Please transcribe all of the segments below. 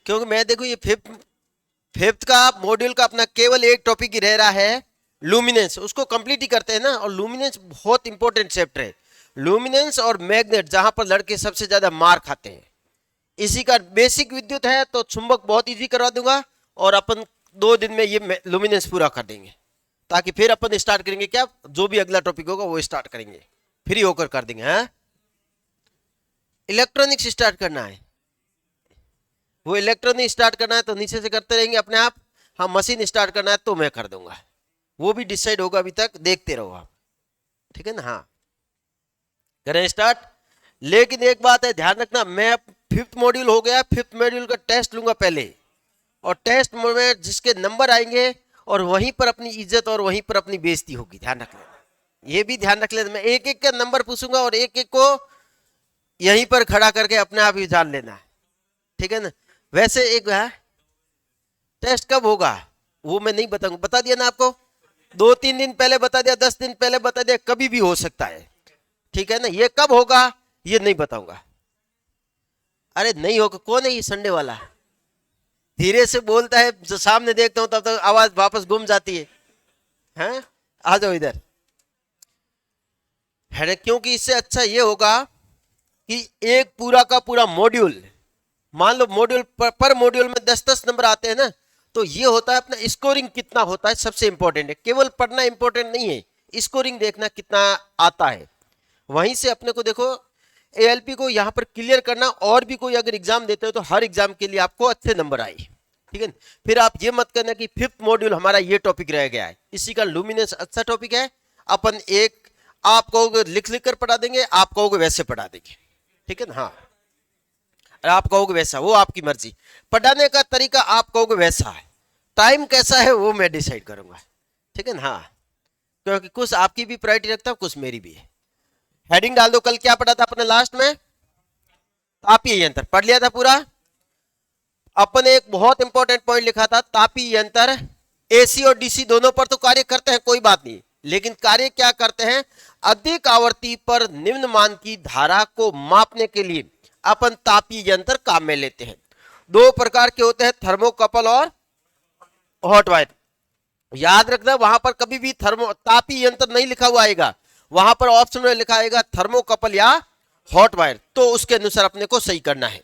क्योंकि मैं देखो ये फिफ्थ का मॉड्यूल का अपना केवल एक टॉपिक ही रह रहा है, लुमिनेंस, उसको कंप्लीट ही करते हैं ना। और लुमिनेंस बहुत इंपॉर्टेंट चैप्टर है, लुमिनेंस और मैग्नेट, जहां पर लड़के सबसे ज्यादा मार खाते हैं। इसी का बेसिक विद्युत है तो चुंबक बहुत इजी करवा दूंगा, और अपन 2 दिन में ये लुमिनेंस पूरा कर देंगे, ताकि फिर अपन स्टार्ट करेंगे क्या, जो भी अगला टॉपिक होगा वो स्टार्ट करेंगे, फ्री होकर कर देंगे। हाँ, इलेक्ट्रॉनिक्स स्टार्ट करना है, वो इलेक्ट्रॉनिक स्टार्ट करना है तो नीचे से करते रहेंगे अपने आप। हाँ, मशीन स्टार्ट करना है तो मैं कर दूंगा, वो भी डिसाइड होगा, अभी तक देखते रहो आप, ठीक है ना। हाँ, करें स्टार्ट। लेकिन एक बात है, ध्यान रखना, मैं फिफ्थ मॉड्यूल हो गया, फिफ्थ मॉड्यूल का टेस्ट लूंगा पहले, और टेस्ट में जिसके नंबर आएंगे और वहीं पर अपनी इज्जत और वहीं पर अपनी बेइज्जती होगी, ध्यान रख लेना, ये भी ध्यान रख लेना। मैं एक एक का नंबर पूछूंगा और एक एक को यहीं पर खड़ा करके अपने आप ही जान लेना है, ठीक है ना। वैसे एक है, टेस्ट कब होगा वो मैं नहीं बताऊंगा, बता दिया ना आपको, 2-3 दिन पहले बता दिया, 10 दिन पहले बता दिया, कभी भी हो सकता है, ठीक है ना। ये कब होगा ये नहीं बताऊंगा। अरे नहीं होगा, कौन है ये संडे वाला, धीरे से बोलता है, जो सामने देखता हूं तब तक आवाज वापस गुम जाती है। हैं, आ जाओ इधर है, क्योंकि इससे अच्छा ये होगा कि एक पूरा का पूरा मॉड्यूल, मान लो मॉड्यूल पर मॉड्यूल में 10-10 नंबर आते हैं ना, तो ये होता है अपना स्कोरिंग कितना होता है, सबसे इंपॉर्टेंट है। केवल पढ़ना इंपॉर्टेंट नहीं है, स्कोरिंग देखना कितना आता है। वहीं से अपने को देखो एएलपी को यहाँ पर क्लियर करना, और भी कोई अगर एग्जाम देते हो तो हर एग्जाम के लिए आपको अच्छे नंबर आए, ठीक है। फिर आप ये मत करना कि फिफ्थ मॉड्यूल हमारा ये टॉपिक रह गया है, इसी का लुमिनेंस अच्छा टॉपिक है, अपन एक आप कहोगे लिख लिख कर पढ़ा देंगे, आप कहोगे वैसे पढ़ा देंगे, ठीक है ना। हाँ, आप कहोगे वैसा, वो आपकी मर्जी, पढ़ाने का तरीका आप कहोगे वैसा है, टाइम कैसा है वो मैं डिसाइड करूंगा, ठीक है ना। हाँ, क्योंकि कुछ आपकी भी प्रायोरिटी रखता हूं, कुछ मेरी भी है। हेडिंग डाल दो, कल क्या पढ़ा था अपने लास्ट में, तापीय यंत्र पढ़ लिया था पूरा। अपन एक बहुत इंपॉर्टेंट पॉइंट लिखा था, तापीय यंत्र एसी और डीसी दोनों पर तो कार्य करते हैं, कोई बात नहीं, लेकिन कार्य क्या करते हैं, अधिक आवृत्ति पर निम्न मान की धारा को मापने के लिए अपन तापीय यंत्र काम में लेते हैं। 2 प्रकार के होते हैं, थर्मोकपल और हॉट वायर। याद रखना, वहां पर कभी भी तापीय यंत्र नहीं लिखा हुआ आएगा, वहां पर ऑप्शन में लिखा आएगा थर्मोकपल या हॉट वायर, तो उसके अनुसार अपने को सही करना है।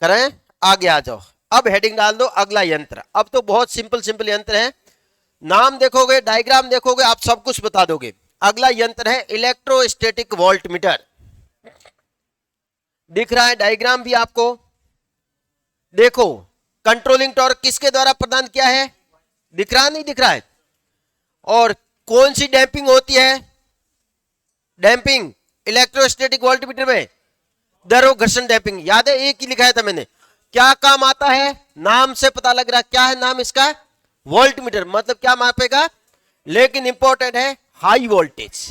करें, आगे आ जाओ। अब हेडिंग डाल दो अगला यंत्र। अब तो बहुत सिंपल सिंपल यंत्र है, नाम देखोगे, डायग्राम देखोगे, आप सब कुछ बता दोगे। अगला यंत्र है इलेक्ट्रोस्टैटिक वोल्टमीटर। दिख रहा है डायग्राम भी आपको, देखो कंट्रोलिंग टॉर्क किसके द्वारा प्रदान किया है, दिख रहा नहीं दिख रहा है, और कौन सी डैंपिंग होती है, डैंपिंग इलेक्ट्रोस्टैटिक वोल्टमीटर में दरो घर्षण डैंपिंग, याद है, एक ही लिखाया था मैंने। क्या काम आता है, नाम से पता लग रहा, क्या है नाम इसका, वोल्टमीटर, मतलब क्या मापेगा, लेकिन इंपॉर्टेंट है हाई वोल्टेज।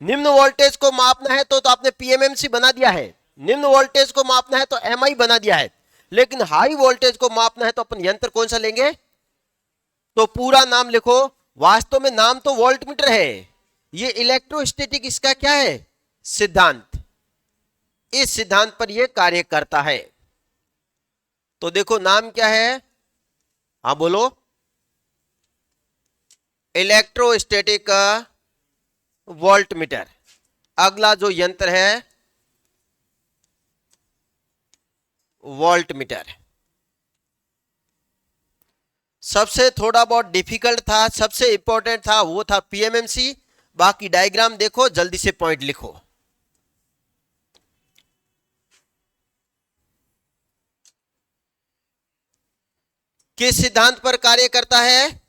निम्न वोल्टेज को मापना है तो आपने पीएमएमसी बना दिया है, निम्न वोल्टेज को मापना है तो एमआई बना दिया है, लेकिन हाई वोल्टेज को मापना है तो अपन यंत्र कौन सा लेंगे, तो पूरा नाम लिखो। वास्तव में नाम तो वोल्टमीटर है, ये इलेक्ट्रोस्टैटिक इसका क्या है सिद्धांत, इस सिद्धांत पर यह कार्य करता है। तो देखो नाम क्या है, हाँ बोलो, इलेक्ट्रोस्टैटिक वोल्टमीटर। अगला जो यंत्र है वोल्टमीटर, सबसे थोड़ा बहुत डिफिकल्ट था, सबसे इंपॉर्टेंट था वो था पीएमएमसी। बाकी डायग्राम देखो, जल्दी से पॉइंट लिखो। किस सिद्धांत पर कार्य करता है,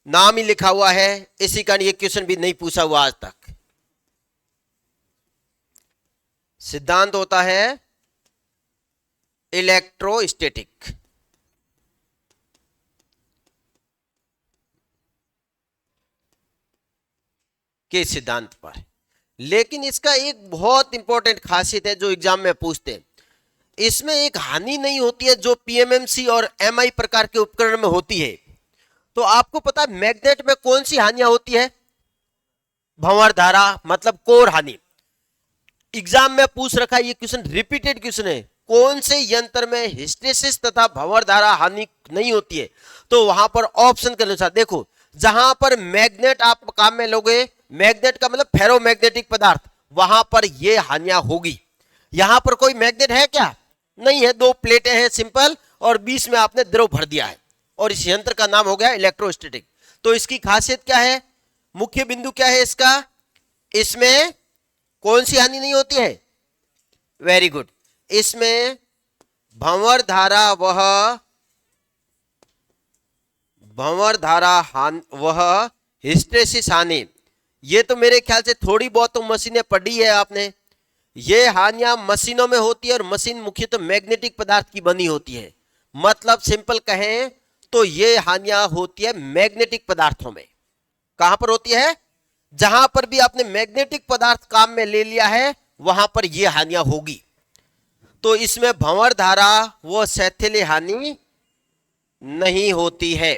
नाम ही लिखा हुआ है, इसी का ये क्वेश्चन भी नहीं पूछा हुआ आज तक। सिद्धांत होता है इलेक्ट्रोस्टैटिक, के सिद्धांत पर। लेकिन इसका एक बहुत इंपॉर्टेंट खासियत है जो एग्जाम में पूछते हैं, इसमें एक हानि नहीं होती है जो पीएमएमसी और एमआई प्रकार के उपकरण में होती है। तो आपको पता है मैग्नेट में कौन सी हानियां होती है, भंवर धारा, मतलब कोर हानि। एग्जाम में पूछ रखा है, ये क्वेश्चन रिपीटेड क्वेश्चन है, कौन से यंत्र में हिस्टेरिसिस तथा भंवर धारा हानि नहीं होती है, तो वहां पर ऑप्शन के अनुसार देखो, जहां पर मैग्नेट आप काम में लोगे, मैग्नेट का मतलब फेरोमैग्नेटिक पदार्थ, वहां पर ये हानियां होगी। यहां पर कोई मैग्नेट है क्या? नहीं है, दो प्लेटें हैं सिंपल, और बीच में आपने द्रव भर दिया है, और इस यंत्र का नाम हो गया इलेक्ट्रोस्टैटिक। तो इसकी खासियत क्या है, मुख्य बिंदु क्या है इसका, इसमें कौन सी हानि नहीं होती है? वेरी गुड, इसमें भंवर धारा वह हिस्टेरिसिस हानि, ये तो मेरे ख्याल से थोड़ी बहुत तो मशीनें पढ़ी है आपने। ये हानियां मशीनों में होती है, और मशीन मुख्यतः मैग्नेटिक पदार्थ की बनी होती है। मतलब सिंपल कहें तो ये हानियां होती है मैग्नेटिक पदार्थों में। कहां पर होती है? जहां पर भी आपने मैग्नेटिक पदार्थ काम में ले लिया है, वहां पर ये हानियां होगी। तो इसमें भंवर धारा वो शैथिल्य हानि नहीं होती है।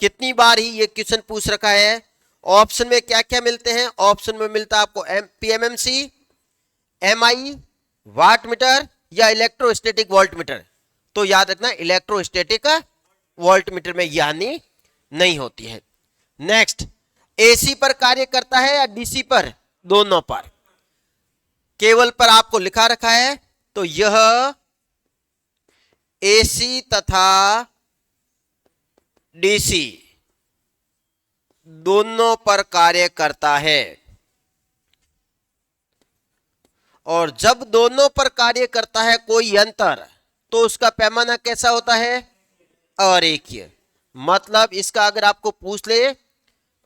कितनी बार ही ये क्वेश्चन पूछ रखा है। ऑप्शन में क्या क्या मिलते हैं? ऑप्शन में मिलता है आपको पीएमएमसी, एमआई, वाट मीटर या इलेक्ट्रोस्टैटिक वोल्ट मीटर। तो याद रखना, इलेक्ट्रोस्टैटिक वोल्ट मीटर में यह हानि नहीं होती है। नेक्स्ट, एसी पर कार्य करता है या डीसी पर? दोनों पर। केवल पर आपको लिखा रखा है, तो यह एसी तथा डीसी दोनों पर कार्य करता है। और जब दोनों पर कार्य करता है कोई यंत्र, तो उसका पैमाना कैसा होता है? अरेखीय। मतलब इसका अगर आपको पूछ ले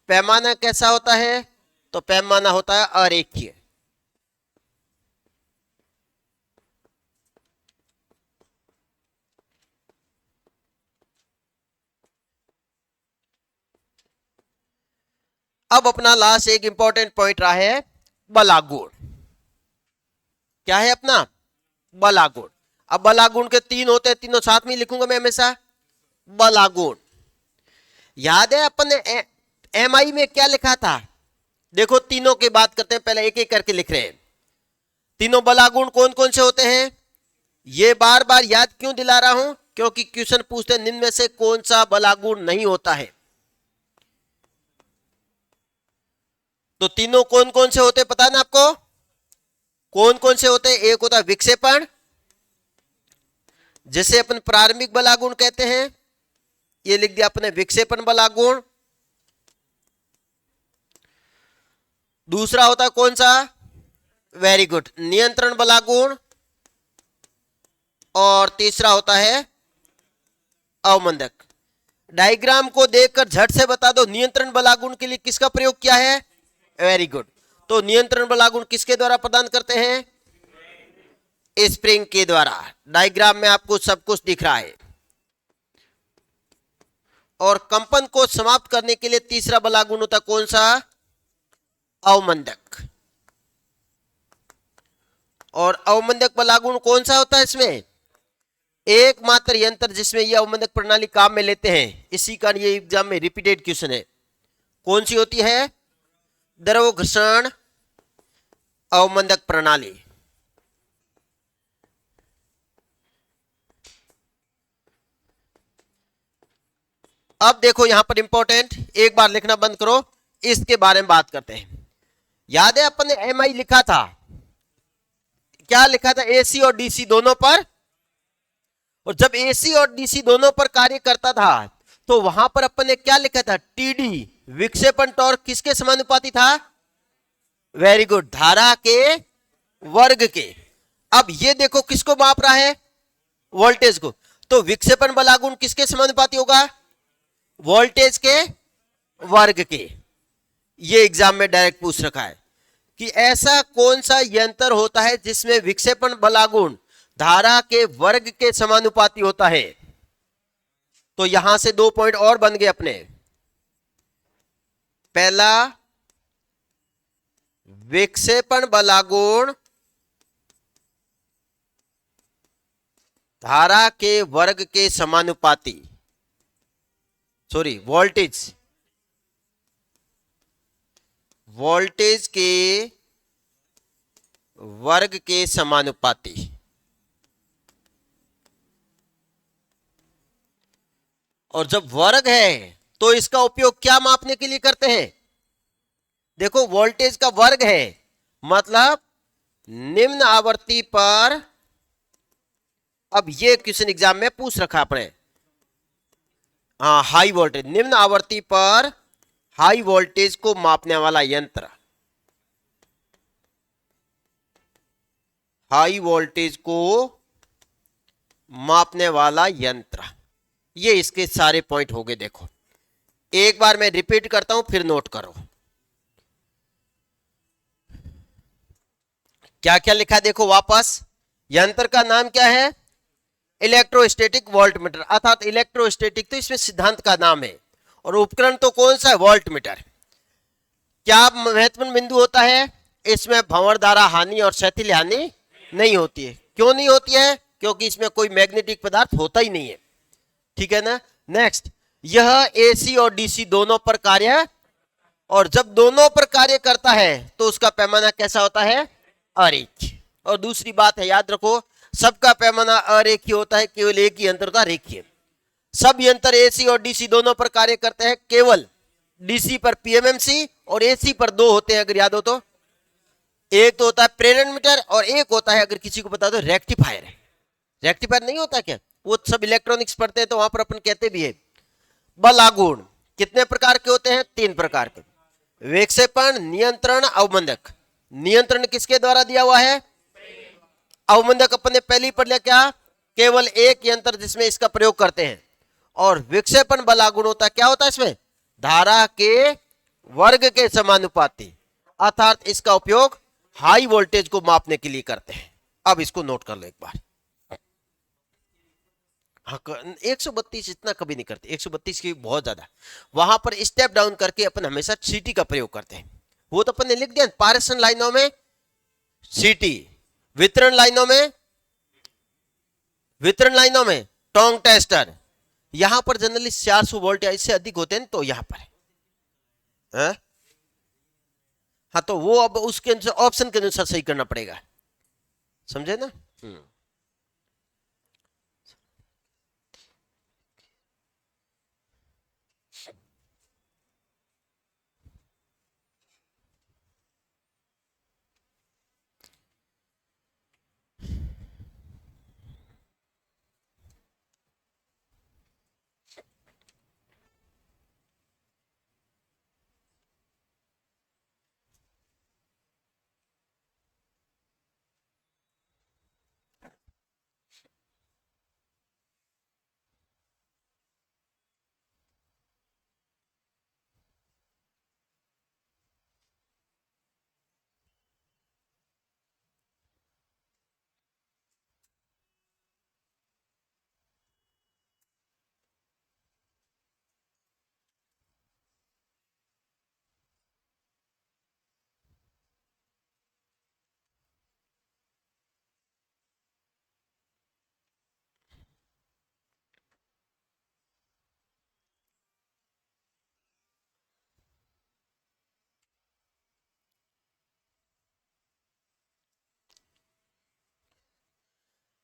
पैमाना कैसा होता है, तो पैमाना होता है अरेखीय। अब अपना लास्ट एक इंपॉर्टेंट पॉइंट रहा है बलागुण। क्या है अपना? बलागुण। अब बलागुण के तीन होते हैं, तीनों साथ में लिखूंगा मैं हमेशा। बलागुण याद है अपन ने एमआई में क्या लिखा था? देखो तीनों की बात करते हैं, पहले एक एक करके लिख रहे हैं। तीनों बलागुण कौन कौन से होते हैं? ये बार बार याद क्यों दिला रहा हूं? क्योंकि क्वेश्चन पूछते हैं निम्न में से कौन सा बलागुण नहीं होता है। तो तीनों कौन कौन से होते हैं पता है ना आपको? कौन कौन से होते हैं? एक होता है विक्षेपण, जिसे अपन प्रारंभिक बलागुण कहते हैं, ये लिख दिया अपने विक्षेपण बलागुण। दूसरा होता है कौन सा? वेरी गुड, नियंत्रण बलागुण। और तीसरा होता है अवमंदक। डायग्राम को देखकर झट से बता दो नियंत्रण बलागुण के लिए किसका प्रयोग किया है? Very good. तो नियंत्रण बलागुण किसके द्वारा प्रदान करते हैं? स्प्रिंग के द्वारा। डायग्राम में आपको सब कुछ दिख रहा है। और कंपन को समाप्त करने के लिए तीसरा बलागुण होता कौन सा? अवमंदक। और अवमंदक बलागुण कौन सा होता है इसमें? एकमात्र यंत्र जिसमें यह अवमंदक प्रणाली काम में लेते हैं, इसी का ये एग्जाम में रिपीटेड क्वेश्चन है। कौन सी होती है? द्रव घर्षण अवमंदक प्रणाली। अब देखो यहां पर इंपॉर्टेंट, एक बार लिखना बंद करो, इसके बारे में बात करते हैं। याद है अपन ने एमआई लिखा था, क्या लिखा था? एसी और डीसी दोनों पर। और जब एसी और डीसी दोनों पर कार्य करता था, तो वहां पर अपन ने क्या लिखा था? टीडी, विक्षेपण टॉर्क किसके समानुपाती था? वेरी गुड, धारा के वर्ग के। अब ये देखो किसको माप रहा है? वोल्टेज को। तो विक्षेपण बलागुण किसके समानुपाती होगा? वोल्टेज के वर्ग के। ये एग्जाम में डायरेक्ट पूछ रखा है कि ऐसा कौन सा यंत्र होता है जिसमें विक्षेपण बलागुण धारा के वर्ग के समानुपाती होता है। तो यहां से 2 पॉइंट और बन गए अपने। पहला, विक्षेपण बलागुण धारा के वर्ग के समानुपाती, सॉरी वोल्टेज के वर्ग के समानुपाती। और जब वर्ग है तो इसका उपयोग क्या मापने के लिए करते हैं? देखो वोल्टेज का वर्ग है, मतलब निम्न आवृत्ति पर, अब ये क्वेश्चन एग्जाम में पूछ रखा आपने, हाँ हाई वोल्टेज, निम्न आवृत्ति पर हाई वोल्टेज को मापने वाला यंत्र, हाई वोल्टेज को मापने वाला यंत्र। ये इसके सारे पॉइंट हो गए। देखो एक बार मैं रिपीट करता हूं फिर नोट करो क्या क्या लिखा है। देखो वापस, यंत्र का नाम क्या है? इलेक्ट्रोस्टैटिक वोल्टमीटर, अर्थात इलेक्ट्रोस्टैटिक तो इसमें सिद्धांत का नाम है, और उपकरण तो कौन सा है? वोल्टमीटर। क्या महत्वपूर्ण बिंदु होता है? इसमें भंवर धारा हानि और क्षैतिज हानि नहीं होती है। क्यों नहीं होती है? क्योंकि इसमें कोई मैग्नेटिक पदार्थ होता ही नहीं है, ठीक है ना। नेक्स्ट, यह एसी और डीसी दोनों पर कार्य, और जब दोनों पर कार्य करता है तो उसका पैमाना कैसा होता है? अरेखीय। और दूसरी बात है, याद रखो, सबका पैमाना अरेखीय होता है, केवल एक ही यंत्र होता है रेखीय। सब यंत्र एसी और डीसी दोनों पर कार्य करते हैं, केवल डीसी पर पीएमएमसी और एसी पर दो होते हैं, अगर याद हो तो। एक तो होता है प्रेरण मीटर और एक होता है, अगर किसी को बता दो, रेक्टिफायर है। रेक्टिफायर नहीं होता क्या? वो सब इलेक्ट्रॉनिक्स पढ़ते हैं तो वहां पर अपन कहते भी है। बल आघूर्ण कितने प्रकार के होते हैं? 3 प्रकार के। विक्षेपण, नियंत्रण, अवमंदक। नियंत्रण किसके द्वारा दिया हुआ है? अवमंदक अपन ने पहले ही पढ़ लिया, क्या? केवल एक यंत्र जिसमें इसका प्रयोग करते हैं। और विक्षेपण बल आघूर्ण होता है, क्या होता है इसमें? धारा के वर्ग के समानुपाती, अर्थात इसका उपयोग हाई वोल्टेज को मापने के लिए करते हैं। अब इसको नोट कर लो एक बार। हाँ 132 इतना कभी नहीं करते, 132 की बहुत ज्यादा। वहां पर स्टेप डाउन करके अपन हमेशा सीटी का प्रयोग करते हैं। वो तो अपन ने लिख दिया, पारेषण लाइनों में सीटी, वितरण लाइनों में टोंग टेस्टर। यहां पर जनरली 400 वोल्ट या इससे अधिक होते हैं, तो यहां पर है। हाँ तो वो अब उसके अनुसार, ऑप्शन के अनुसार सही करना पड़ेगा, समझे ना।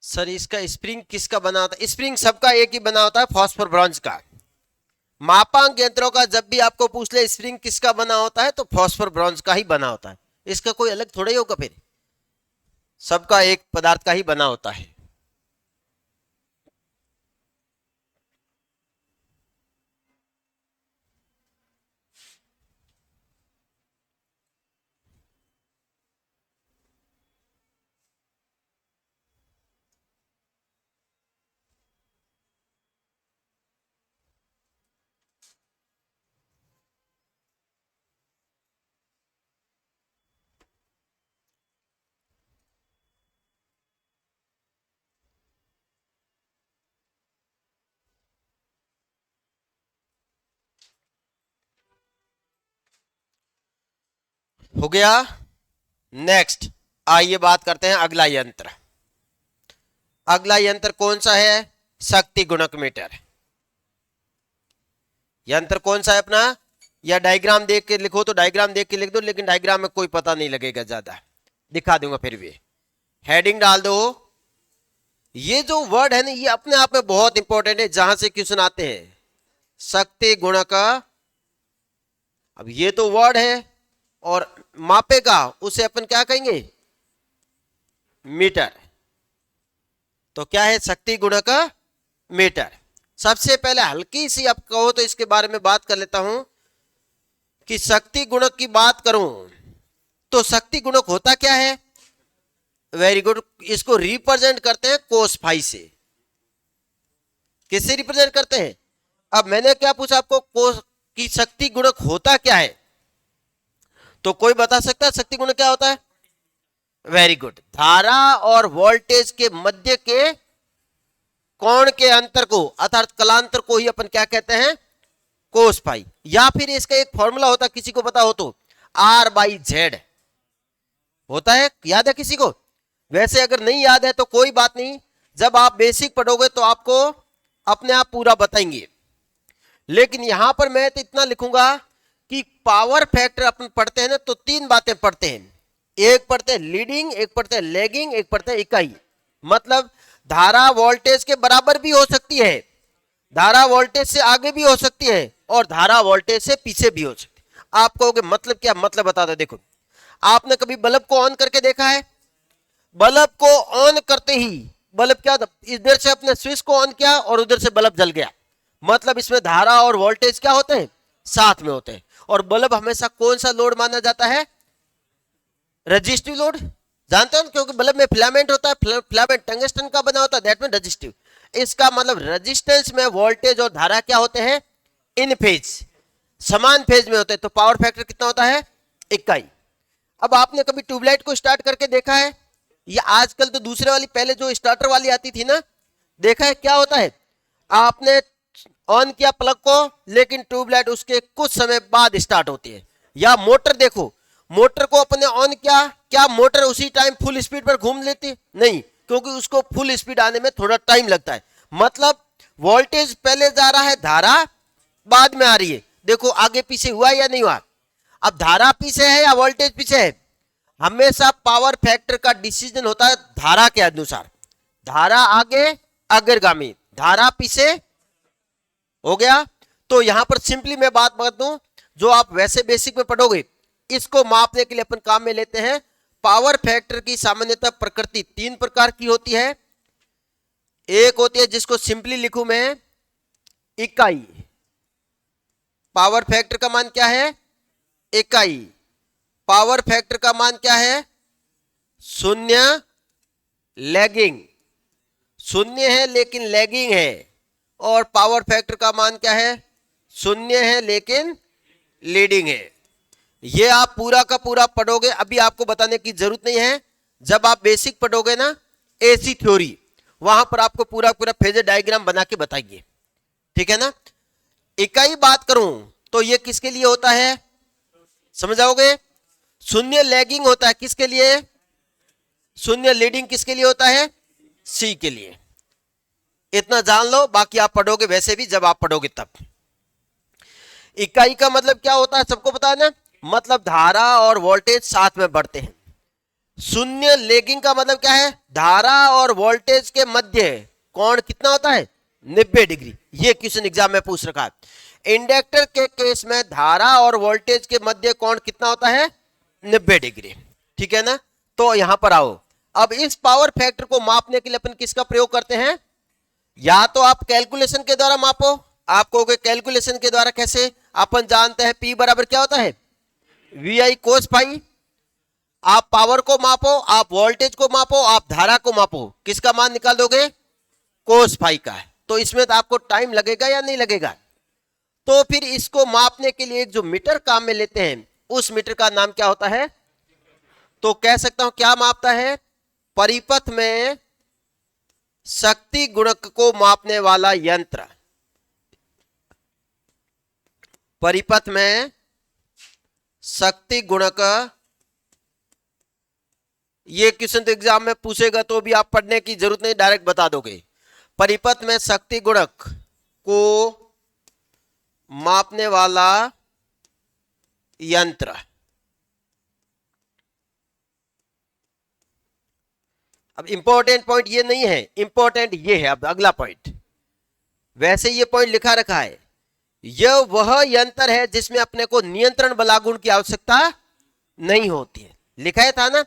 सर इसका स्प्रिंग किसका बना होता है? स्प्रिंग सबका एक ही बना होता है, फॉस्फोर ब्रॉन्ज का। मापांक यंत्रों का जब भी आपको पूछ ले स्प्रिंग किसका बना होता है, तो फॉस्फोर ब्रॉन्ज का ही बना होता है। इसका कोई अलग थोड़ा ही होगा, फिर सबका एक पदार्थ का ही बना होता है। हो गया। नेक्स्ट आइए बात करते हैं अगला यंत्र। अगला यंत्र कौन सा है? शक्ति गुणक मीटर। यंत्र कौन सा है अपना? या डायग्राम देख के लिखो तो डायग्राम देख के लिख दो, लेकिन डायग्राम में कोई पता नहीं लगेगा, ज्यादा दिखा दूंगा फिर भी। हेडिंग डाल दो। ये जो वर्ड है ना, ये अपने आप में बहुत इंपॉर्टेंट है, जहां से क्वेश्चन आते हैं। शक्ति गुणक, अब ये तो वर्ड है, और मापेगा उसे अपन क्या कहेंगे, मीटर। तो क्या है, शक्ति गुणक मीटर। सबसे पहले हल्की सी आप कहो तो इसके बारे में बात कर लेता हूं कि शक्ति गुणक की बात करूं तो शक्ति गुणक होता क्या है। वेरी गुड, इसको रिप्रेजेंट करते हैं कोस फाई से। किससे रिप्रेजेंट करते हैं। अब मैंने क्या पूछा आपको, कोस की शक्ति गुणक होता क्या है, तो कोई बता सकता है शक्ति गुणक क्या होता है। वेरी गुड, धारा और वोल्टेज के मध्य के कोण के अंतर को अर्थात कलांतर को ही अपन क्या कहते हैं, कोस फाई। या फिर इसका एक फॉर्मूला होता है, किसी को पता हो तो, R/Z होता है, याद है किसी को। वैसे अगर नहीं याद है तो कोई बात नहीं, जब आप बेसिक पढ़ोगे तो आपको अपने आप पूरा बताएंगे। लेकिन यहां पर मैं तो इतना लिखूंगा कि पावर फैक्टर अपन पढ़ते हैं ना तो तीन बातें पढ़ते हैं, एक पढ़ते हैं लीडिंग, एक पढ़ते हैं लैगिंग, एक पढ़ते हैं इकाई। मतलब धारा वोल्टेज के बराबर भी हो सकती है, धारा वोल्टेज से आगे भी हो सकती है, और धारा वोल्टेज से पीछे भी हो सकती है। आप कहोगे मतलब क्या, मतलब बता दो। देखो, आपने कभी बल्ब को ऑन करके देखा है, बल्ब को ऑन करते ही बल्ब क्या, इधर से अपने स्विच को ऑन किया और उधर से बल्ब जल गया, मतलब इसमें धारा और वोल्टेज क्या होते हैं, साथ में होते हैं। और बल्ब हमेशा कौन सा लोड माना जाता है, रेजिस्टिव लोड, जानते हो, क्योंकि बल्ब में फिलामेंट होता है, फिलामेंट टंगस्टन का बना होता है, दैट मीन रेजिस्टिव। इसका मतलब रेजिस्टेंस में वोल्टेज और धारा क्या होते हैं, इन फेज, समान फेज में होते हैं। तो पावर फैक्टर कितना होता है, इकाई। अब आपने कभी ट्यूबलाइट को स्टार्ट करके देखा है, या आजकल तो दूसरे वाली, पहले जो स्टार्टर वाली आती थी ना, देखा है क्या होता है, आपने ऑन किया प्लग को, लेकिन ट्यूबलाइट उसके कुछ समय बाद स्टार्ट होती है। या मोटर देखो, मोटर को अपने ऑन किया, क्या मोटर उसी टाइम फुल स्पीड पर घूम लेती, नहीं, क्योंकि उसको फुल स्पीड आने में थोड़ा टाइम लगता है। मतलब वोल्टेज पहले जा रहा है, धारा बाद में आ रही है। देखो आगे पीछे हुआ या नहीं हुआ। अब धारा पीछे है या वोल्टेज पीछे है, हमेशा पावर फैक्टर का डिसीजन होता है धारा के अनुसार। धारा आगे अग्रगामी, धारा पीछे, हो गया। तो यहां पर सिंपली मैं बात बता दूं, जो आप वैसे बेसिक में पढ़ोगे, इसको मापने के लिए अपन काम में लेते हैं। पावर फैक्टर की सामान्यतः प्रकृति तीन प्रकार की होती है। एक होती है जिसको सिंपली लिखूं मैं, इकाई। पावर फैक्टर का मान क्या है, इकाई। पावर फैक्टर का मान क्या है, शून्य। लैगिंग, शून्य है लेकिन लैगिंग है। और पावर फैक्टर का मान क्या है, शून्य है लेकिन लीडिंग है। ये आप पूरा का पूरा पढ़ोगे, अभी आपको बताने की जरूरत नहीं है। जब आप बेसिक पढ़ोगे ना, एसी थ्योरी, वहां पर आपको पूरा पूरा फेजर डायग्राम बना के बताइए, ठीक है ना। इकाई बात करूं तो ये किसके लिए होता है, समझ आओगे। शून्य लैगिंग होता है किसके लिए, शून्य लीडिंग किसके लिए होता है, सी के लिए। इतना जान लो, बाकी आप पढ़ोगे वैसे भी, जब आप पढ़ोगे तब। इकाई का मतलब क्या होता है, सबको पता है ना, मतलब धारा और वोल्टेज साथ में बढ़ते हैं। शून्य लैगिंग का मतलब क्या है, धारा और वोल्टेज के मध्य कोण कितना होता है, 90 डिग्री। ये क्वेश्चन एग्जाम में पूछ रखा है। इंडक्टर के केस में धारा और वोल्टेज के मध्य कोण कितना होता है, 90 डिग्री, ठीक है ना। तो यहां पर आओ, अब इस पावर फैक्टर को मापने के लिए अपन किसका प्रयोग करते हैं, या तो आप कैलकुलेशन के द्वारा मापो। आप कहोगे कैलकुलेशन के द्वारा कैसे, अपन जानते हैं P बराबर क्या होता है, VI cos फाई। आप पावर को मापो, आप वोल्टेज को मापो, आप धारा को मापो, किसका मान निकाल दोगे, कोस फाई का। तो इसमें तो आपको टाइम लगेगा या नहीं लगेगा। तो फिर इसको मापने के लिए जो मीटर काम में लेते हैं, उस मीटर का नाम क्या होता है, तो कह सकता हूं क्या मापता है, परिपथ में शक्ति गुणक को मापने वाला यंत्र। परिपथ में शक्ति गुणक, ये क्वेश्चन तो एग्जाम में पूछेगा तो भी आप पढ़ने की जरूरत नहीं, डायरेक्ट बता दोगे। परिपथ में शक्ति गुणक को मापने वाला यंत्र। अब इंपॉर्टेंट पॉइंट ये नहीं है, इंपॉर्टेंट ये है। अब अगला पॉइंट, वैसे ये पॉइंट लिखा रखा है यह वह यंत्र है जिसमें अपने को नियंत्रण बलागुण की आवश्यकता नहीं होती है, लिखा था ना।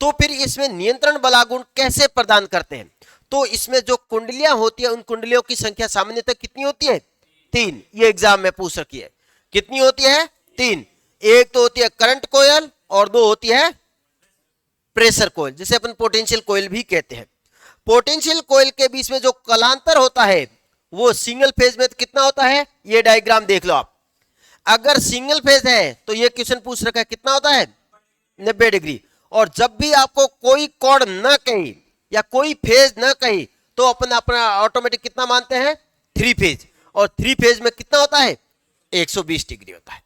तो फिर इसमें नियंत्रण बलागुण कैसे प्रदान करते हैं? तो इसमें जो कुंडलियां होती है उन कुंडलियों की संख्या सामान्यतः कितनी होती है? 3। ये एग्जाम में पूछ रखी है। कितनी होती है? 3। एक तो होती है करंट कोयल और 2 होती है प्रेशर कोयल, जिसे अपन पोटेंशियल कोयल भी कहते हैं। पोटेंशियल कोयल के बीच में जो कलांतर होता है वो सिंगल फेज में कितना होता है? ये डायग्राम देख लो आप। अगर सिंगल फेज है तो ये क्वेश्चन पूछ रखा है कितना होता है? 90 डिग्री। और जब भी आपको कोई कोण न कहे या कोई फेज न कहे तो अपन अपना ऑटोमेटिक कितना मानते हैं? 3 फेज। और 3 फेज में कितना होता है? 120 डिग्री होता है।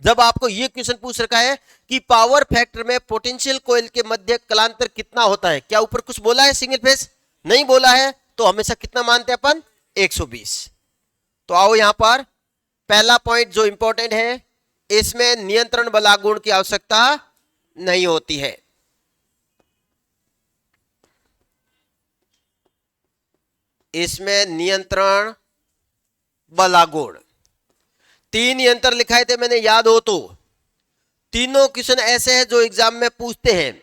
जब आपको ये क्वेश्चन पूछ रखा है कि पावर फैक्टर में पोटेंशियल कोयल के मध्य कलांतर कितना होता है, क्या ऊपर कुछ बोला है? सिंगल फेज नहीं बोला है, तो हमेशा कितना मानते हैं अपन? 120। तो आओ यहां पर पहला पॉइंट जो इंपॉर्टेंट है, इसमें नियंत्रण बलागुण की आवश्यकता नहीं होती है। इसमें नियंत्रण बलागुण 3 यंत्र लिखाए थे मैंने, याद हो तो। तीनों क्वेश्चन ऐसे हैं जो एग्जाम में पूछते हैं।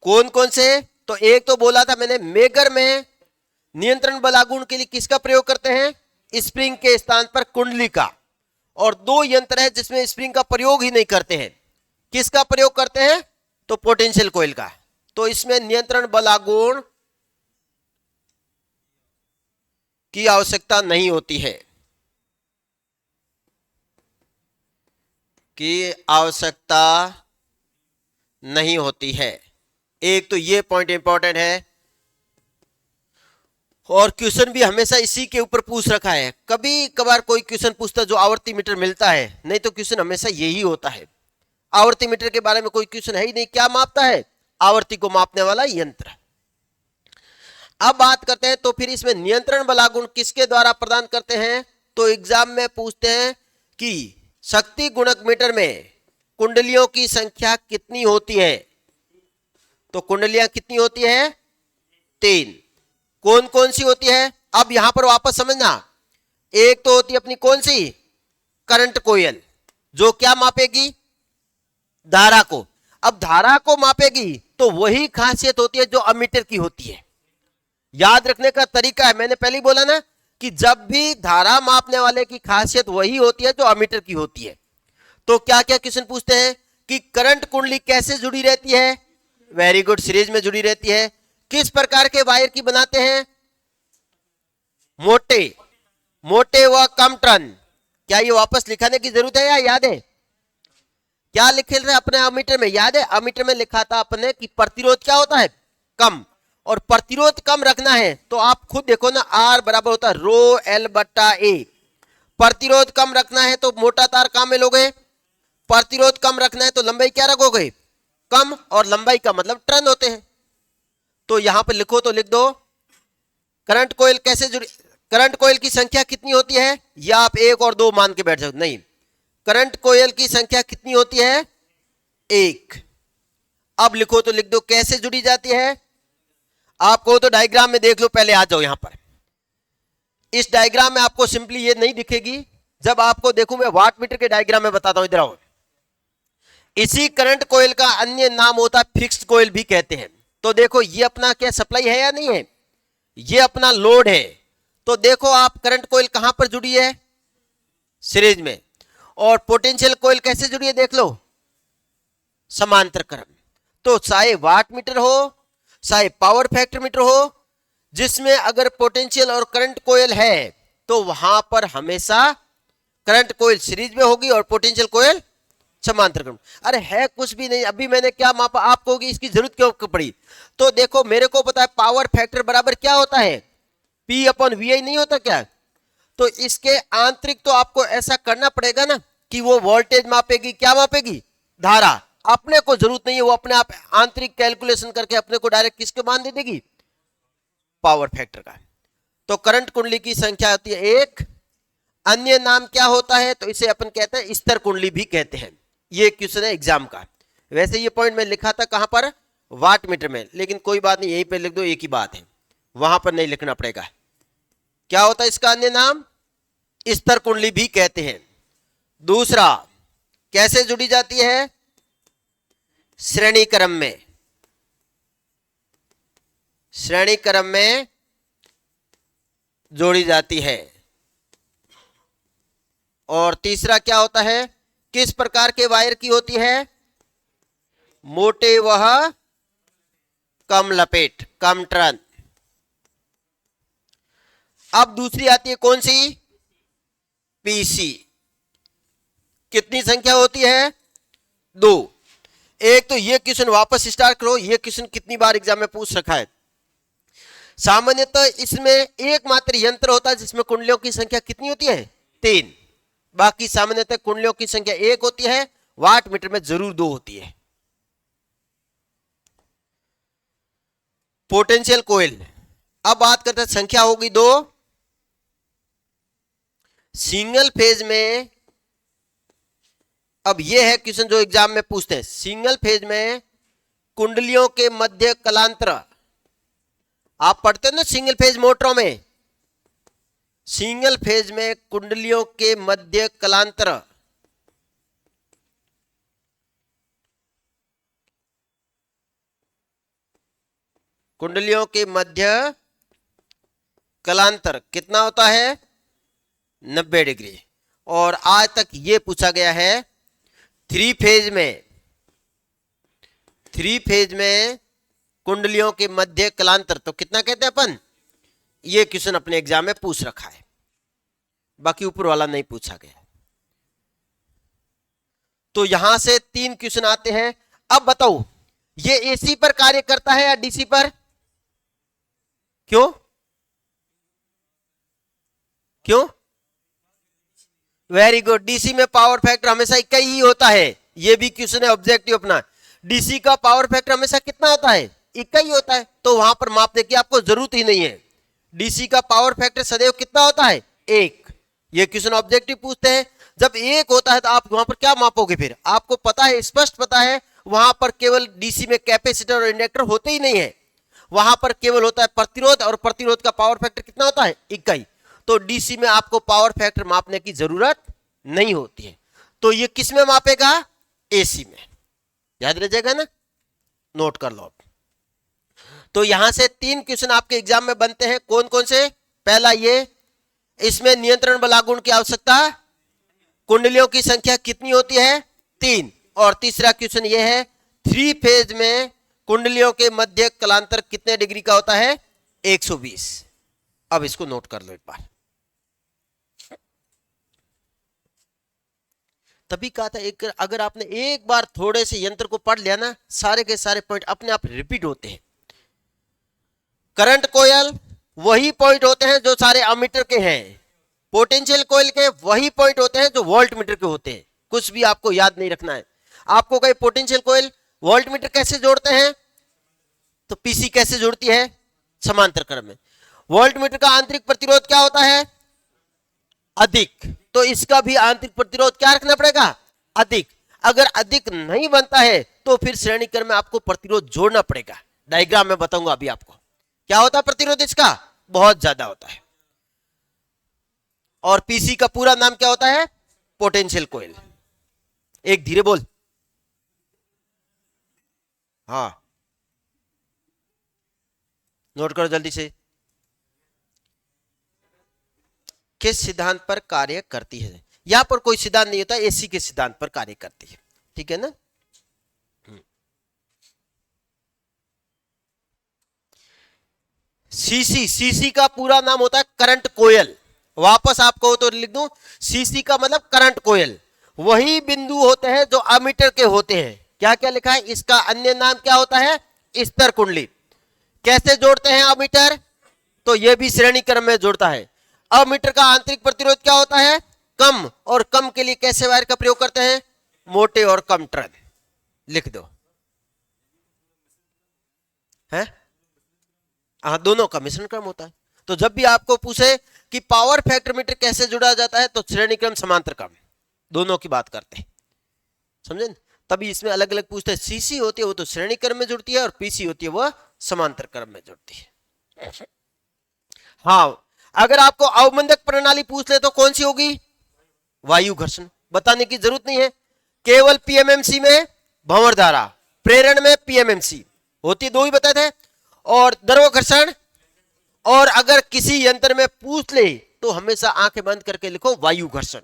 कौन कौन से? तो एक तो बोला था मैंने, मेगर में नियंत्रण बलागुण के लिए किसका प्रयोग करते हैं? स्प्रिंग के स्थान पर कुंडली का। और 2 यंत्र है जिसमें स्प्रिंग का प्रयोग ही नहीं करते हैं। किसका प्रयोग करते हैं? तो पोटेंशियल कोयल का। तो इसमें नियंत्रण बलागुण की आवश्यकता नहीं होती है, की आवश्यकता नहीं होती है। एक तो ये पॉइंट इंपॉर्टेंट है। और क्वेश्चन भी हमेशा इसी के ऊपर पूछ रखा है। कभी कभार कोई क्वेश्चन पूछता जो आवर्ती मीटर मिलता है, नहीं तो क्वेश्चन हमेशा यही होता है। आवर्ती मीटर के बारे में कोई क्वेश्चन है ही नहीं। क्या मापता है? आवर्ती को मापने वाला यंत्र। अब बात करते हैं तो फिर इसमें नियंत्रण बलागुण किसके द्वारा प्रदान करते हैं? तो एग्जाम में पूछते हैं कि शक्ति गुणक मीटर में कुंडलियों की संख्या कितनी होती है? तो कुंडलियां कितनी होती है? 3। कौन कौन सी होती है? अब यहां पर वापस समझना। एक तो होती है अपनी कौन सी? करंट कोयल, जो क्या मापेगी? धारा को। अब धारा को मापेगी तो वही खासियत होती है जो अमीटर की होती है। याद रखने का तरीका है, मैंने पहले ही बोला ना कि जब भी धारा मापने वाले की खासियत वही होती है जो अमीटर की होती है। तो क्या क्या क्वेश्चन पूछते हैं कि करंट कुंडली कैसे जुड़ी रहती है? वेरी गुड, सीरीज में जुड़ी रहती है। किस प्रकार के वायर की बनाते हैं? मोटे, मोटे व कम टर्न। क्या ये वापस लिखाने की जरूरत है या याद है? क्या लिखे थे अपने अमीटर में? याद है? अमीटर में लिखा था अपने कि प्रतिरोध क्या होता है? कम। और प्रतिरोध कम रखना है तो आप खुद देखो ना, आर बराबर होता है रो एल बट्टा ए। प्रतिरोध कम रखना है तो मोटा तार कहां में लोगे? प्रतिरोध कम रखना है तो लंबाई क्या रखोगे? कम। और लंबाई का मतलब टर्न होते हैं। तो यहां पर लिखो तो लिख दो करंट कोयल कैसे जुड़ी, करंट कोयल की संख्या कितनी होती है? या आप 1 और 2 मान के बैठ जाओ? नहीं, करंट कोयल की संख्या कितनी होती है? 1। अब लिखो तो लिख दो कैसे जुड़ी जाती है। आपको तो डायग्राम में देख लो, पहले आ जाओ यहां पर। इस डायग्राम में आपको सिंपली ये नहीं दिखेगी। जब आपको देखूं मैं वाट मीटर के डायग्राम में बताता हूं, इधर आओ। इसी करंट कोयल का अन्य नाम होता है फिक्स्ड कोयल भी कहते हैं। तो देखो ये अपना क्या सप्लाई है या नहीं है? ये अपना लोड है। तो देखो आप करंट कोयल कहां पर जुड़ी है? सीरीज में। और पोटेंशियल कोयल कैसे जुड़ी है? देख लो, समांतर क्रम। तो चाहे वाट मीटर हो चाहे पावर फैक्टर मीटर हो, जिसमें अगर पोटेंशियल और करंट कोयल है तो वहां पर हमेशा करंट कोयल सीरीज में होगी और पोटेंशियल कोयल समांतर क्रम। अरे है कुछ भी नहीं, अभी मैंने क्या मापा? आपको होगी इसकी जरूरत क्यों पड़ी? तो देखो मेरे को पता है पावर फैक्टर बराबर क्या होता है? P अपॉन VI नहीं होता क्या? तो इसके आंतरिक तो आपको ऐसा करना पड़ेगा ना कि वो वोल्टेज मापेगी, क्या मापेगी? धारा। अपने को जरूरत नहीं है, वो अपने आप आंतरिक कैलकुलेशन करके अपने को डायरेक्ट किसके मान दे देगी? पावर फैक्टर का। तो करंट कुंडली की संख्या होती है 1। अन्य नाम क्या होता है? तो इसे अपन कहते हैं स्तर कुंडली भी कहते हैं। ये क्वेश्चन है एग्जाम का। वैसे ये पॉइंट मैं लिखा था कहां पर? वाट मीटर में, लेकिन कोई बात नहीं, यहीं पे लिख दो, एक ही बात है, वहां पर नहीं लिखना पड़ेगा। क्या होता है इसका अन्य नाम? स्तर कुंडली भी कहते हैं। दूसरा, कैसे जुड़ी जाती है? श्रेणी क्रम में, श्रेणी क्रम में जोड़ी जाती है। और तीसरा क्या होता है? किस प्रकार के वायर की होती है? मोटे वह कम लपेट, कम टर्न। अब दूसरी आती है कौन सी? पीसी। कितनी संख्या होती है? 2। एक तो ये क्वेश्चन वापस स्टार्ट करो, ये क्वेश्चन कितनी बार एग्जाम में पूछ रखा है। सामान्यतः इसमें एकमात्र यंत्र होता है जिसमें कुंडलियों की संख्या कितनी होती है? 3। बाकी सामान्यतः कुंडलियों की संख्या 1 होती है, वाट मीटर में जरूर 2 होती है। पोटेंशियल कोयल, अब बात करते हैं, संख्या होगी 2। सिंगल फेज में, अब यह है क्वेश्चन जो एग्जाम में पूछते हैं, सिंगल फेज में कुंडलियों के मध्य कलांतर, आप पढ़ते हो ना सिंगल फेज मोटरों में, सिंगल फेज में कुंडलियों के मध्य कलांतर कुंडलियों के मध्य कलांतर कितना होता है? 90 डिग्री। और आज तक यह पूछा गया है थ्री फेज में कुंडलियों के मध्य कलांतर तो कितना कहते हैं अपन? ये क्वेश्चन अपने एग्जाम में पूछ रखा है, बाकी ऊपर वाला नहीं पूछा गया। तो यहां से 3 क्वेश्चन आते हैं। अब बताओ, ये एसी पर कार्य करता है या डीसी पर? क्यों? क्यों? वेरी गुड, डीसी में पावर फैक्टर हमेशा इक्का ही होता है। ये भी क्वेश्चन है ऑब्जेक्टिव अपना। डीसी का पावर फैक्टर हमेशा कितना होता है? इक्का ही होता है, तो वहां पर मापने की आपको जरूरत ही नहीं है। डीसी का पावर फैक्टर सदैव कितना होता है? 1। ये क्वेश्चन ऑब्जेक्टिव पूछते हैं, जब 1 होता है तो आप वहां पर क्या मापोगे? फिर आपको पता है, स्पष्ट पता है, वहां पर केवल डीसी में कैपेसिटर और इंडक्टर होते ही नहीं है, वहां पर केवल होता है प्रतिरोध, और प्रतिरोध का पावर फैक्टर कितना होता है? इक्का ही। तो डीसी में आपको पावर फैक्टर मापने की जरूरत नहीं होती है। तो ये किस में मापेगा? एसी में। याद रह जाएगा ना, नोट कर लो। तो यहां से 3 क्वेश्चन आपके एग्जाम में बनते हैं। कौन कौन से? पहला ये, इसमें नियंत्रण बलागुण की आवश्यकता, कुंडलियों की संख्या कितनी होती है? 3। और तीसरा क्वेश्चन ये है, 3 फेज में कुंडलियों के मध्य कलांतर कितने डिग्री का होता है? 120। अब इसको नोट कर लो एक बार। तभी कहा था, एक अगर आपने एक बार थोड़े से यंत्र को पढ़ लिया ना, सारे के सारे पॉइंट अपने आप रिपीट होते हैं। करंट कोयल वही पॉइंट होते हैं जो सारे अमीटर के हैं, पोटेंशियल कोयल के वही पॉइंट होते हैं जो वोल्ट मीटर के होते हैं। कुछ भी आपको याद नहीं रखना है। आपको कहीं पोटेंशियल कोयल वोल्ट मीटर कैसे जोड़ते हैं? तो पीसी कैसे जुड़ती है? समांतर क्रम में। वोल्ट मीटर का आंतरिक प्रतिरोध क्या होता है? अधिक। तो इसका भी आंतरिक प्रतिरोध क्या रखना पड़ेगा? अधिक। अगर अधिक नहीं बनता है तो फिर श्रेणी क्रम में आपको प्रतिरोध जोड़ना पड़ेगा। डायग्राम में बताऊंगा अभी आपको क्या होता है प्रतिरोध इसका, बहुत ज्यादा होता है। और पीसी का पूरा नाम क्या होता है? पोटेंशियल कोयल। एक धीरे बोल। हाँ, नोट करो जल्दी से। किस सिद्धांत पर कार्य करती है? यहां पर कोई सिद्धांत नहीं होता, एसी के सिद्धांत पर कार्य करती है। ठीक है ना? सीसी का पूरा नाम होता है करंट कोयल। वापस आपको तो लिख दूं, सीसी का मतलब करंट कोयल। वही बिंदु होते हैं जो अमीटर के होते हैं। क्या क्या लिखा है? इसका अन्य नाम क्या होता है? स्तर कुंडली। कैसे जोड़ते हैं अमीटर? तो यह भी श्रेणी क्रम में जोड़ता है। अमीटर का आंतरिक प्रतिरोध क्या होता है? कम। और कम के लिए कैसे वायर का प्रयोग करते हैं? मोटे और कम टर्न। लिख दो है। हाँ, दोनों का मिश्रण क्रम होता है। तो जब भी आपको पूछे कि पावर फैक्टर मीटर कैसे जुड़ा जाता है, तो श्रेणी क्रम समांतर क्रम, दोनों की बात करते हैं। समझे? तभी इसमें अलग अलग पूछते हैं। सीसी होती है वो तो श्रेणी क्रम में जुड़ती है, और पीसी होती है वह समांतर क्रम में जुड़ती है। हाँ, अगर आपको अवमंदक प्रणाली पूछ ले तो कौन सी होगी? वायु घर्षण, बताने की जरूरत नहीं है। केवल पीएमएमसी में भंवर धारा, प्रेरण में पीएमएमसी होती, दो ही बताए थे। और द्रव घर्षण, और अगर किसी यंत्र में पूछ ले तो हमेशा आंखें बंद करके लिखो वायु घर्षण,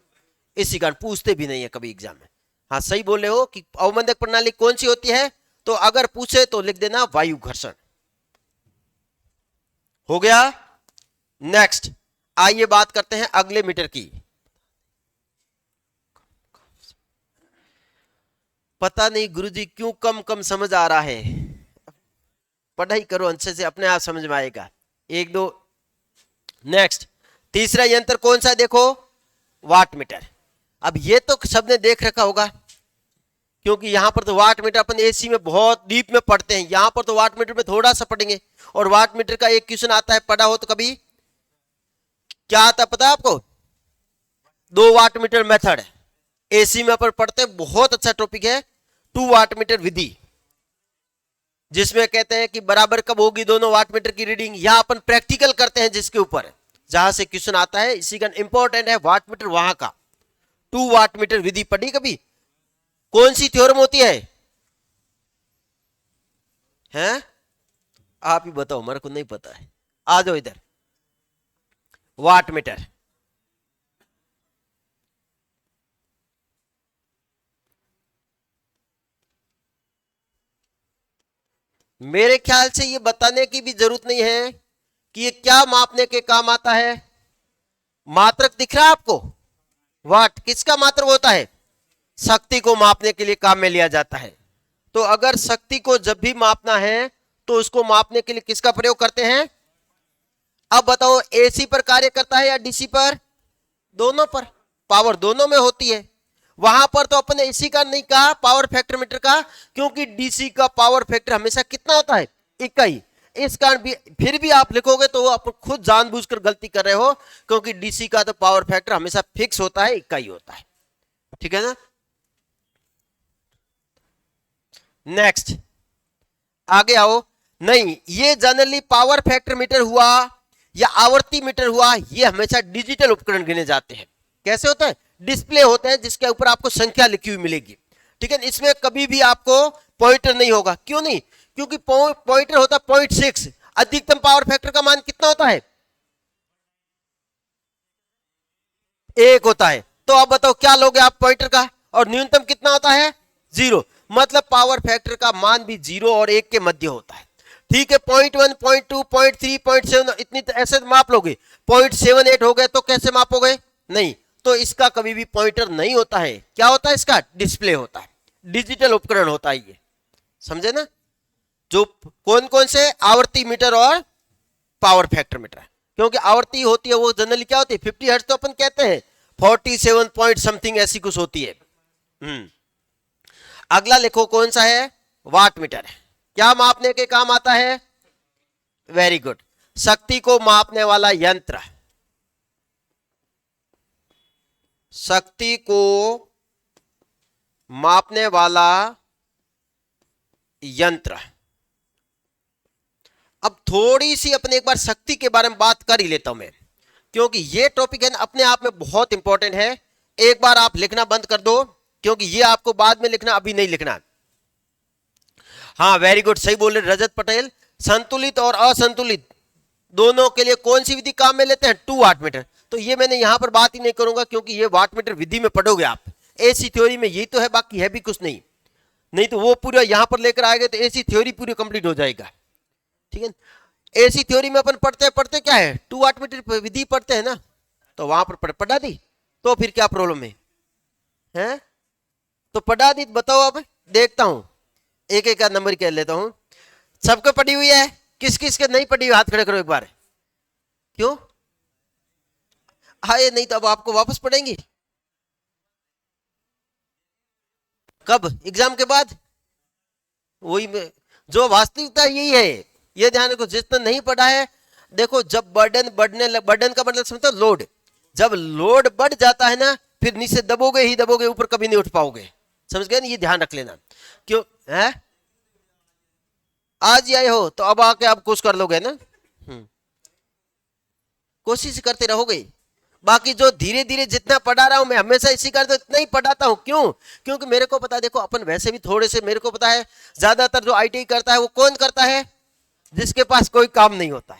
इसी कारण पूछते भी नहीं है कभी एग्जाम में। हाँ सही बोले हो कि अवमंदक प्रणाली कौन सी होती है, तो अगर पूछे तो लिख देना वायु घर्षण। हो गया। नेक्स्ट आइए बात करते हैं अगले मीटर की। पता नहीं गुरुजी क्यों कम कम समझ आ रहा है, पढ़ाई करो अच्छे से, अपने आप समझ में आएगा। एक दो। नेक्स्ट तीसरा यंत्र कौन सा देखो, वाट मीटर। अब ये तो सबने देख रखा होगा, क्योंकि यहां पर तो वाट मीटर अपन एसी में बहुत डीप में पढ़ते हैं, यहां पर तो वाट मीटर में थोड़ा सा पढ़ेंगे। और वाट मीटर का एक क्वेश्चन आता है, पढ़ा हो तो कभी, क्या आता है पता है आपको? 2 वाट मीटर मेथड, एसी में अपन पढ़ते हैं, बहुत अच्छा टॉपिक है। 2 वाट मीटर विधि, जिसमें कहते हैं कि बराबर कब होगी दोनों वाट मीटर की रीडिंग, यहां अपन प्रैक्टिकल करते हैं जिसके ऊपर जहां से क्वेश्चन आता है, इसी का इंपॉर्टेंट है वाट मीटर वहां का। 2 वाट मीटर विधि पढ़ी कभी? कौन सी थ्योरम होती है? हैं? आप ही बताओ, मेरे को नहीं पता है। आ जाओ इधर। वाट मीटर, मेरे ख्याल से ये बताने की भी जरूरत नहीं है कि ये क्या मापने के काम आता है। मात्रक दिख रहा है आपको? वाट किसका मात्रक होता है? शक्ति को मापने के लिए काम में लिया जाता है। तो अगर शक्ति को जब भी मापना है तो उसको मापने के लिए किसका प्रयोग करते हैं? अब बताओ एसी पर कार्य करता है या डीसी पर? दोनों पर, पावर दोनों में होती है। वहां पर तो अपने एसी का नहीं कहा पावर फैक्टर मीटर का, क्योंकि डीसी का पावर फैक्टर हमेशा कितना होता है? इकाई। इस कारण भी फिर भी आप लिखोगे तो आप खुद जानबूझकर गलती कर रहे हो, क्योंकि डीसी का तो पावर फैक्टर हमेशा फिक्स होता है, इकाई होता है। ठीक है ना? नेक्स्ट आगे आओ। नहीं, ये जनरली पावर फैक्टर मीटर हुआ या आवर्ती मीटर हुआ, ये हमेशा डिजिटल उपकरण गिने जाते हैं। कैसे होता है? डिस्प्ले होते हैं जिसके ऊपर आपको संख्या लिखी हुई मिलेगी। ठीक है, इसमें कभी भी आपको पॉइंटर नहीं होगा। क्यों नहीं? क्योंकि पॉइंटर होता है 0.6। अधिकतम पावर फैक्टर का मान कितना होता है? 1 होता है। तो अब बताओ क्या लोगे आप पॉइंटर का? और न्यूनतम कितना होता है? 0। मतलब पावर फैक्टर का मान भी 0 और 1 के मध्य होता है। ठीक है, 0.1, 0.2, 0.3, 0.7 इतनी ऐसे माप लोगे। 0.78 हो गए तो कैसे मापोगे? नहीं, तो इसका कभी भी पॉइंटर नहीं होता है। क्या होता है इसका? डिस्प्ले होता है, डिजिटल उपकरण होता है ये। समझे ना? जो कौन कौन से? आवर्ती मीटर और पावर फैक्टर मीटर। क्योंकि आवर्ती होती है वो जनरली क्या होती है? 50 हर्ट्ज तो अपन कहते हैं, 47 पॉइंट समथिंग ऐसी कुछ होती है। अगला लिखो कौन सा है? Watt metre. क्या मापने के काम आता है? वेरी गुड, शक्ति को मापने वाला यंत्र। शक्ति को मापने वाला यंत्र। अब थोड़ी सी अपने एक बार शक्ति के बारे में बात कर ही लेता हूं मैं, क्योंकि ये टॉपिक है ना अपने आप में बहुत इंपॉर्टेंट है। एक बार आप लिखना बंद कर दो, क्योंकि ये आपको बाद में लिखना, अभी नहीं लिखना। हाँ वेरी गुड, सही बोल रहे रजत पटेल। संतुलित और असंतुलित दोनों के लिए कौन सी विधि काम में लेते हैं? 2 वाट मीटर। तो ये मैंने यहां पर बात ही नहीं करूंगा, क्योंकि ये वाट मीटर विधि में पढ़ोगे आप। एसी थ्योरी में यही तो है, बाकी है भी कुछ नहीं। नहीं तो वो पूरा यहां पर लेकर आएंगे तो एसी थ्योरी पूरी कंप्लीट हो जाएगा। ठीक है, एसी थ्योरी में अपन पढ़ते क्या है? 2 वाट मीटर विधि पढ़ते हैं ना, तो वहां पर पढ़ा दी, तो फिर क्या प्रॉब्लम है? तो पढ़ा दी, बताओ। अब देखता हूं, एक एक का नंबर कह लेता हूं। सबको पढ़ी हुई है? किस किस के नहीं पढ़ी हुई हाथ खड़े करो एक बार। क्यों? हाँ, ये नहीं तो अब आपको वापस पढ़ेंगी। कब? एग्जाम के बाद। वही जो वास्तविकता यही है, ये ध्यान रखो। जितना नहीं पढ़ा है, देखो जब बर्डन बर्डन का मतलब समझो लोड। जब लोड बढ़ जाता है ना, फिर नीचे दबोगे ही दबोगे, ऊपर कभी नहीं उठ पाओगे। समझ गए ना? ये ध्यान रख लेना। क्यों है? आज ही आए हो तो अब आके आप कुछ कर लोगे ना। कोशिश करते रहोगे। बाकी जो धीरे धीरे जितना पढ़ा रहा हूं मैं हमेशा इसी का तो इतना ही पढ़ाता हूं। क्यों? क्योंकि मेरे को पता है, देखो अपन वैसे भी थोड़े से, मेरे को पता है ज्यादातर जो आईटीआई करता है वो कौन करता है? जिसके पास कोई काम नहीं होता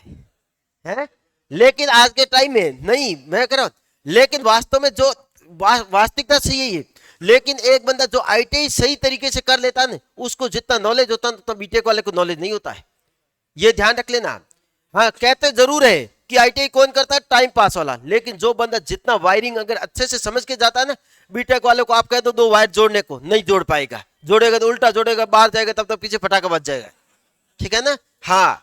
है? लेकिन आज के टाइम में नहीं, मैं कह रहा हूं, लेकिन वास्तव में जो वास्तविकता सही है ये। लेकिन एक बंदा जो आईटीआई सही तरीके से कर लेता है ना, उसको जितना नॉलेज होता है उतना बीटेक वाले को नॉलेज नहीं होता है, ये ध्यान रख लेना। हाँ, कहते जरूर है कि आईटीआई कौन करता है? टाइम पास वाला। लेकिन जो बंदा जितना वायरिंग अगर अच्छे से समझ के जाता है ना, बीटेक वाले को आप कह दो 2 वायर जोड़ने को, नहीं जोड़ पाएगा, जोड़ेगा तो उल्टा जोड़ेगा, बाहर जाएगा तब तक पीछे फटाका बच जाएगा। ठीक है ना? हाँ,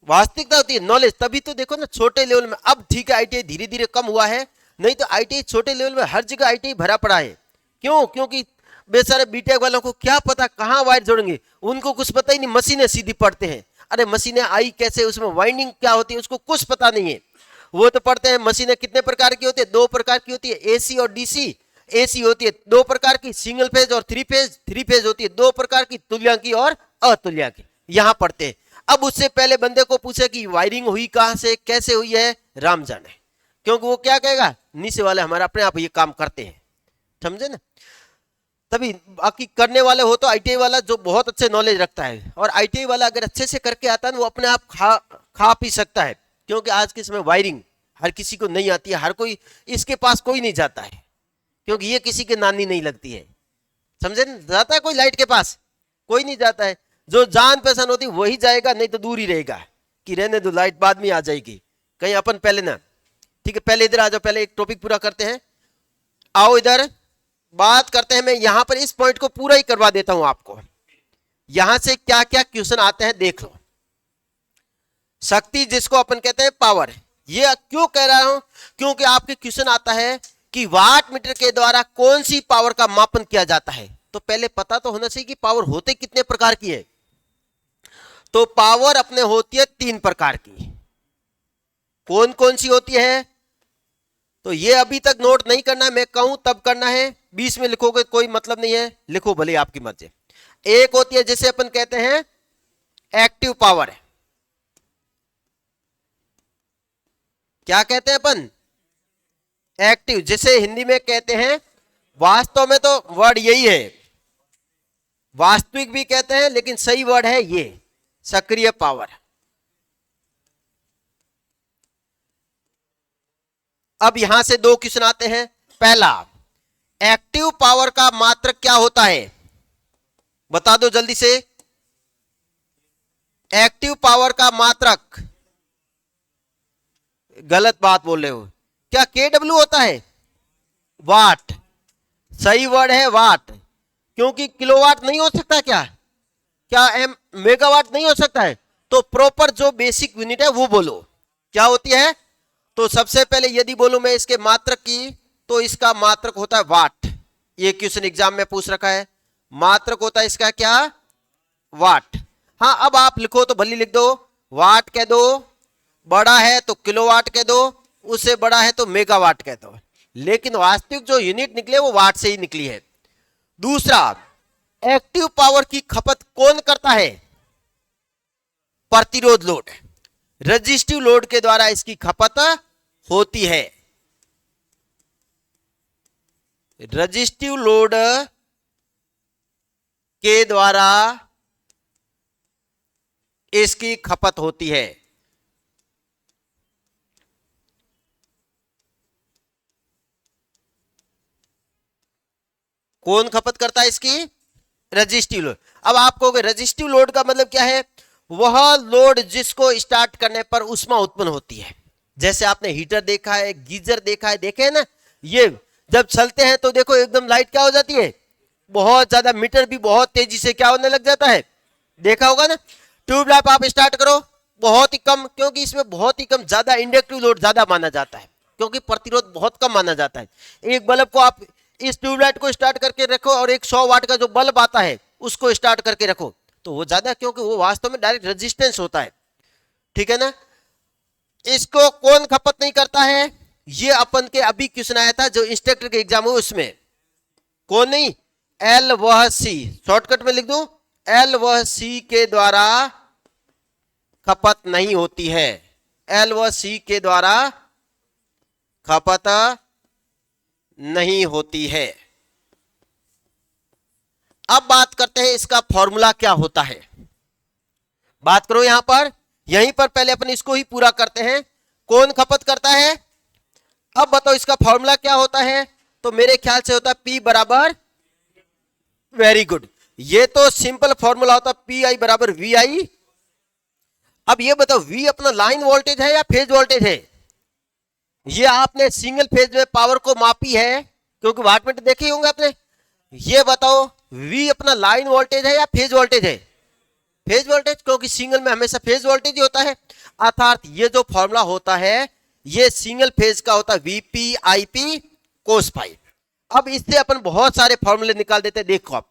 वास्तविकता होती है नॉलेज। तभी तो देखो ना छोटे लेवल में, अब ठीक है आईटीआई धीरे धीरे कम हुआ है, नहीं तो आईटीआई छोटे लेवल में हर जगह आईटीआई भरा पड़ा है। क्यों? क्योंकि बेचारे बीटेक वालों को क्या पता कहाँ वायर जोड़ेंगे, उनको कुछ पता ही नहीं, मशीनें सीधी पढ़ते हैं। अरे मशीनें आई कैसे, उसमें वाइंडिंग क्या होती है उसको कुछ पता नहीं है। वो तो पढ़ते हैं मशीनें कितने प्रकार की होती है, 2 प्रकार की होती है, एसी और डीसी। एसी होती है 2 प्रकार की, सिंगल फेज और 3 फेज। 3 फेज होती है 2 प्रकार की, तुल्यांकी और अतुल्यांकी। यहां पढ़ते हैं। अब उससे पहले बंदे को पूछे कि वायरिंग हुई कहां से, कैसे हुई है, राम जाने। क्योंकि वो क्या कहेगा, नीचे वाले हमारे अपने आप ये काम करते हैं, समझे ना? तभी बाकी करने वाले हो तो आईटीआई वाला जो बहुत अच्छे नॉलेज रखता है, और आईटीआई वाला अगर अच्छे से करके आता है वो अपने आप खा पी सकता है। क्योंकि आज के समय वायरिंग हर किसी को नहीं आती है, हर कोई इसके पास कोई नहीं जाता है, क्योंकि ये किसी के नानी नहीं लगती है, समझे ना? जाता है कोई लाइट के पास? कोई नहीं जाता है। जो जान पहचान होती वही जाएगा, नहीं तो दूर ही रहेगा कि रहने दो, लाइट बाद में आ जाएगी कहीं, अपन पहले ना। ठीक है, पहले इधर आ जाओ, पहले एक टॉपिक पूरा करते हैं। आओ इधर बात करते हैं। मैं यहां पर इस पॉइंट को पूरा ही करवा देता हूं आपको। यहां से क्या क्या क्वेश्चन आते हैं देख लो। शक्ति जिसको अपन कहते हैं पावर, ये क्यों कह रहा हूं? क्योंकि आपके क्वेश्चन आता है कि वाट मीटर के द्वारा कौन सी पावर का मापन किया जाता है। तो पहले पता तो होना चाहिए कि पावर होते कितने प्रकार की है। तो पावर अपने होती है 3 प्रकार की। कौन कौन सी होती है? तो ये अभी तक नोट नहीं करना है, मैं कहूं तब करना है। 20 में लिखोगे कोई मतलब नहीं है, लिखो भले आपकी मर्जी। एक होती है जिसे अपन कहते हैं एक्टिव पावर। क्या कहते हैं अपन? एक्टिव, जिसे हिंदी में कहते हैं, वास्तव में तो वर्ड यही है, वास्तविक भी कहते हैं, लेकिन सही वर्ड है ये सक्रिय पावर। अब यहां से 2 क्वेश्चन आते हैं। पहला, एक्टिव पावर का मात्रक क्या होता है? बता दो जल्दी से। एक्टिव पावर का मात्रक, गलत बात बोल रहे हो क्या? केडब्ल्यू होता है? वाट, सही वर्ड है वाट। क्योंकि किलोवाट नहीं हो सकता क्या? क्या मेगावाट नहीं हो सकता है? तो प्रॉपर जो बेसिक यूनिट है वो बोलो, क्या होती है? तो सबसे पहले यदि बोलूं मैं इसके मात्रक की, तो इसका मात्रक होता है वाट। ये क्वेश्चन एग्जाम में पूछ रखा है, मात्रक होता है इसका क्या? वाट। हाँ, अब आप लिखो तो भली लिख दो, वाट कह दो, बड़ा है तो किलोवाट कह दो, उससे बड़ा है तो मेगावाट कह दो। लेकिन वास्तविक जो यूनिट निकले वो वाट से ही निकली है। दूसरा, एक्टिव पावर की खपत कौन करता है? प्रतिरोध लोड, रेजिस्टिव लोड के द्वारा इसकी खपत होती है। रेजिस्टिव लोड के द्वारा इसकी खपत होती है। कौन खपत करता है इसकी? Resistive load. अब आप कहोगे रेजिस्टिव लोड का मतलब क्या है? वह लोड जिसको स्टार्ट करने पर ऊष्मा उत्पन्न होती है। जैसे आपने हीटर देखा है, गीजर देखा है, देखे है ना, ये जब चलते हैं तो देखो एकदम लाइट क्या हो जाती है, बहुत ज्यादा, मीटर भी बहुत तेजी से क्या होने लग जाता है, देखा होगा ना। ट्यूबलाइट आप स्टार्ट करो, बहुत ही कम, क्योंकि इसमें बहुत ही कम, ज्यादा इंडक्टिव लोड ज्यादा माना जाता है, क्योंकि प्रतिरोध बहुत कम माना जाता है। एक बल्ब को आप, इस ट्यूबलाइट को स्टार्ट करके रखो और एक 100 वाट का जो बल्ब आता है उसको स्टार्ट करके रखो, तो वो ज्यादा, क्योंकि वो वास्तव में डायरेक्ट रेजिस्टेंस होता है। ठीक है ना। इसको कौन खपत नहीं करता है? ये अपन के अभी क्वेश्चन आया था जो इंस्ट्रक्टर के एग्जाम हुए उसमें। कौन नहीं? एल वह सी, शॉर्टकट में लिख दूं, एल वह सी के द्वारा खपत नहीं होती है। एल व सी के द्वारा खपत नहीं होती है। अब बात करते हैं इसका फॉर्मूला क्या होता है। बात करो यहां पर, यहीं पर पहले अपन इसको ही पूरा करते हैं। कौन खपत करता है? अब बताओ इसका फॉर्मूला क्या होता है? तो मेरे ख्याल से होता है P बराबर, वेरी गुड, ये तो सिंपल फॉर्मूला होता है, पी आई बराबर वी आई। अब ये बताओ V अपना लाइन वोल्टेज है या फेज वोल्टेज है? ये आपने सिंगल फेज में पावर को मापी है, क्योंकि वाटमीटर देखे ही होंगे आपने। ये बताओ V अपना लाइन वोल्टेज है या फेज वोल्टेज है? फेज वोल्टेज, क्योंकि सिंगल में हमेशा फेज वोल्टेज ही होता है। अर्थात ये जो फॉर्मूला होता है ये सिंगल फेज का होता है वीपी आईपी कोस फाई। अब इससे अपन बहुत सारे फॉर्मूले निकाल देते हैं। देखो आप,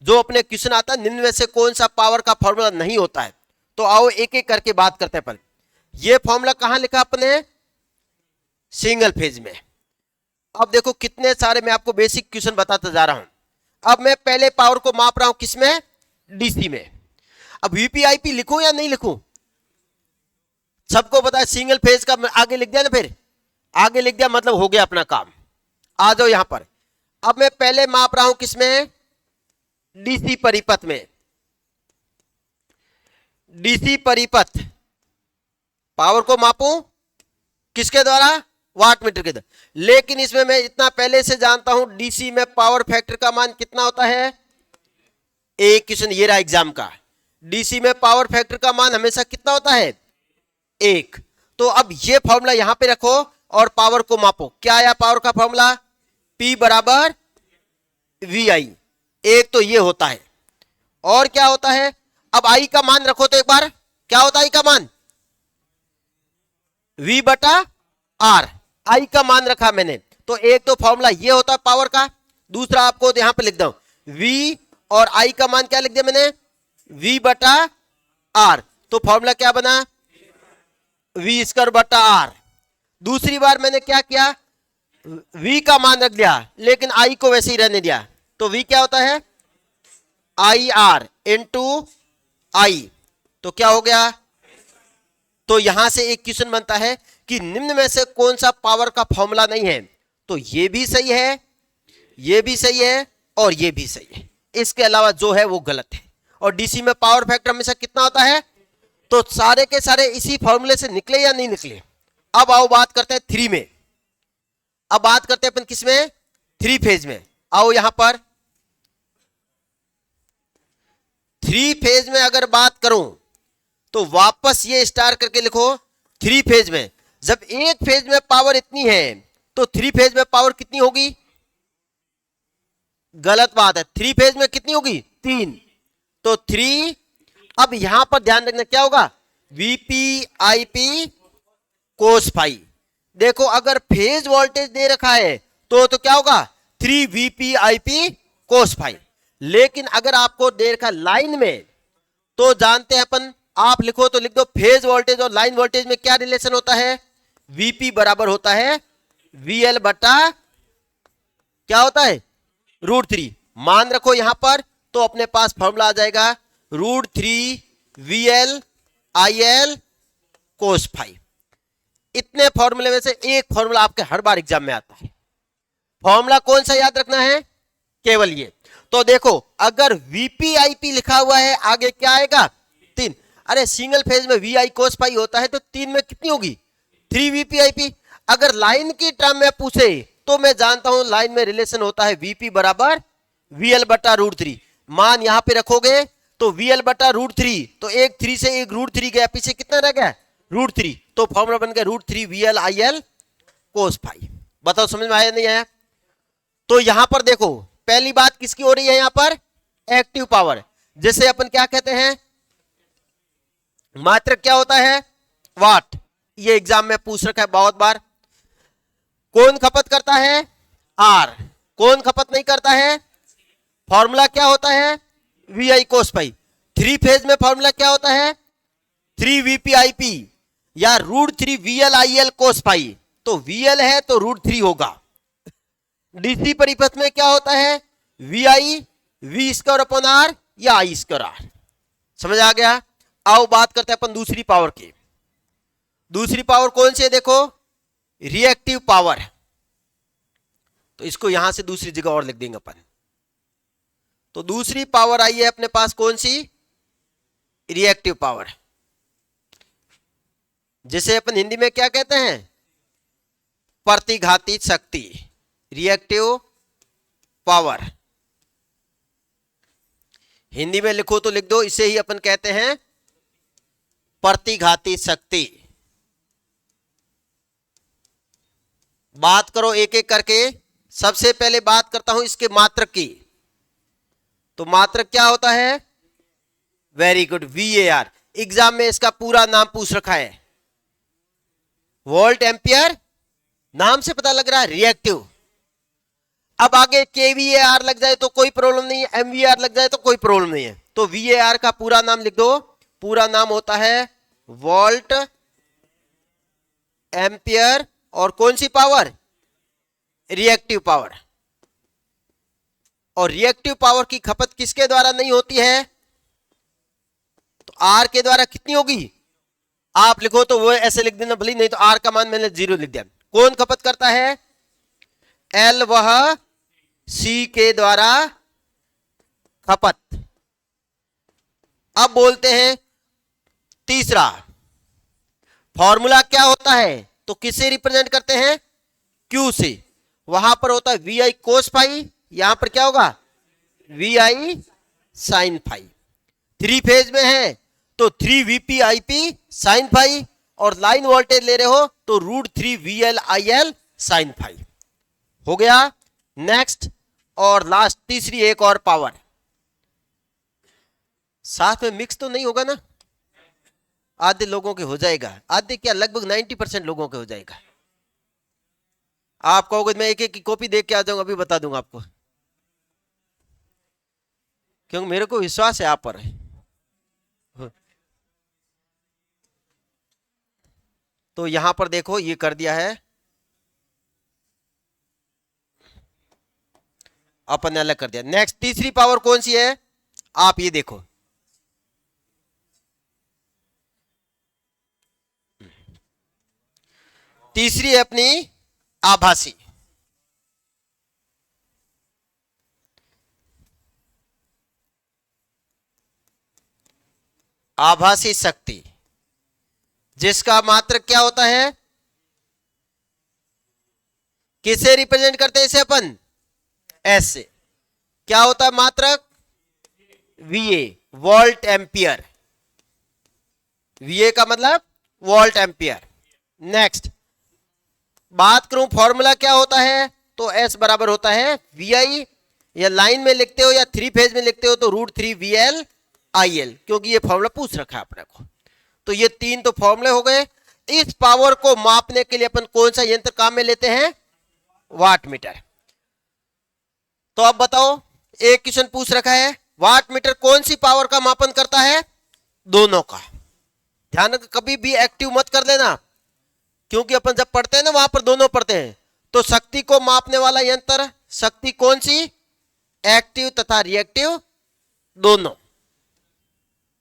जो अपने क्वेश्चन आता है निम्न में से कौन सा पावर का फॉर्मूला नहीं होता है, तो आओ एक एक करके बात करते हैं। पर ये फॉर्मूला कहां लिखा अपने? सिंगल फेज में। अब देखो कितने सारे मैं आपको बेसिक क्वेश्चन बताता जा रहा हूं। अब मैं पहले पावर को माप रहा हूं किसमें? डीसी में। अब वीपीआईपी लिखूं या नहीं लिखूं? सबको पता है सिंगल फेज का, आगे लिख दिया ना, फिर आगे लिख दिया मतलब हो गया अपना काम। आ जाओ यहां पर। अब मैं पहले माप रहा हूं किसमें? डीसी परिपथ में। डीसी परिपथ पावर को मापूं किसके द्वारा? वाटमीटर के द्वारा। लेकिन इसमें मैं इतना पहले से जानता हूं डीसी में पावर फैक्टर का मान कितना होता है? एक क्वेश्चन ये रहा एग्जाम का, डीसी में पावर फैक्टर का मान हमेशा कितना होता है? एक। तो अब ये फॉर्मूला यहां पे रखो और पावर को मापो। क्या आया पावर का फॉर्मूला? P बराबर वी आई। एक तो ये होता है, और क्या होता है? अब आई का मान रखो तो एक बार, क्या होता है आई का मान? V बटा आर। आई का मान रखा मैंने, तो एक तो फॉर्मूला ये होता है पावर का। दूसरा आपको यहां पे लिख दो V, और आई का मान क्या लिख दिया मैंने? V बटा आर। तो फॉर्मूला क्या बना? V स्क्वायर बटा आर। दूसरी बार मैंने क्या किया? V का मान रख दिया, लेकिन I को वैसे ही रहने दिया। तो V क्या होता है? आई आर इंटू आई। तो क्या हो गया? तो यहां से एक क्वेश्चन बनता है कि निम्न में से कौन सा पावर का फॉर्मूला नहीं है? तो ये भी सही है, ये भी सही है, और ये भी सही है। इसके अलावा जो है वो गलत है। और डीसी में पावर फैक्टर हमेशा कितना होता है? तो सारे के सारे इसी फॉर्मूले से निकले या नहीं निकले? अब आओ बात करते हैं थ्री में। अब बात करते हैं अपन किसमें? थ्री फेज में। आओ यहां पर थ्री फेज में अगर बात करूं तो वापस ये स्टार करके लिखो। थ्री फेज में जब एक फेज में पावर इतनी है तो थ्री फेज में पावर कितनी होगी? गलत बात है। थ्री फेज में कितनी होगी? तीन। तो थ्री। अब यहां पर ध्यान रखना क्या होगा? VP IP cos phi. देखो अगर फेज वोल्टेज दे रखा है तो क्या होगा? 3 वीपी आईपी कोस फाई। लेकिन अगर आपको दे रखा लाइन में, तो जानते हैं अपन, आप लिखो तो लिख दो फेज वोल्टेज और लाइन वोल्टेज में क्या रिलेशन होता है? वीपी बराबर होता है वीएल बटा क्या होता है? √3। मान रखो यहां पर, तो अपने पास फॉर्मूला आ जाएगा √3 वीएल आईएल कोस फाई। इतने फॉर्मूले में से एक फॉर्मूला आपके हर बार एग्जाम में आता है। फॉर्मूला कौन सा याद रखना है? केवल ये। तो देखो अगर वीपीआईपी लिखा हुआ है, आगे क्या आएगा? 3। अरे सिंगल फेज में वी आई कोस फाई होता है, तो 3 में कितनी होगी? 3 वीपीआईपी। अगर लाइन की टर्म में पूछे तो मैं जानता हूं लाइन में रिलेशन होता है वीपी बराबर वीएल बटा √3। मान यहां पे रखोगे तो वीएल बटा √3, तो एक 3 से एक √3 गया, पीछे कितना रह गया? √3। तो फॉर्मूला बन गया √3 वीएल आईएल कोस फाई। बताओ समझ में आया नहीं आया? तो यहां पर देखो पहली बात किसकी हो रही है? यहां पर एक्टिव पावर, जैसे अपन क्या कहते हैं? मात्रक क्या होता है? वाट। ये एग्जाम में पूछ रखा है बहुत बार। कौन खपत करता है? आर। कौन खपत नहीं करता है? फॉर्मूला क्या होता है? V I cos phi. Three phase में फॉर्मूला क्या होता है? 3 वीपीआईपी या √3 वीएल आईएल कोस फाई। तो वीएल है तो √3 होगा। डीसी परिपथ में क्या होता है? V I V square upon R या आई स्क्वायर आर। समझ आ गया? आओ बात करते हैं अपन दूसरी पावर की। दूसरी पावर कौन सी है? देखो रिएक्टिव पावर, तो इसको यहां से दूसरी जगह और लिख देंगे अपन। तो दूसरी पावर आई है अपने पास कौन सी, रिएक्टिव पावर, जिसे अपन हिंदी में क्या कहते हैं, प्रतिघाती शक्ति, रिएक्टिव पावर। हिंदी में लिखो तो लिख दो, इसे ही अपन कहते हैं प्रतिघाती शक्ति। बात करो एक एक करके। सबसे पहले बात करता हूं इसके मात्रक की। तो मात्रक क्या होता है, वेरी गुड, VAR। एग्जाम में इसका पूरा नाम पूछ रखा है, वोल्ट एम्पियर, नाम से पता लग रहा है रिएक्टिव। अब आगे KVAR लग जाए तो कोई प्रॉब्लम नहीं है, MVAR लग जाए तो कोई प्रॉब्लम नहीं है। तो VAR का पूरा नाम लिख दो, पूरा नाम होता है वोल्ट एम्पियर, और कौन सी पावर, रिएक्टिव पावर। और रिएक्टिव पावर की खपत किसके द्वारा नहीं होती है, तो R के द्वारा कितनी होगी, आप लिखो तो वो ऐसे लिख देना भले, नहीं तो R का मान मैंने 0 लिख दिया। कौन खपत करता है, L, वह C के द्वारा खपत। अब बोलते हैं तीसरा, फॉर्मूला क्या होता है, तो किसे रिप्रेजेंट करते हैं, Q से। वहां पर होता है VI cos फाई, यहां पर क्या होगा, VI sin फाई। 3 फेज में है तो 3 VP sin फाई, और लाइन वोल्टेज ले रहे हो तो √3 VL sin फाई। हो गया। नेक्स्ट और लास्ट, तीसरी एक और पावर, साथ में मिक्स तो नहीं होगा ना, आधे लोगों के हो जाएगा, आधे क्या लगभग 90% लोगों के हो जाएगा। आप कहोगे मैं एक एक की कॉपी देख के आ जाऊंगा, अभी बता दूंगा आपको, क्योंकि मेरे को विश्वास है आप पर। तो यहां पर देखो ये कर दिया है, अपन ने अलग कर दिया। नेक्स्ट तीसरी पावर कौन सी है, आप ये देखो, तीसरी है अपनी आभासी। आभासी शक्ति, जिसका मात्रक क्या होता है, किसे रिप्रेजेंट करते हैं इसे अपन, S से। क्या होता है मात्रक, VA, वोल्ट एम्पियर। VA का मतलब वोल्ट एम्पियर। नेक्स्ट बात करूं फॉर्मूला क्या होता है, तो S बराबर होता है VI, या लाइन में लिखते हो या 3 फेज में लिखते हो तो √3 VL/IL, क्योंकि ये फॉर्मूला पूछ रखा है अपने को। तो ये 3 तो फॉर्मूले हो गए। इस पावर को मापने के लिए अपन कौन सा यंत्र काम में लेते हैं, वाट मीटर। तो अब बताओ, एक क्वेश्चन पूछ रखा है, वाट मीटर कौन सी पावर का मापन करता है, दोनों का। ध्यान रख, कभी भी एक्टिव मत कर लेना, क्योंकि अपन जब पढ़ते हैं ना वहां पर दोनों पढ़ते हैं। तो शक्ति को मापने वाला यंत्र, शक्ति कौन सी, एक्टिव तथा रिएक्टिव दोनों।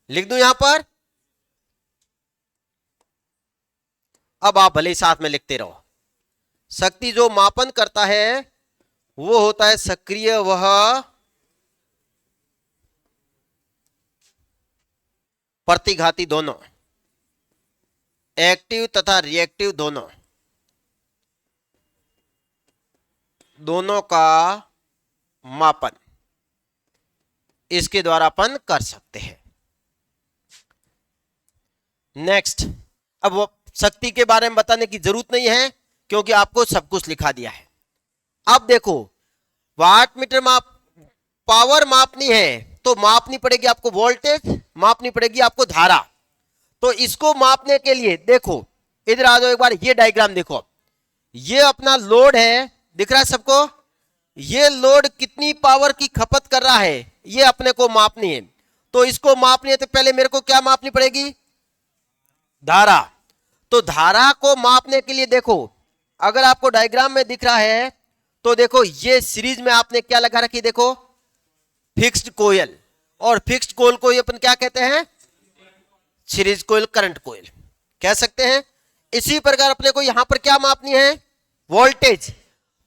लिख दूं यहां पर, अब आप भले ही साथ में लिखते रहो। शक्ति जो मापन करता है वो होता है सक्रिय वह प्रतिघाती दोनों, एक्टिव तथा रिएक्टिव दोनों, दोनों का मापन इसके द्वारा अपन कर सकते हैं। नेक्स्ट, अब वो शक्ति के बारे में बताने की जरूरत नहीं है, क्योंकि आपको सब कुछ लिखा दिया है। अब देखो, वाट मीटर पावर मापनी है तो मापनी पड़ेगी आपको वोल्टेज, मापनी पड़ेगी आपको धारा। तो इसको मापने के लिए देखो, इधर आ जाओ एक बार, ये डायग्राम देखो। ये अपना लोड है, दिख रहा है सबको, ये लोड कितनी पावर की खपत कर रहा है ये अपने को मापनी है। तो इसको मापनी है तो पहले मेरे को क्या मापनी पड़ेगी, धारा। तो धारा को मापने के लिए देखो, अगर आपको डायग्राम में दिख रहा है तो देखो, ये सीरीज में आपने क्या लगा रखी, देखो फिक्स्ड कोयल, और फिक्स्ड कोयल को अपन क्या कहते हैं, सीरीज कोयल, करंट कोयल कह सकते हैं। इसी प्रकार अपने को यहां पर क्या मापनी है, वोल्टेज।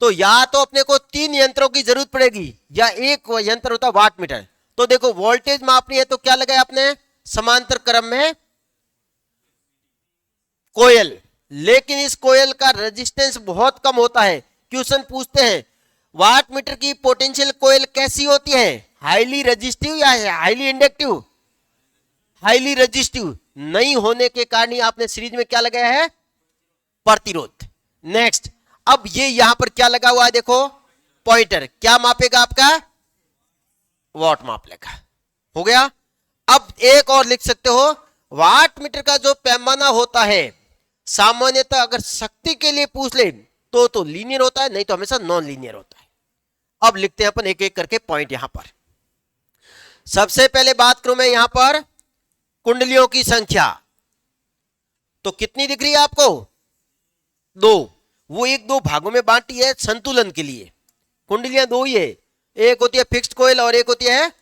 तो या तो अपने को 3 यंत्रों की जरूरत पड़ेगी या एक यंत्र होता है वाट मीटर। तो देखो वोल्टेज मापनी है तो क्या लगाया आपने, समांतर क्रम में कोयल। लेकिन इस कोयल का रेजिस्टेंस बहुत कम होता है। क्वेश्चन पूछते हैं वाट मीटर की पोटेंशियल कोयल कैसी होती है, हाईली रेजिस्टिव या हाईली इंडक्टिव, हाईली रेजिस्टिव नहीं होने के कारण ही आपने सीरीज में क्या लगाया है, प्रतिरोध। नेक्स्ट, अब ये यहां पर क्या लगा हुआ है देखो, पॉइंटर, क्या मापेगा आपका, वॉट माप लेगा। हो गया। अब एक और लिख सकते हो, वाट मीटर का जो पैमाना होता है सामान्यतः अगर शक्ति के लिए पूछ ले तो लीनियर होता है, नहीं तो हमेशा नॉन लीनियर होता है। अब लिखते हैं अपन एक एक करके पॉइंट यहां पर। सबसे पहले बात करूं मैं यहां पर कुंडलियों की संख्या, तो कितनी दिख रही है आपको, 2। वो एक 2 भागों में बांटी है संतुलन के लिए। कुंडलियां 2 ही है, एक होती है फिक्स्ड कोयल और एक होती है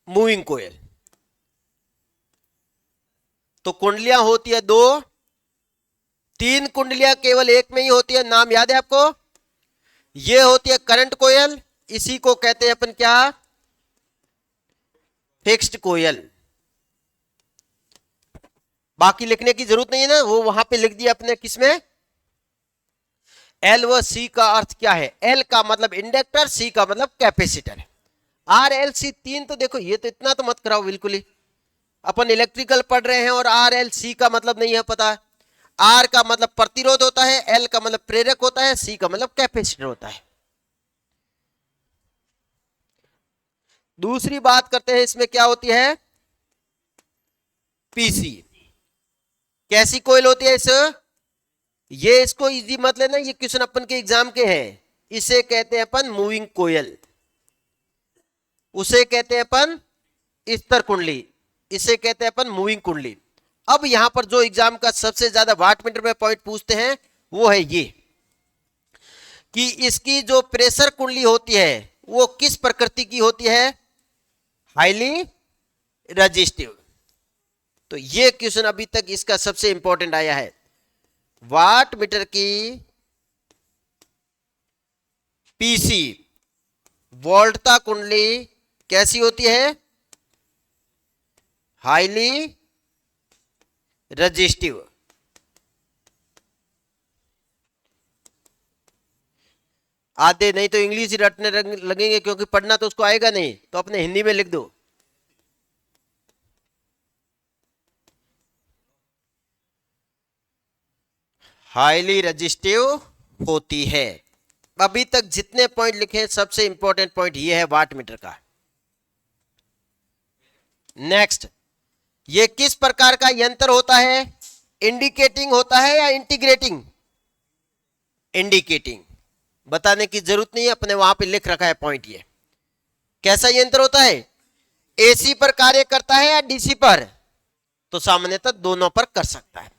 मूविंग कोयल। तो कुंडलियां होती है 2, 3 कुंडलियां केवल एक में ही होती है, नाम याद है आपको, ये होती है करंट कोयल, इसी को कहते हैं अपन क्या, फिक्स्ड कोयल। बाकी लिखने की जरूरत नहीं है ना, वो वहां पे लिख दिया अपने किसमें, एल व सी का अर्थ क्या है, एल का मतलब इंडक्टर, सी का मतलब कैपेसिटर। आर एल सी 3 तो देखो ये तो इतना तो मत कराओ बिल्कुल ही, अपन इलेक्ट्रिकल पढ़ रहे हैं और आर एल सी का मतलब नहीं है पता। आर का मतलब प्रतिरोध होता है, एल का मतलब प्रेरक होता है, सी का मतलब कैपेसिटर होता है। दूसरी बात करते हैं इसमें क्या होती है, पीसी। कैसी कोयल होती है इस, ये इसको इजी मत लेना, ये क्वेश्चन अपन के एग्जाम के हैं। इसे कहते हैं अपन मूविंग कोयल, उसे कहते हैं अपन स्तर कुंडली, इसे कहते हैं अपन मूविंग कुंडली। अब यहां पर जो एग्जाम का सबसे ज्यादा वाट मीटर में पॉइंट पूछते हैं वो है ये कि इसकी जो प्रेशर कुंडली होती है वो किस प्रकृति की होती है, हाईली रेजिस्टिव। तो ये क्वेश्चन अभी तक इसका सबसे इंपॉर्टेंट आया है। वाट मीटर की पीसी वोल्टता कुंडली कैसी होती है, हाईली रेजिस्टिव। आधे नहीं तो इंग्लिश ही रटने लगेंगे क्योंकि पढ़ना तो उसको आएगा नहीं, तो अपने हिंदी में लिख दो। हाईली रेजिस्टिव होती है। अभी तक जितने पॉइंट लिखे सबसे इंपॉर्टेंट पॉइंट ये है वाट मीटर का। नेक्स्ट, ये किस प्रकार का यंत्र होता है, इंडिकेटिंग होता है या इंटीग्रेटिंग, इंडिकेटिंग। बताने की जरूरत नहीं है, अपने वहां पे लिख रखा है पॉइंट। ये कैसा यंत्र होता है, एसी पर कार्य करता है या डीसी पर, तो सामान्यतः दोनों पर कर सकता है।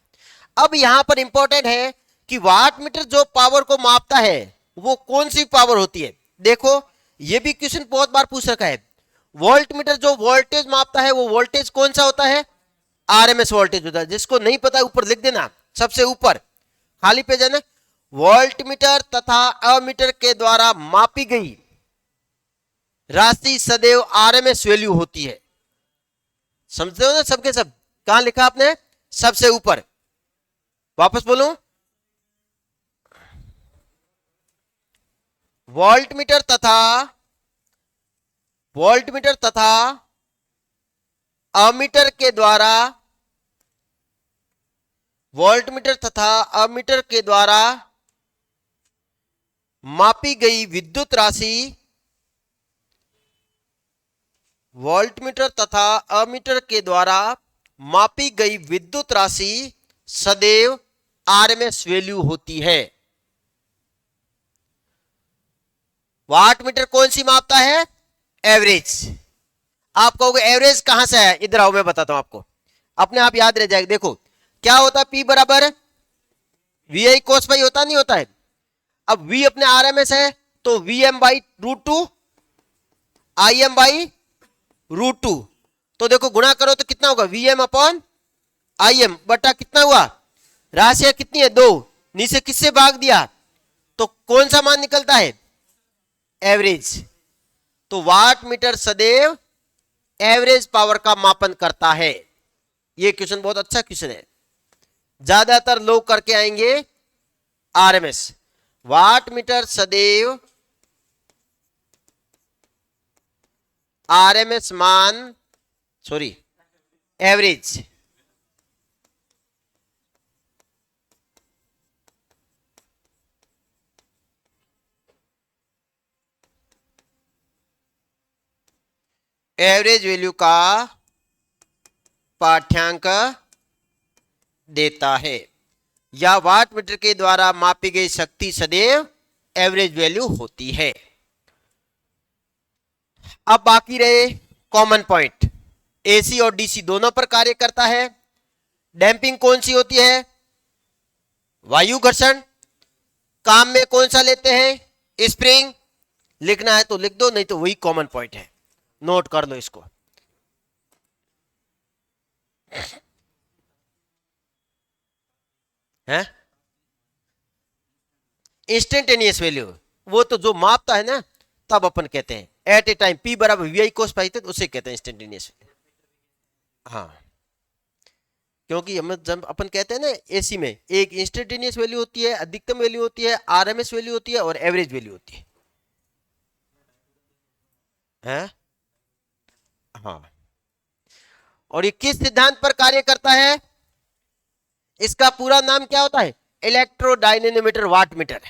अब यहां पर इंपॉर्टेंट है कि वाट मीटर जो पावर को मापता है वो कौन सी पावर होती है। देखो ये भी क्वेश्चन बहुत बार पूछ रखा है, वोल्ट मीटर जो वोल्टेज मापता है वो वोल्टेज कौन सा होता है, आरएमएस वोल्टेज होता है। जिसको नहीं पता ऊपर लिख देना, सबसे ऊपर खाली पेज है ना, वोल्ट मीटर तथा अमीटर के द्वारा मापी गई राशि सदैव आरएमएस वैल्यू होती है। समझते हो ना सबके सब, कहां लिखा आपने, सबसे ऊपर। वापस बोलूं, वोल्ट मीटर तथा अमीटर के द्वारा, वोल्ट मीटर तथा अमीटर के द्वारा मापी गई विद्युत राशि, वोल्ट मीटर तथा अमीटर के द्वारा मापी गई विद्युत राशि सदैव आरएमएस वैल्यू होती है। वाट मीटर कौन सी मापता है, एवरेज। आप कहोगे एवरेज कहां से है, इधर आओ मैं बताता हूं आपको, अपने आप याद रह जाएगा। देखो क्या होता है, P बराबर वी आई कोस पाई होता नहीं होता है। अब V अपने आरएमएस है तो Vm by root 2 Im by root 2, तो देखो गुणा करो तो कितना होगा, Vm अपॉन Im बटा कितना हुआ, राशि कितनी है 2, नीचे किससे भाग दिया, तो कौन सा मान निकलता है, एवरेज। तो वाट मीटर सदैव एवरेज पावर का मापन करता है। ये क्वेश्चन बहुत अच्छा क्वेश्चन है, ज्यादातर लोग करके आएंगे आरएमएस। वाट मीटर सदैव आरएमएस मान, सॉरी एवरेज, एवरेज वैल्यू का पाठ्यांक देता है, या वाट मीटर के द्वारा मापी गई शक्ति सदैव एवरेज वैल्यू होती है। अब बाकी रहे कॉमन पॉइंट, एसी और डीसी दोनों पर कार्य करता है। डैंपिंग कौन सी होती है, वायु घर्षण। काम में कौन सा लेते हैं, स्प्रिंग। लिखना है तो लिख दो, नहीं तो वही कॉमन पॉइंट है, नोट कर लो इसको। है इंस्टेंटेनियस वैल्यू, वो तो जो मापता है ना, तब अपन कहते हैं एट ए टाइम P बराबर VI cos पाई, उसे कहते हैं इंस्टेंटेनियस। हाँ, क्योंकि हम जब अपन कहते हैं ना एसी में, एक इंस्टेंटेनियस वैल्यू होती है, अधिकतम वैल्यू होती है, आरएमएस वैल्यू होती है और एवरेज वैल्यू होती है। हैं? हाँ, और ये किस सिद्धांत पर कार्य करता है, इसका पूरा नाम क्या होता है, इलेक्ट्रोडायनेमोमीटर वाट मीटर।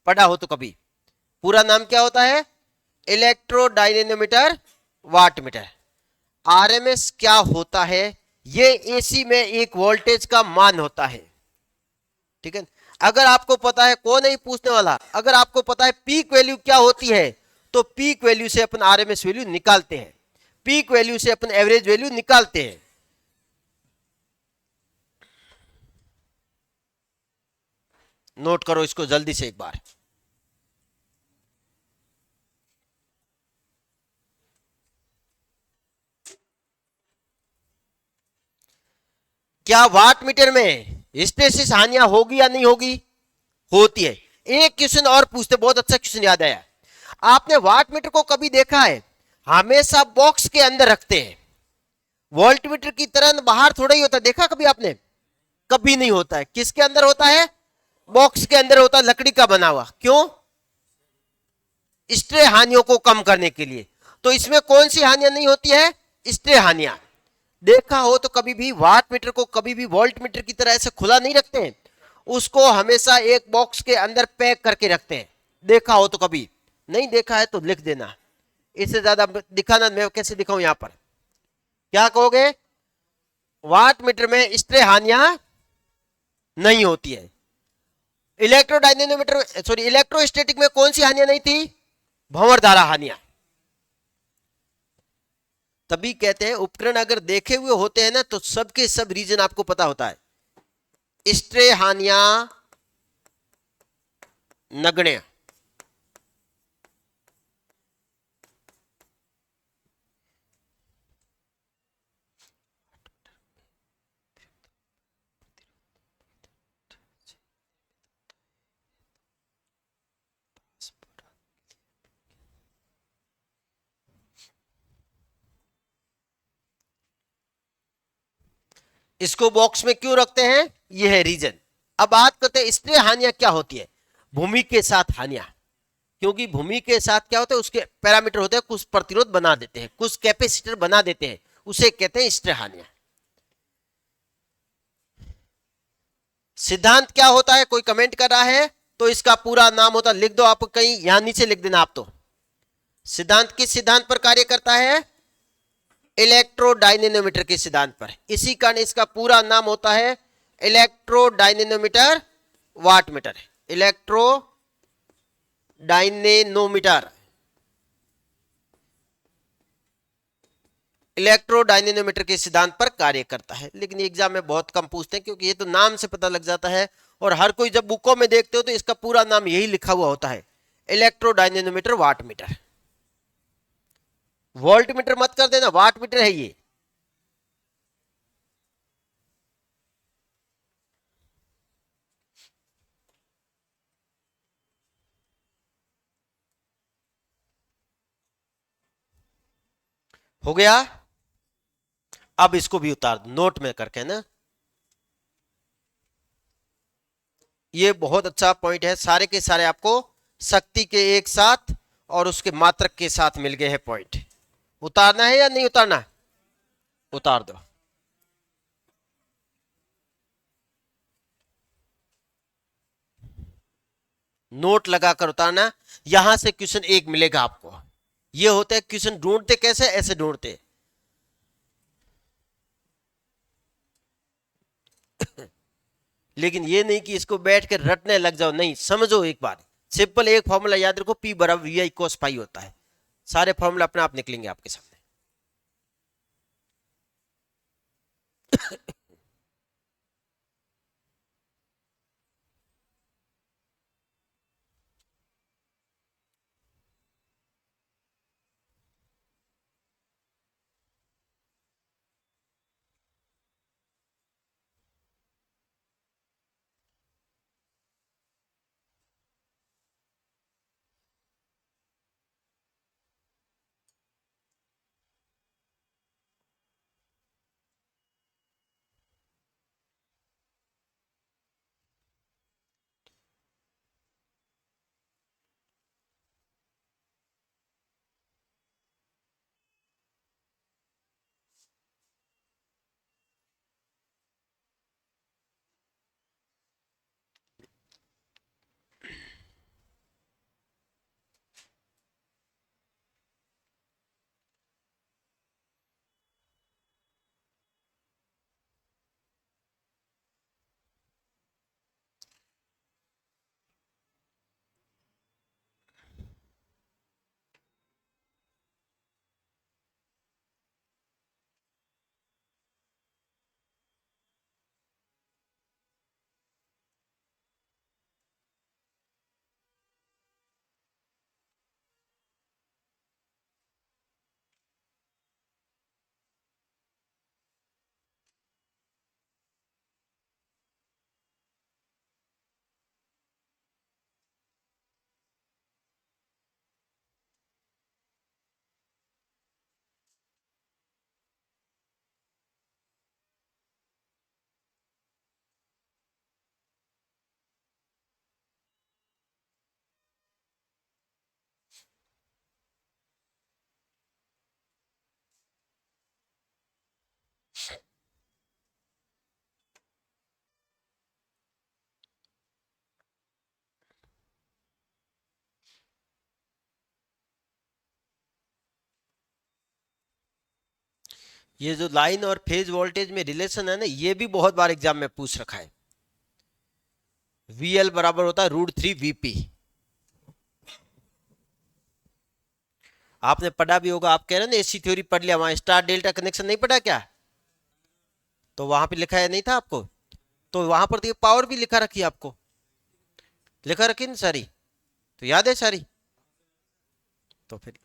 पढ़ा हो तो कभी, पूरा नाम क्या होता है, इलेक्ट्रोडायनेमोमीटर वाट मीटर। आरएमएस क्या होता है, ये एसी में एक वोल्टेज का मान होता है, ठीक है। अगर आपको पता है, कौन नहीं पूछने वाला, अगर आपको पता है पीक वैल्यू क्या होती है, तो पीक वैल्यू से अपन आरएमएस वैल्यू निकालते हैं, पीक वैल्यू से अपन एवरेज वैल्यू निकालते हैं। नोट करो इसको जल्दी से एक बार। क्या वाट मीटर में हिस्टैरिसीस हानियां होगी या नहीं होगी, होती है। एक क्वेश्चन और पूछते, बहुत अच्छा क्वेश्चन याद आया। आपने वाट मीटर को कभी देखा है, हमेशा बॉक्स के अंदर रखते हैं, वोल्ट मीटर की तरह बाहर थोड़ा ही होता है, देखा कभी आपने, कभी नहीं होता है। किसके अंदर होता है, बॉक्स के अंदर होता है, लकड़ी का बना हुआ। क्यों, स्ट्रे हानियों को कम करने के लिए। तो इसमें कौन सी हानियां नहीं होती है, स्ट्रे हानियां। देखा हो तो कभी भी वाट मीटर को कभी भी वोल्ट मीटर की तरह ऐसे खुला नहीं रखते हैं, उसको हमेशा एक बॉक्स के अंदर पैक करके रखते हैं। देखा हो तो कभी, नहीं देखा है तो लिख देना, इससे ज्यादा दिखाना मैं कैसे दिखाऊं। यहां पर क्या कहोगे, वाट मीटर में स्ट्रे हानियां नहीं होती है। इलेक्ट्रोडायनेमोमीटर, सॉरी इलेक्ट्रोस्टैटिक में कौन सी हानियां नहीं थी, भंवर धारा हानियां। तभी कहते हैं उपकरण अगर देखे हुए होते हैं ना, तो सबके सब रीजन आपको पता होता है। स्ट्रे हानियां नगण्य, इसको बॉक्स में क्यों रखते हैं, ये है रीजन। अब बात करते हैं स्ट्रे हानियां क्या होती है, भूमि के साथ हानियां। क्योंकि भूमि के साथ क्या होता है, उसके पैरामीटर होते हैं, कुछ प्रतिरोध बना देते हैं, कुछ कैपेसिटर बना देते हैं, उसे कहते हैं स्ट्रे हानियां। सिद्धांत क्या होता है, कोई कमेंट कर रहा है तो इसका पूरा नाम होता है, लिख दो आप, कहीं यहां नीचे लिख देना आप। तो सिद्धांत किस सिद्धांत पर कार्य करता है, इलेक्ट्रोडायनेमोमीटर के सिद्धांत पर। इसी कारण इसका पूरा नाम होता है इलेक्ट्रोडायनेमोमीटर वाट मीटर, इलेक्ट्रोडायनेमोमीटर, इलेक्ट्रोडायनेमोमीटर के सिद्धांत पर कार्य करता है। लेकिन एग्जाम में बहुत कम पूछते हैं, क्योंकि ये तो नाम से पता लग जाता है, और हर कोई जब बुकों में देखते हो तो इसका पूरा नाम यही लिखा हुआ होता है, इलेक्ट्रोडायनेमोमीटर वाट मीटर। वोल्ट मीटर मत कर देना, वाट मीटर है ये। हो गया। अब इसको भी उतार दो नोट में करके ना। ये बहुत अच्छा पॉइंट है, सारे के सारे आपको शक्ति के एक साथ और उसके मात्रक के साथ मिल गए हैं पॉइंट। उतारना है या नहीं उतारना? उतार दो। नोट लगाकर उतारना। यहां से क्वेश्चन एक मिलेगा आपको। ये होता है क्वेश्चन ढूंढते कैसे, ऐसे ढूंढते। लेकिन ये नहीं कि इसको बैठ के रटने लग जाओ, नहीं, समझो एक बार। सिंपल एक फॉर्मूला याद रखो, पी बराबर वी आई कोस पाई होता है। सारे फॉर्मूला अपने आप निकलेंगे आपके सामने। ये जो लाइन और फेज वोल्टेज में रिलेशन है ना, ये भी बहुत बार एग्जाम में पूछ रखा है। वी एल बराबर होता है √3 VP। आपने पढ़ा भी होगा, आप कह रहे हैं ना एसी थ्योरी पढ़ लिया, वहां स्टार डेल्टा कनेक्शन नहीं पढ़ा क्या? तो वहां पे लिखा है नहीं था आपको? तो वहां पर देखिए पावर भी लिखा रखी है आपको, लिखा रखी ना सारी, तो याद है सारी? तो फिर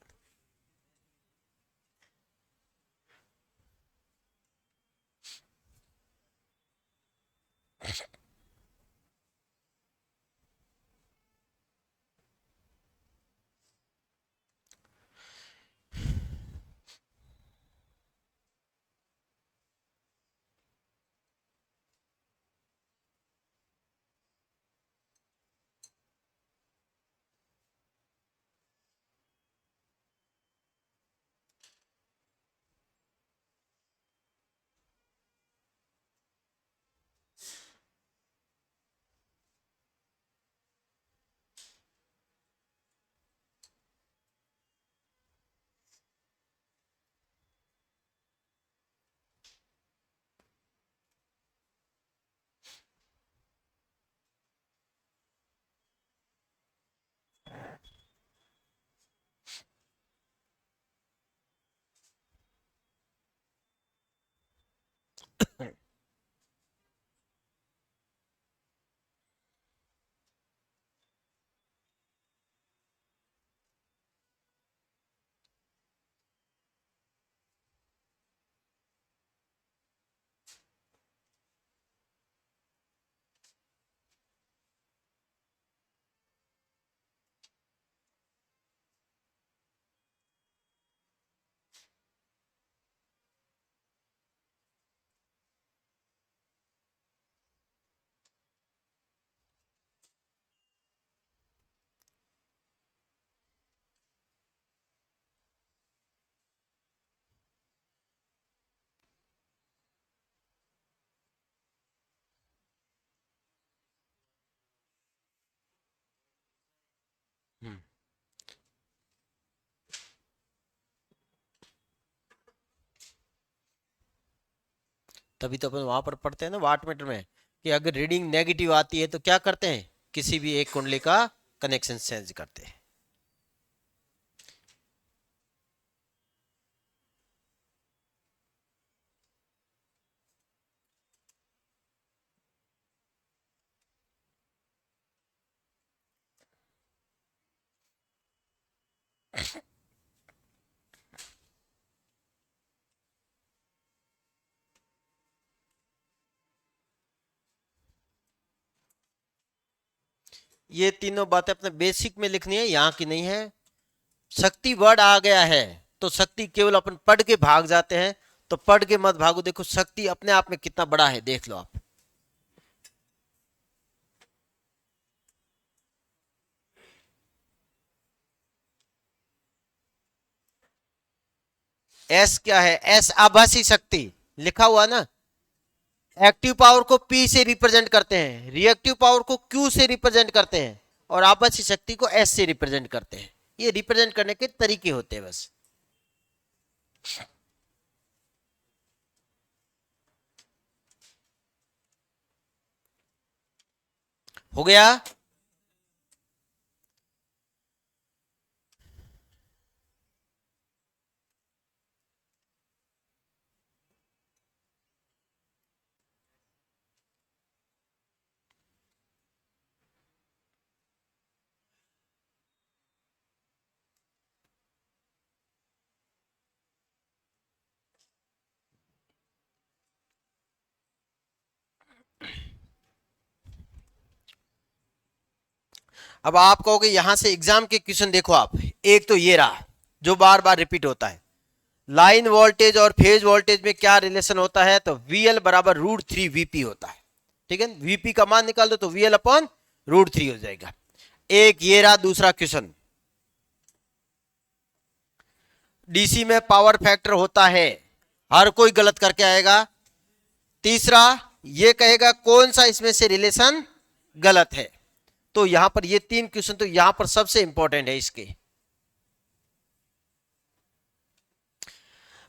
तभी तो अपन वहां पर पढ़ते हैं ना वाट मीटर में कि अगर रीडिंग नेगेटिव आती है तो क्या करते हैं, किसी भी एक कुंडली का कनेक्शन चेंज करते हैं। ये तीनों बातें अपने बेसिक में लिखनी है, यहाँ की नहीं है। शक्ति वर्ड आ गया है तो शक्ति केवल अपन पढ़ के भाग जाते हैं, तो पढ़ के मत भागो। देखो शक्ति अपने आप में कितना बड़ा है, देख लो आप। एस क्या है, एस आभासी शक्ति लिखा हुआ ना। एक्टिव पावर को पी से रिप्रेजेंट करते हैं, रिएक्टिव पावर को क्यू से रिप्रेजेंट करते हैं, और आभासी शक्ति को एस से रिप्रेजेंट करते हैं। ये रिप्रेजेंट करने के तरीके होते हैं बस। हो गया। अब आप कहोगे यहां से एग्जाम के क्वेश्चन देखो आप, एक तो ये रहा जो बार बार रिपीट होता है, लाइन वोल्टेज और फेज वोल्टेज में क्या रिलेशन होता है, तो VL बराबर √3 VP होता है। ठीक है, VP का मान निकाल दो तो VL अपॉन √3 हो जाएगा। एक ये रहा दूसरा क्वेश्चन, डीसी में पावर फैक्टर होता है, हर कोई गलत करके आएगा। तीसरा ये कहेगा कौन सा इसमें से रिलेशन गलत है। तो यहां पर ये तीन क्वेश्चन तो यहां पर सबसे इंपॉर्टेंट है इसके।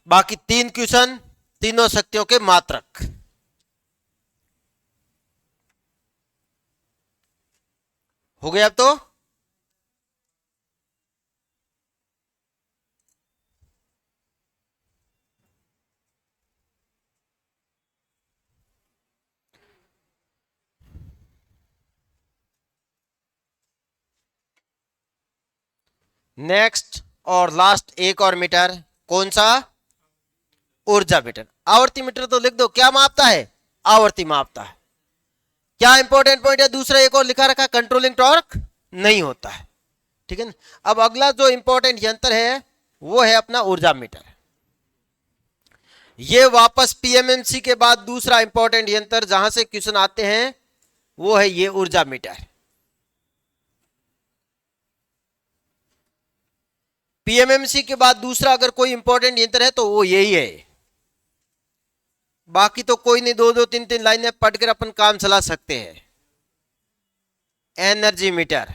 बाकी तीन क्वेश्चन तीनों शक्तियों के मात्रक। हो गया अब तो। नेक्स्ट और लास्ट एक और मीटर, कौन सा, ऊर्जा मीटर। आवर्ती मीटर तो लिख दो, क्या मापता है, आवर्ती मापता है। क्या इंपॉर्टेंट पॉइंट है, दूसरा एक और लिखा रखा, कंट्रोलिंग टॉर्क नहीं होता है। ठीक है ना। अब अगला जो इंपॉर्टेंट यंत्र है वो है अपना ऊर्जा मीटर। ये वापस पीएमएमसी के बाद दूसरा इंपॉर्टेंट यंत्र जहां से क्वेश्चन आते हैं वो है ये ऊर्जा मीटर। पीएमएमसी के बाद दूसरा अगर कोई इंपॉर्टेंट यंत्र है तो वो यही है। बाकी तो कोई नहीं, दो दो तीन तीन लाइनें पढ़कर अपन काम चला सकते हैं। एनर्जी मीटर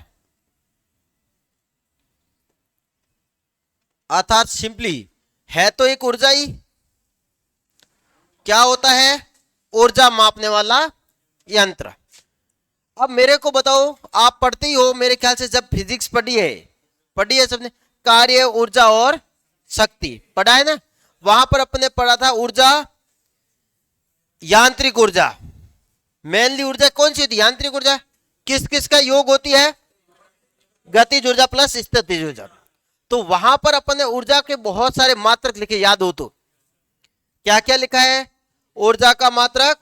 अर्थात सिंपली है तो एक ऊर्जा ही, क्या होता है, ऊर्जा मापने वाला यंत्र। अब मेरे को बताओ, आप पढ़ते ही हो मेरे ख्याल से, जब फिजिक्स पढ़ी है सबने, कार्य ऊर्जा और शक्ति पढ़ा है ना। वहां पर अपने पढ़ा था ऊर्जा, यांत्रिक ऊर्जा। मेनली ऊर्जा कौन सी होती है, यांत्रिक ऊर्जा। किस किस का योग होती है, गतिज ऊर्जा प्लस स्थितिज ऊर्जा। तो वहां पर अपन ने ऊर्जा के बहुत सारे मात्रक लिखे, याद हो तो क्या क्या लिखा है। ऊर्जा का मात्रक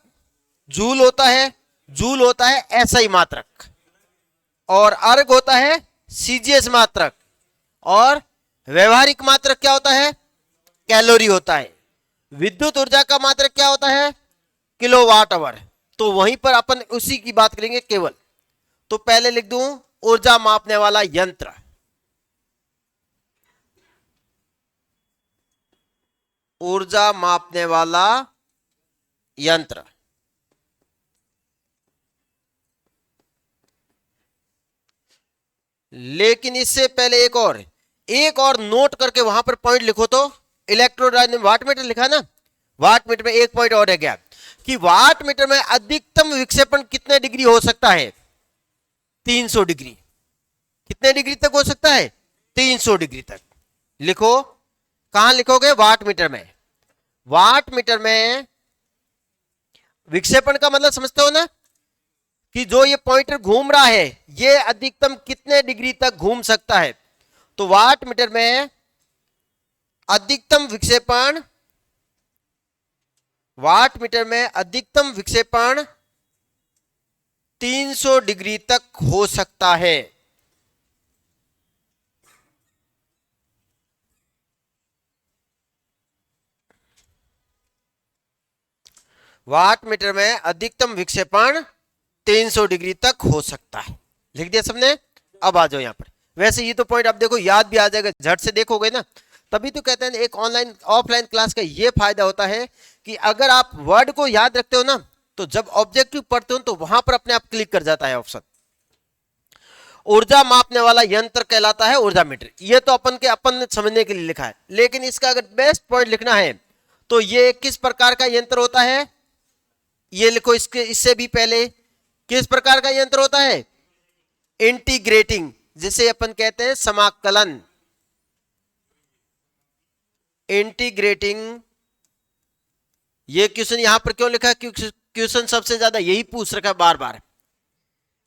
जूल होता है, जूल होता है एसआई मात्रक, और अर्ग होता है सीजीएस मात्रक, और व्यवहारिक मात्रक क्या होता है, कैलोरी होता है। विद्युत ऊर्जा का मात्रक क्या होता है, किलोवाट आवर। तो वहीं पर अपन उसी की बात करेंगे केवल। तो पहले लिख दूं ऊर्जा मापने वाला यंत्र। ऊर्जा मापने वाला यंत्र। लेकिन इससे पहले एक और नोट करके वहां पर पॉइंट लिखो तो, इलेक्ट्रोडायनेमिक वाट मीटर लिखा ना, वाट मीटर में एक पॉइंट और है क्या, कि वाट मीटर में अधिकतम विक्षेपण कितने डिग्री हो सकता है? 300 डिग्री। कितने डिग्री तक हो सकता है? 300 डिग्री तक। लिखो, कहां लिखोगे? वाट मीटर में। वाट मीटर में विक्षेपण का मतलब समझते हो ना, कि जो ये पॉइंटर घूम रहा है ये अधिकतम कितने डिग्री तक घूम सकता है। तो वाट मीटर में अधिकतम विक्षेपण, वाट मीटर में अधिकतम विक्षेपण 300 डिग्री तक हो सकता है। वाट मीटर में अधिकतम विक्षेपण 300 डिग्री तक हो सकता है। लिख दिया सबने? अब आ जाओ यहां पर। वैसे ये तो पॉइंट अब देखो याद भी आ जाएगा, झट से देखोगे ना, तभी तो कहते हैं एक ऑनलाइन ऑफलाइन क्लास का ये फायदा होता है कि अगर आप वर्ड को याद रखते हो ना, तो जब ऑब्जेक्टिव पढ़ते हो तो वहां पर अपने आप क्लिक कर जाता है ऑप्शन। ऊर्जा मापने वाला यंत्र कहलाता है ऊर्जा मीटर। ये तो अपन ने समझने के लिए लिखा है, लेकिन इसका अगर बेस्ट पॉइंट लिखना है तो ये किस प्रकार का यंत्र होता है, ये लिखो। इससे भी पहले किस प्रकार का यंत्र होता है? इंटीग्रेटिंग, जिसे अपन कहते हैं समाकलन। इंटीग्रेटिंग। ये क्वेश्चन यहां पर क्यों लिखा है? क्योंकि क्वेश्चन सबसे ज्यादा यही पूछ रखा है बार बार।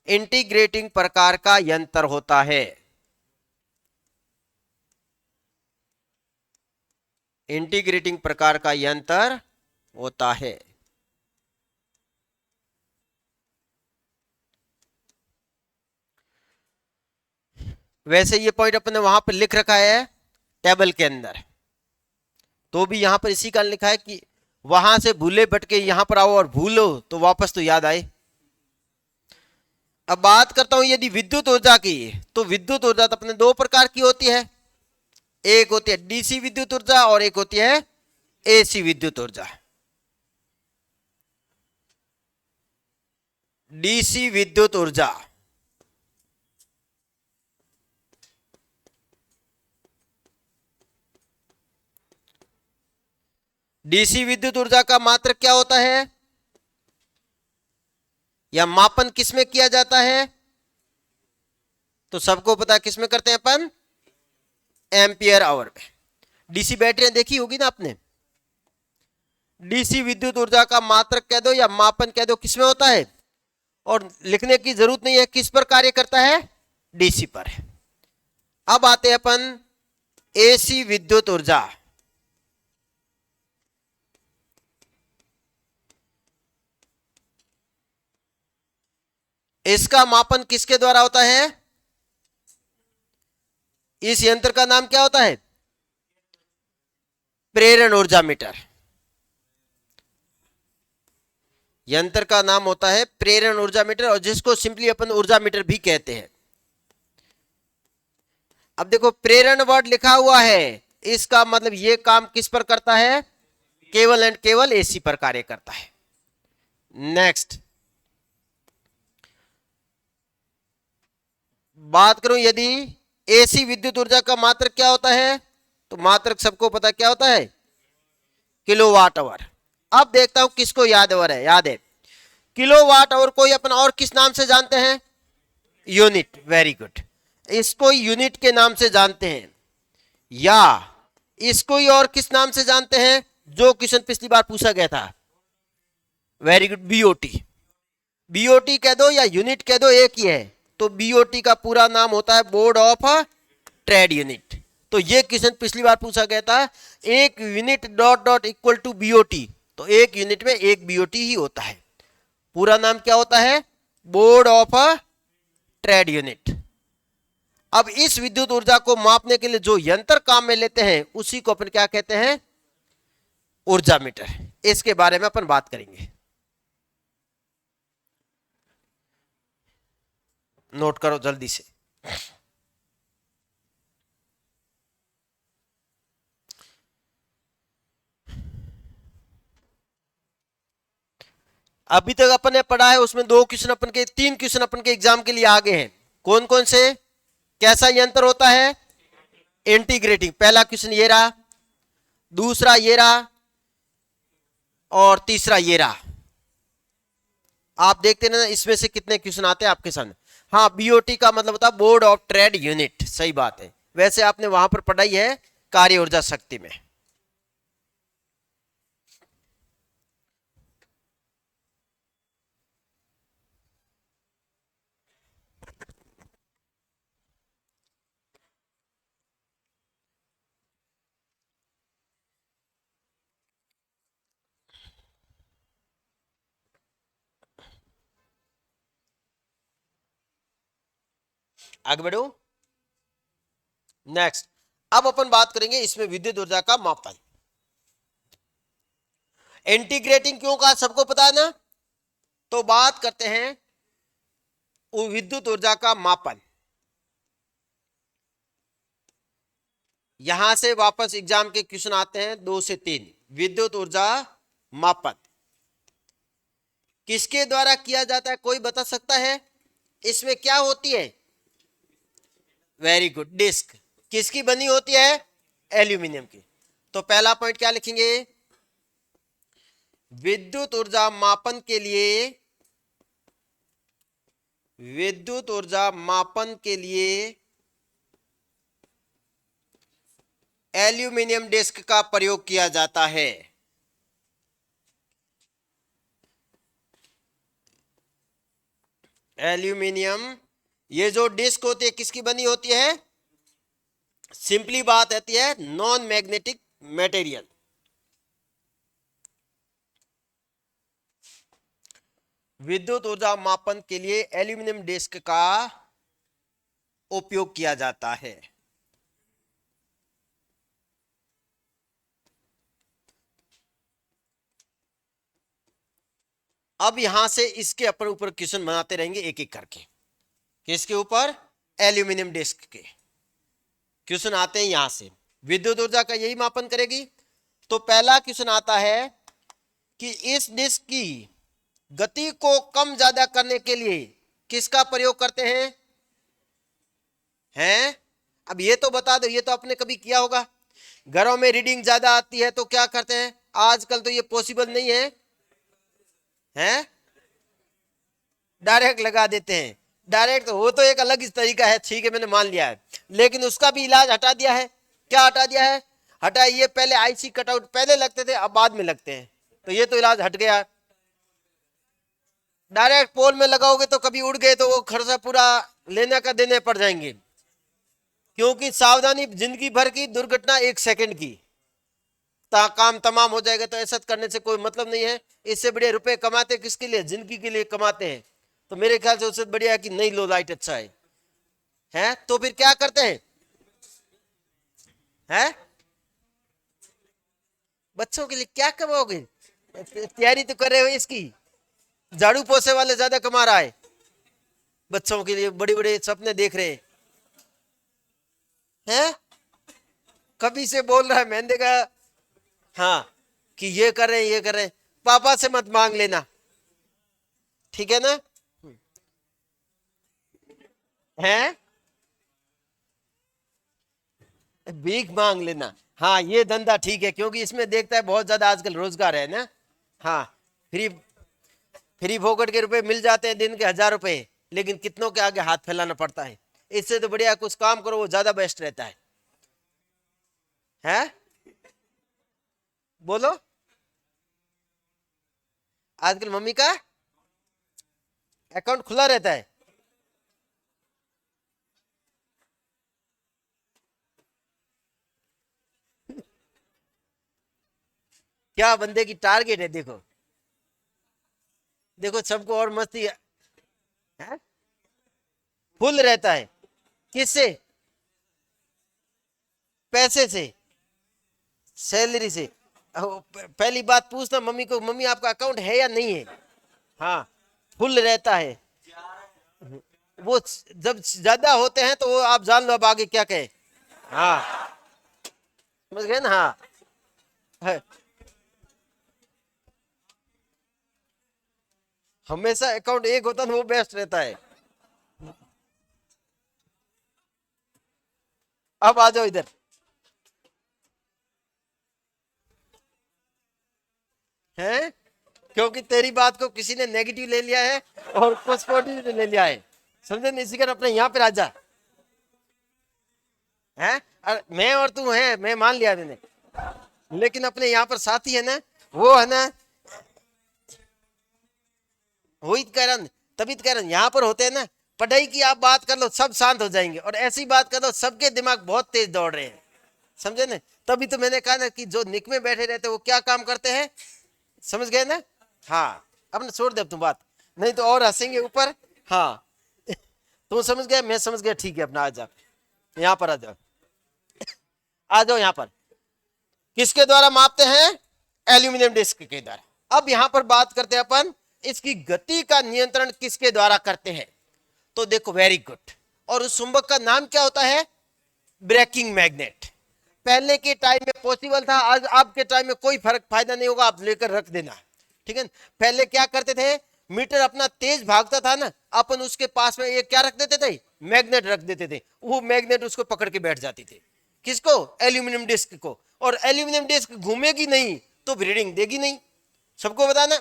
इंटीग्रेटिंग प्रकार का यंत्र होता है। इंटीग्रेटिंग प्रकार का यंत्र होता है। वैसे ये पॉइंट अपने वहां पर लिख रखा है टेबल के अंदर, तो भी यहां पर इसी का लिखा है कि वहां से भूले भटके यहां पर आओ और भूलो तो वापस तो याद आए। अब बात करता हूं यदि विद्युत ऊर्जा की, तो विद्युत ऊर्जा तो अपने दो प्रकार की होती है। एक होती है डीसी विद्युत ऊर्जा और एक होती है एसी विद्युत ऊर्जा। डीसी विद्युत ऊर्जा, डीसी विद्युत ऊर्जा का मात्रक क्या होता है, या मापन किसमें किया जाता है? तो सबको पता है किसमें करते हैं अपन? एम्पियर आवर में। डीसी बैटरियां देखी होगी ना आपने। डीसी विद्युत ऊर्जा का मात्रक कह दो या मापन कह दो, किसमें होता है? और लिखने की जरूरत नहीं है, किस पर कार्य करता है? डीसी पर। अब आते हैं अपन एसी विद्युत ऊर्जा। इसका मापन किसके द्वारा होता है? इस यंत्र का नाम क्या होता है? प्रेरण ऊर्जा मीटर। यंत्र का नाम होता है प्रेरण ऊर्जा मीटर, और जिसको सिंपली अपन ऊर्जा मीटर भी कहते हैं। अब देखो प्रेरण वर्ड लिखा हुआ है, इसका मतलब ये काम किस पर करता है? केवल एंड केवल एसी पर कार्य करता है। नेक्स्ट बात करूं यदि एसी विद्युत ऊर्जा का मात्रक क्या होता है, तो मात्रक सबको पता क्या होता है? Kilowatt hour. अब देखता हूं किसको याद है। याद है किलोवाट आवर को अपन और किस नाम से जानते हैं? यूनिट। Very good. इसको यूनिट के नाम से जानते हैं, या इसको ही और किस नाम से जानते हैं जो क्वेश्चन पिछली बार पूछा गया था? Very good, BOT. बीओटी कह दो या यूनिट कह दो, एक ही है। तो बीओटी का पूरा नाम होता है बोर्ड ऑफ ट्रेड यूनिट। तो ये क्वेश्चन पिछली बार पूछा गया था, एक unit dot dot equal to BOT. तो एक यूनिट में एक बीओटी ही होता है। पूरा नाम क्या होता है? Board of trade unit. अब इस विद्युत ऊर्जा को मापने के लिए जो यंत्र काम में लेते हैं उसी को अपन क्या कहते हैं? ऊर्जा मीटर। इसके बारे में अपन बात करेंगे। नोट करो जल्दी से। अभी तक अपन ने पढ़ा है उसमें तीन क्वेश्चन अपन के एग्जाम के लिए आगे हैं। कौन कौन से? कैसा यंत्र होता है? इंटीग्रेटिंग। पहला क्वेश्चन ये रहा, दूसरा ये रहा, और तीसरा ये रहा। आप देखते हैं ना इसमें से कितने क्वेश्चन आते हैं आपके सामने। हाँ, बीओटी का मतलब होता है बोर्ड ऑफ ट्रेड यूनिट, सही बात है। वैसे आपने वहां पर पढ़ाई है कार्य ऊर्जा शक्ति में। आगे बढ़ो। नेक्स्ट, अब अपन बात करेंगे इसमें विद्युत ऊर्जा का मापन। इंटीग्रेटिंग क्यों कहा, सबको पता है ना। तो बात करते हैं विद्युत ऊर्जा का मापन। यहां से वापस एग्जाम के क्वेश्चन आते हैं 2 से 3। विद्युत ऊर्जा मापन किसके द्वारा किया जाता है, कोई बता सकता है। इसमें क्या होती है, वेरी गुड, डिस्क। किसकी बनी होती है, एल्यूमिनियम की। तो पहला पॉइंट क्या लिखेंगे, विद्युत ऊर्जा मापन के लिए, विद्युत ऊर्जा मापन के लिए एल्यूमिनियम डिस्क का प्रयोग किया जाता है। एल्यूमिनियम, ये जो डिस्क होती है किसकी बनी होती है, सिंपली बात आती है नॉन मैग्नेटिक मटेरियल। विद्युत ऊर्जा मापन के लिए एल्यूमिनियम डिस्क का उपयोग किया जाता है। अब यहां से इसके ऊपर क्वेश्चन बनाते रहेंगे एक एक करके। किसके ऊपर, एल्यूमिनियम डिस्क के क्वेश्चन आते हैं यहां से। विद्युत ऊर्जा का यही मापन करेगी। तो पहला क्वेश्चन आता है कि इस डिस्क की गति को कम ज्यादा करने के लिए किसका प्रयोग करते हैं। अब ये तो बता दो, ये तो आपने कभी किया होगा। घरों में रीडिंग ज्यादा आती है तो क्या करते हैं, आजकल तो ये पॉसिबल नहीं है, हैं डायरेक्ट लगा देते हैं। डायरेक्ट तो वो तो एक अलग ही तरीका है, ठीक है मैंने मान लिया है, लेकिन उसका भी इलाज हटा दिया है। क्या हटा दिया है, हटा ये पहले आईसी कटआउट पहले लगते थे, अब बाद में लगते हैं, तो ये तो इलाज हट गया। डायरेक्ट पोल में लगाओगे तो कभी उड़ गए तो वो खर्चा पूरा लेने का देने पड़ जाएंगे। क्योंकि सावधानी जिंदगी भर की, दुर्घटना 1 सेकंड की, काम तमाम हो जाएगा। तो ऐसा करने से कोई मतलब नहीं है। इससे बढ़िया रुपए कमाते किसके लिए, जिंदगी के लिए कमाते हैं। तो मेरे ख्याल से उससे बढ़िया है कि नहीं लो लाइट, अच्छा है। तो फिर क्या करते हैं बच्चों के लिए क्या कमाओगे, तैयारी तो कर रहे हो इसकी। झाड़ू पोछे वाले ज्यादा कमा रहा है, बच्चों के लिए बड़े बड़े सपने देख रहे हैं। कभी से बोल रहा है, मैंने देखा हाँ कि ये कर रहे हैं ये कर रहे हैं। पापा से मत मांग लेना, ठीक है ना, हैं भीख मांग लेना। हाँ ये धंधा ठीक है, क्योंकि इसमें देखता है बहुत ज्यादा आजकल रोजगार है ना। हाँ, फ्री फ्री फोकट के रुपए मिल जाते हैं, दिन के 1000 रुपए, लेकिन कितनों के आगे हाथ फैलाना पड़ता है। इससे तो बढ़िया कुछ काम करो, वो ज्यादा बेस्ट रहता है। बोलो, आजकल मम्मी का अकाउंट खुला रहता है। क्या बंदे की टारगेट है, देखो देखो सबको और मस्ती है, फुल रहता है। किससे, पैसे से, सैलरी से। पहली बात पूछना मम्मी को, मम्मी आपका अकाउंट है या नहीं है। हाँ, फुल रहता है। वो जब ज्यादा होते हैं तो वो आप जान लो अब आगे क्या कहे। हाँ समझ गए ना, हाँ है। हमेशा अकाउंट एक होता है वो बेस्ट रहता है। अब आ जाओ इधर, हैं क्योंकि तेरी बात को किसी ने नेगेटिव ले लिया है और कुछ पॉजिटिव ले लिया है, समझे नहीं? इसी कारण अपने यहाँ पे राजा है, मैं और तू है, मैं मान लिया मैंने, लेकिन अपने यहाँ पर साथी है ना, वो है ना, वही कारण, तभी कारण यहाँ पर होते हैं ना, पढ़ाई की आप बात कर लो सब शांत हो जाएंगे, और ऐसी बात कर लो सबके दिमाग बहुत तेज दौड़ रहे हैं, समझे ना? तभी तो मैंने कहा ना कि जो निक में बैठे रहते वो क्या काम करते हैं, समझ गए ना? हाँ, अब छोड़ दे तुम बात, नहीं तो और हंसेंगे ऊपर। हाँ तू समझ गया, मैं समझ गया, ठीक है, अपना आ जाओ यहाँ पर, आ जाओ, आ जाओ यहाँ पर। किसके द्वारा मापते हैं? एल्यूमिनियम डिस्क के द्वारा। अब यहां पर बात करते हैं अपन, इसकी गति का नियंत्रण किसके द्वारा करते हैं? तो देखो, वेरी गुड। और उस चुंबक का नाम क्या होता है? Braking magnet. पहले के टाइम में पॉसिबल था, आज आपके टाइम में कोई फर्क फायदा नहीं होगा, आप लेकर रख देना, ठीक है। पहले क्या करते थे, मीटर अपना तेज भागता था ना, अपन उसके पास में ये क्या रख देते थे? मैग्नेट रख देते थे, वो मैग्नेट उसको पकड़ के बैठ जाती थी। किसको? एल्यूमिनियम डिस्क को। और एल्यूमिनियम डिस्क घूमेगी नहीं तो रीडिंग देगी नहीं, सबको बताना।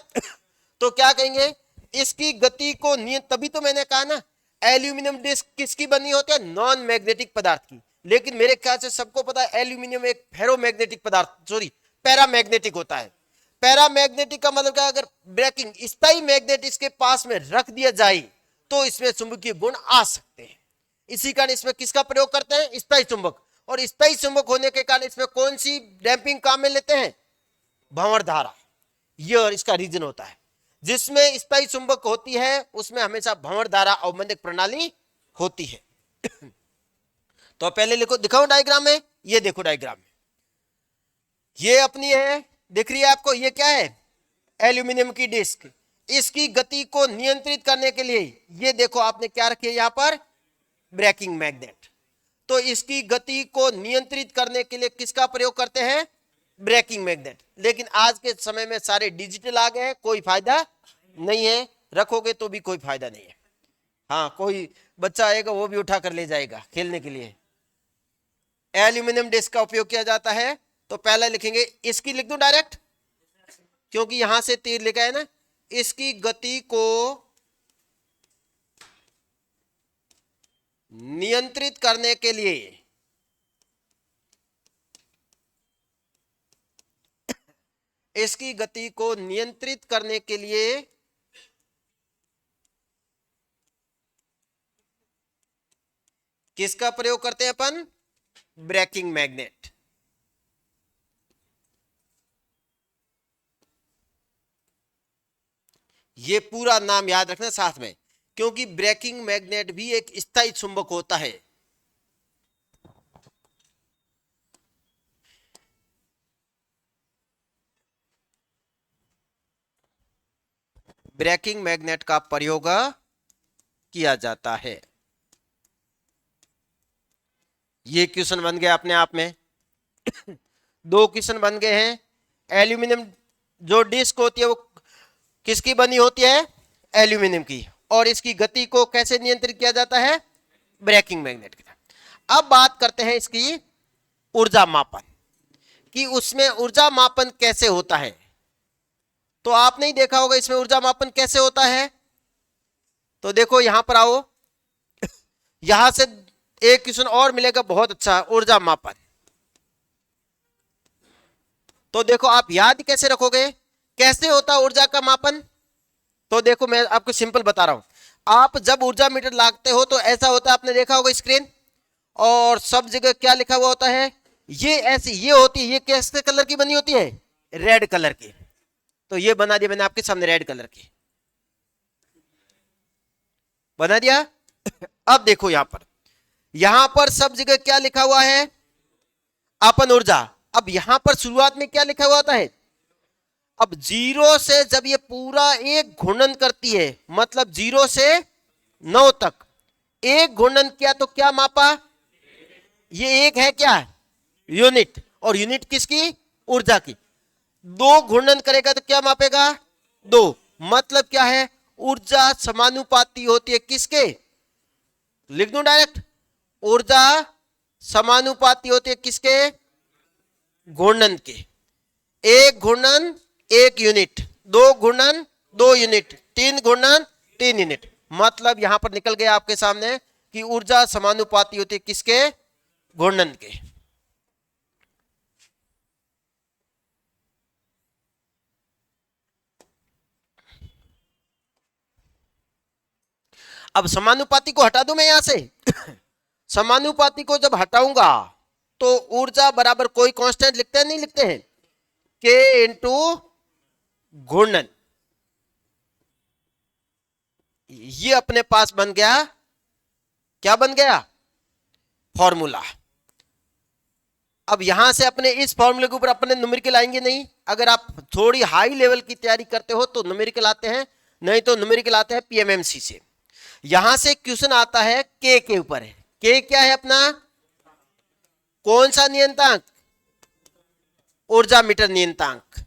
तो क्या कहेंगे, इसकी गति को तभी तो मैंने कहा ना, एल्यूमिनियम डिस्क किसकी बनी होती है? नॉन मैग्नेटिक पदार्थ की। लेकिन मेरे ख्याल से सबको पता है एल्यूमिनियम एक फेरोमैग्नेटिक पदार्थ, सॉरी पैरामैग्नेटिक होता है। पैरामैग्नेटिक का मतलब क्या? अगर ब्रेकिंग स्थायी मैग्नेट इसके पास में रख दिया जाए तो इसमें चुंबकीय गुण आ सकते हैं। इसी कारण इसमें किसका प्रयोग करते हैं? स्थायी चुंबक। और स्थायी चुंबक होने के कारण इसमें कौन सी डैंपिंग काम में लेते हैं? भंवर धारा। यह इसका रीजन होता है। जिसमें स्थायी चुंबक होती है उसमें हमेशा भंवर धारा अवमंदक प्रणाली होती है। तो पहले लिखो, दिखाओ डायग्राम में, ये देखो डायग्राम में, ये अपनी है, दिख रही है आपको? ये क्या है? एल्यूमिनियम की डिस्क। इसकी गति को नियंत्रित करने के लिए ये देखो आपने क्या रखी है यहां पर? Braking magnet. तो इसकी गति को नियंत्रित करने के लिए किसका प्रयोग करते हैं? Braking magnet. लेकिन आज के समय में सारे डिजिटल आ गए हैं, कोई फायदा नहीं है, रखोगे तो भी कोई फायदा नहीं है। हाँ, कोई बच्चा आएगा वो भी उठा कर ले जाएगा खेलने के लिए। एल्यूमिनियम डिस्क का उपयोग किया जाता है। तो पहला लिखेंगे, इसकी लिख दूं डायरेक्ट, क्योंकि यहां से तीर लिखा है ना, इसकी गति को नियंत्रित करने के लिए इसकी गति को नियंत्रित करने के लिए किसका प्रयोग करते हैं अपन? Breaking magnet. ये पूरा नाम याद रखना साथ में, क्योंकि ब्रेकिंग मैग्नेट भी एक स्थायी चुंबक होता है। ब्रेकिंग मैग्नेट का प्रयोग किया जाता है। ये क्वेश्चन बन गया अपने आप में। दो क्वेश्चन बन गए हैं। एल्यूमिनियम जो डिस्क होती है वो किसकी बनी होती है? एल्यूमिनियम की। और इसकी गति को कैसे नियंत्रित किया जाता है? ब्रेकिंग मैग्नेट की। अब बात करते हैं इसकी ऊर्जा मापन, कि उसमें ऊर्जा मापन कैसे होता है। तो आपने ही देखा होगा इसमें ऊर्जा मापन कैसे होता है। तो देखो यहां पर आओ, यहां से एक क्वेश्चन और मिलेगा बहुत अच्छा, ऊर्जा मापन। तो देखो आप याद कैसे रखोगे, कैसे होता ऊर्जा का मापन? तो देखो मैं आपको सिंपल बता रहा हूं। आप जब ऊर्जा मीटर लागते हो तो ऐसा होता है, आपने देखा होगा स्क्रीन, और सब जगह क्या लिखा हुआ होता है? ये ऐसी ये होती है, ये कैसे कलर की बनी होती है? रेड कलर की। तो ये बना दिया मैंने आपके सामने, रेड कलर की बना दिया। अब देखो यहां पर सब जगह क्या लिखा हुआ है? आपन ऊर्जा। अब यहां पर शुरुआत में क्या लिखा हुआ होता है? अब 0 से जब ये पूरा एक घूर्णन करती है, मतलब 0 से 9 तक एक घूर्णन किया तो क्या मापा? ये एक है क्या? यूनिट। और यूनिट किसकी? ऊर्जा की। 2 घूर्णन करेगा तो क्या मापेगा? 2। मतलब क्या है? ऊर्जा समानुपाती होती है किसके? लिख दूं डायरेक्ट, ऊर्जा समानुपाती होती है किसके? घूर्णन के। एक घूर्णन एक यूनिट, 2 गुणन 2 यूनिट, 3 गुणन 3 यूनिट। मतलब यहां पर निकल गया आपके सामने कि ऊर्जा समानुपाती होती है किसके? घूर्णन के। अब समानुपाती को हटा दूं मैं यहां से समानुपाती को जब हटाऊंगा तो ऊर्जा बराबर कोई कांस्टेंट लिखते हैं नहीं लिखते हैं, के इंटू घूर्णन। ये अपने पास बन गया, क्या बन गया? फॉर्मूला। अब यहां से अपने इस फॉर्मूले के ऊपर अपने न्यूमेरिकल आएंगे नहीं। अगर आप थोड़ी हाई लेवल की तैयारी करते हो तो न्यूमेरिकल आते हैं, नहीं तो न्यूमेरिकल आते हैं पीएमएमसी से। यहां से क्वेश्चन आता है के ऊपर है। के क्या है अपना? कौन सा नियंत्रक? ऊर्जा मीटर नियंत्रक।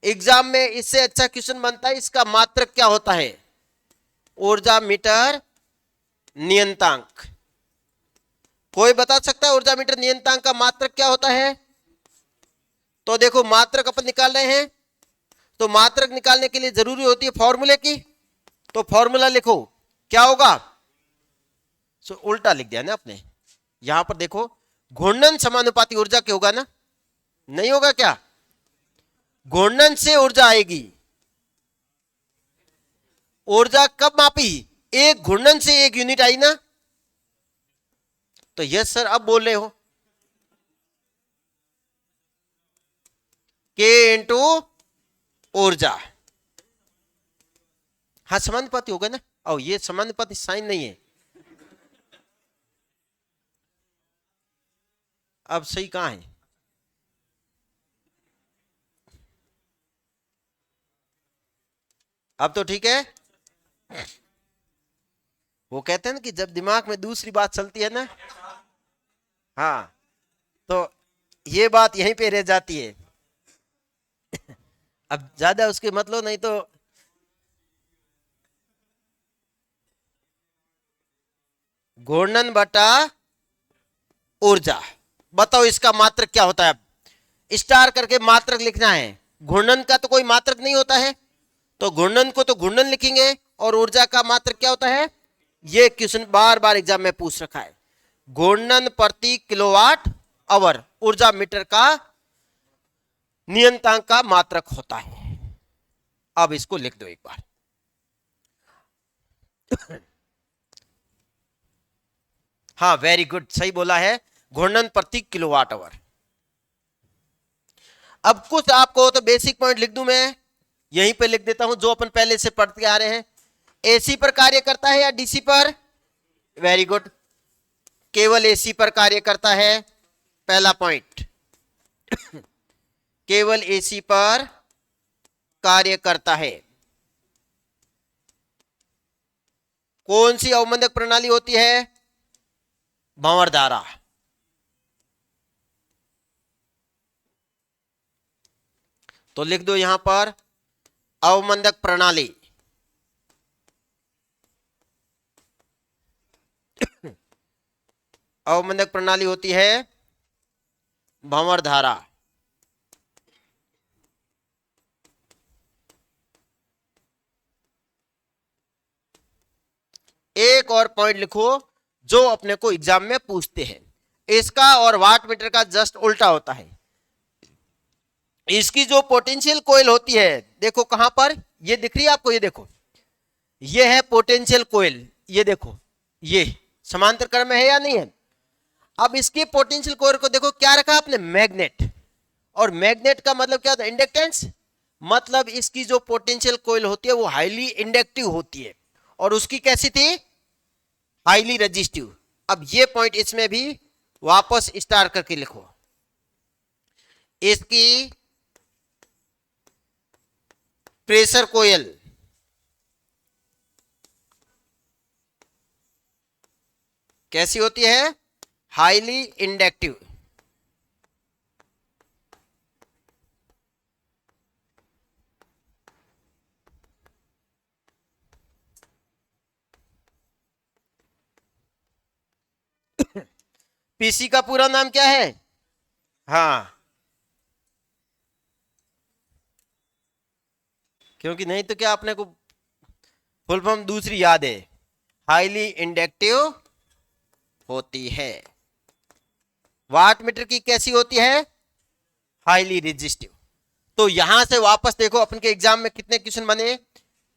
एग्जाम में इससे अच्छा क्वेश्चन बनता है, इसका मात्रक क्या होता है? ऊर्जा मीटर नियंत्रक। कोई बता सकता है ऊर्जा मीटर नियंत्रक का मात्रक क्या होता है? तो देखो मात्रक अपन निकाल रहे हैं, तो मात्रक निकालने के लिए जरूरी होती है फॉर्मूले की। तो फॉर्मूला लिखो, क्या होगा? सो उल्टा लिख दिया ना आपने। यहां पर देखो घूर्णन समानुपाती ऊर्जा के होगा ना, नहीं होगा क्या? घूर्णन से ऊर्जा आएगी। ऊर्जा कब मापी? एक घूर्णन से 1 यूनिट आई ना। तो यस सर अब बोल रहे हो, के इंटू ऊर्जा। हाँ समानुपाती होगा ना। और ये समानुपाती साइन नहीं है। अब सही कहां है? अब तो ठीक है। वो कहते हैं ना कि जब दिमाग में दूसरी बात चलती है ना, हाँ, तो ये बात यहीं पे रह जाती है। अब ज्यादा उसके मतलब नहीं तो घूर्णन बटा ऊर्जा। बताओ इसका मात्रक क्या होता है? अब स्टार करके मात्रक लिखना है। घूर्णन का तो कोई मात्रक नहीं होता है, तो घूर्णन को तो घूर्णन लिखेंगे। और ऊर्जा का मात्रक क्या होता है? ये क्वेश्चन बार बार एग्जाम में पूछ रखा है। घूर्णन प्रति किलोवाट आवर ऊर्जा मीटर का नियंत्रक का मात्रक होता है। अब इसको लिख दो एक बार। हाँ वेरी गुड, सही बोला है, घूर्णन प्रति किलोवाट आवर। अब कुछ आपको तो बेसिक पॉइंट लिख दूं मैं, यहीं पे लिख देता हूं जो अपन पहले से पढ़ते आ रहे हैं। एसी पर कार्य करता है या डीसी पर? वेरी गुड, केवल एसी पर कार्य करता है, पहला पॉइंट। केवल एसी पर कार्य करता है। कौन सी अवमंदक प्रणाली होती है? भंवर धारा। तो लिख दो यहां पर अवमंदक प्रणाली। अवमंदक प्रणाली होती है भंवर धारा। एक और पॉइंट लिखो जो अपने को एग्जाम में पूछते हैं, इसका और वाट मीटर का जस्ट उल्टा होता है। इसकी जो पोटेंशियल कोयल होती है, देखो कहां पर ये दिख रही है आपको, ये देखो, ये है पोटेंशियल कोयल, ये देखो, ये समांतर क्रम में है या नहीं है? अब इसकी पोटेंशियल कोयल को देखो क्या रखा आपने? मैग्नेट। और मैग्नेट का मतलब क्या होता है? इंडक्टेंस। मतलब इसकी जो पोटेंशियल कोयल होती है वो हाईली इंडक्टिव होती है, और उसकी कैसी थी? Highly resistive. अब ये पॉइंट इसमें भी वापस स्टार करके लिखो। इसकी प्रेशर कोयल कैसी होती है? Highly inductive. पीसी का पूरा नाम क्या है? हाँ, क्योंकि नहीं तो क्या अपने को फुल फॉर्म दूसरी याद है, हाईली इंडक्टिव होती है। वाट मीटर की कैसी होती है? Highly resistive. तो यहां से वापस देखो अपन के एग्जाम में कितने क्वेश्चन बने।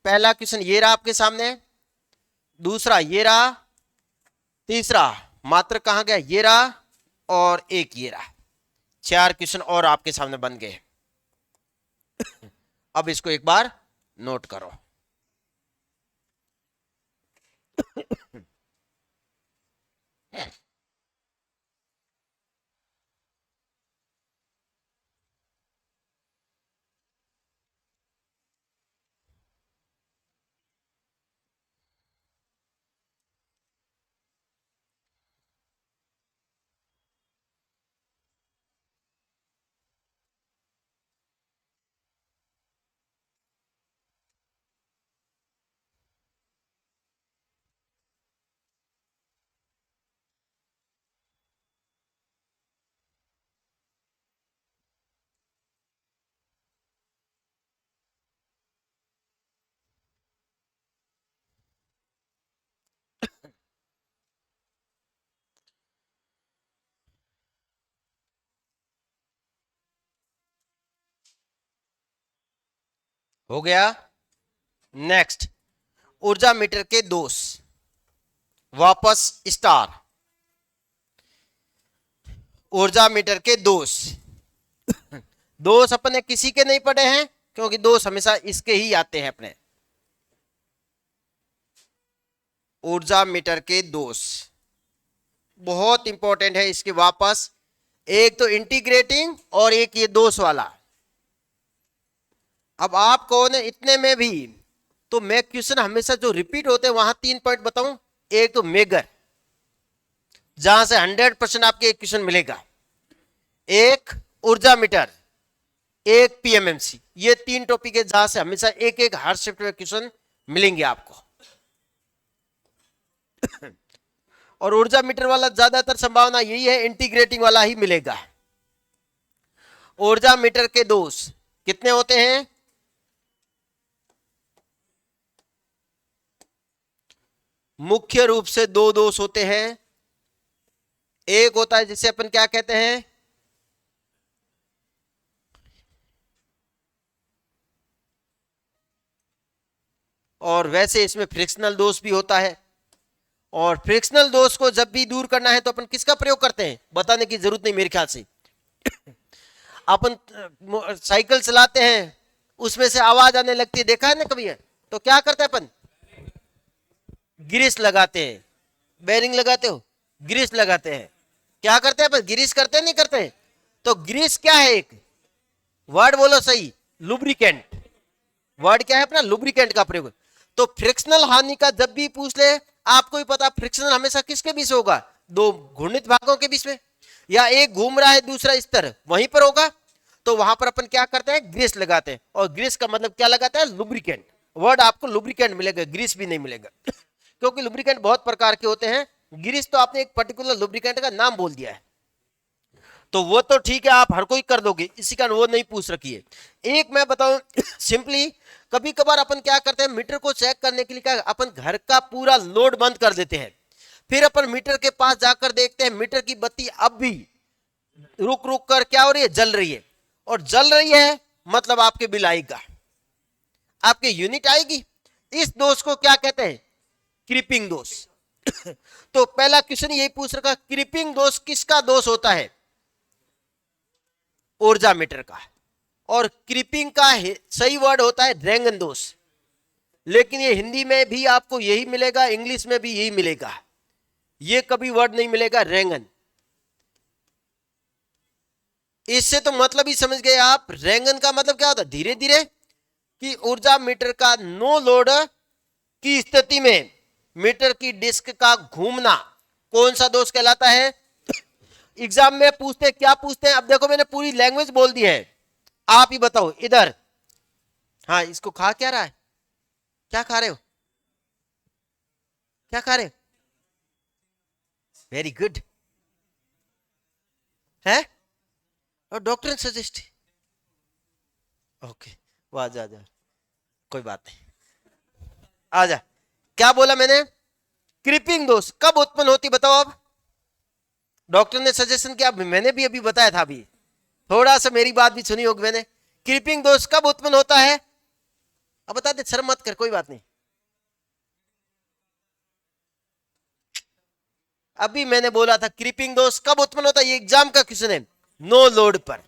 पहला क्वेश्चन ये रहा आपके सामने, दूसरा ये रहा, तीसरा मात्र कहां गया ये रहा, और एक ये रहा। 4 क्वेश्चन और आपके सामने बन गए। अब इसको एक बार नोट करो। हो गया। नेक्स्ट, ऊर्जा मीटर के दोष। वापस स्टार। ऊर्जा मीटर के दोष। दोष अपने किसी के नहीं पढ़े हैं, क्योंकि दोष हमेशा इसके ही आते हैं अपने। ऊर्जा मीटर के दोष बहुत इंपॉर्टेंट है। इसके वापस एक तो इंटीग्रेटिंग और एक ये दोष वाला। अब आप कौन है इतने में भी, तो मैं क्वेश्चन हमेशा जो रिपीट होते हैं वहां 3 पॉइंट बताऊं। एक तो मेगर, जहां से 100% आपके एक क्वेश्चन मिलेगा, एक ऊर्जा मीटर, एक पीएमएमसी। ये 3 टॉपिक है जहां से हमेशा एक एक हर शिफ्ट में क्वेश्चन मिलेंगे आपको। और ऊर्जा मीटर वाला ज्यादातर संभावना यही है इंटीग्रेटिंग वाला ही मिलेगा। ऊर्जा मीटर के दोष कितने होते हैं? मुख्य रूप से 2 दोष होते हैं। एक होता है जिसे अपन क्या कहते हैं, और वैसे इसमें फ्रिक्शनल दोष भी होता है। और फ्रिक्शनल दोष को जब भी दूर करना है तो अपन किसका प्रयोग करते हैं, बताने की जरूरत नहीं मेरे ख्याल से। अपन साइकिल चलाते हैं, उसमें से आवाज आने लगती है, देखा है ना कभी है? तो क्या करते हैं अपन, ग्रीस लगाते हैं। बेरिंग लगाते हो, ग्रीस लगाते हैं। क्या करते हैं अपन, ग्रीस करते हैं नहीं करते हैं? तो ग्रीस क्या है, एक वर्ड बोलो सही, लुब्रिकेंट। वर्ड क्या है अपना, लुब्रिकेंट का प्रयोग। तो फ्रिक्शनल हानि का जब भी पूछ ले, आपको भी पता फ्रिक्शनल हमेशा किसके बीच होगा, 2 घूर्णित भागों के बीच में, या एक घूम रहा है दूसरा इस तरह, वहीं पर होगा। तो वहां पर अपन क्या करते हैं, ग्रीस लगाते हैं। और ग्रीस का मतलब क्या लगाता है, लुब्रिकेंट। वर्ड आपको लुब्रिकेंट मिलेगा, ग्रीस भी नहीं मिलेगा। क्योंकि लुब्रिकेंट बहुत प्रकार के होते हैं, ग्रीस तो आपने एक पर्टिकुलर लुब्रिकेंट का नाम बोल दिया है, तो वो तो ठीक है, आप हर कोई कर दोगे, इसी कारण वो नहीं पूछ रखी है। एक मैं बताऊं सिंपली, कभी कभार अपन क्या करते हैं, मीटर को चेक करने के लिए क्या, अपन घर का पूरा लोड बंद कर देते हैं। फिर अपन मीटर के पास जाकर देखते हैं मीटर की बत्ती अब भी रुक रुक कर क्या हो रही है, जल रही है। और जल रही है मतलब आपके बिल आएगा, आपके यूनिट आएगी। इस दोष को क्या कहते हैं, क्रीपिंग दोष। तो पहला क्वेश्चन यही पूछ रखा, क्रीपिंग दोष किसका दोष होता है, ऊर्जा मीटर का। और क्रीपिंग का सही वर्ड होता है रेंगन दोष। लेकिन ये हिंदी में भी आपको यही मिलेगा, इंग्लिश में भी यही मिलेगा, ये कभी वर्ड नहीं मिलेगा रेंगन। इससे तो मतलब ही समझ गए आप, रेंगन का मतलब क्या होता है, धीरे धीरे, कि ऊर्जा मीटर का नो लोड की स्थिति में मीटर की डिस्क का घूमना कौन सा दोष कहलाता है। एग्जाम में पूछते क्या पूछते हैं, अब देखो मैंने पूरी लैंग्वेज बोल दी है, आप ही बताओ इधर। हाँ, इसको खा क्या रहा है, क्या खा रहे हो, क्या खा रहे हो, वेरी गुड है। और डॉक्टर ने सजेस्ट, ओके, वाह जा जा। कोई बात नहीं, आजा। क्या बोला मैंने? क्रीपिंग दोष कब उत्पन्न होती, बताओ अब। डॉक्टर ने सजेशन किया, मैंने भी अभी बताया था, अभी थोड़ा सा मेरी बात भी सुनी होगी मैंने। क्रीपिंग दोष कब उत्पन्न होता है? अब बता दे, शर्म मत कर, कोई बात नहीं। अभी मैंने बोला था क्रीपिंग दोष कब उत्पन्न होता है, ये एग्जाम का क्वेश्चन है। नो लोड पर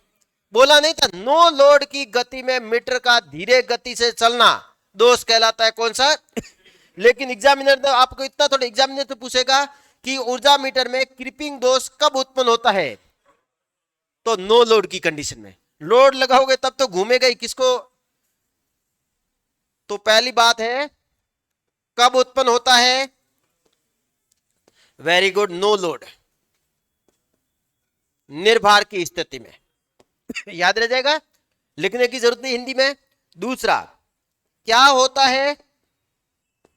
बोला नहीं था, नो लोड की गति में मीटर का धीरे गति से चलना दोष कहलाता है, कौन सा? लेकिन एग्जामिनर तो आपको इतना थोड़ा, एग्जामिनर तो पूछेगा कि ऊर्जा मीटर में क्रीपिंग दोष कब उत्पन्न होता है, तो नो लोड की कंडीशन में। लोड लगाओगे तब तो घूमेगा ही, किसको? तो पहली बात है कब उत्पन्न होता है, वेरी गुड, नो लोड, निर्भार की स्थिति में। याद रह जाएगा, लिखने की जरूरत नहीं हिंदी में। दूसरा क्या होता है,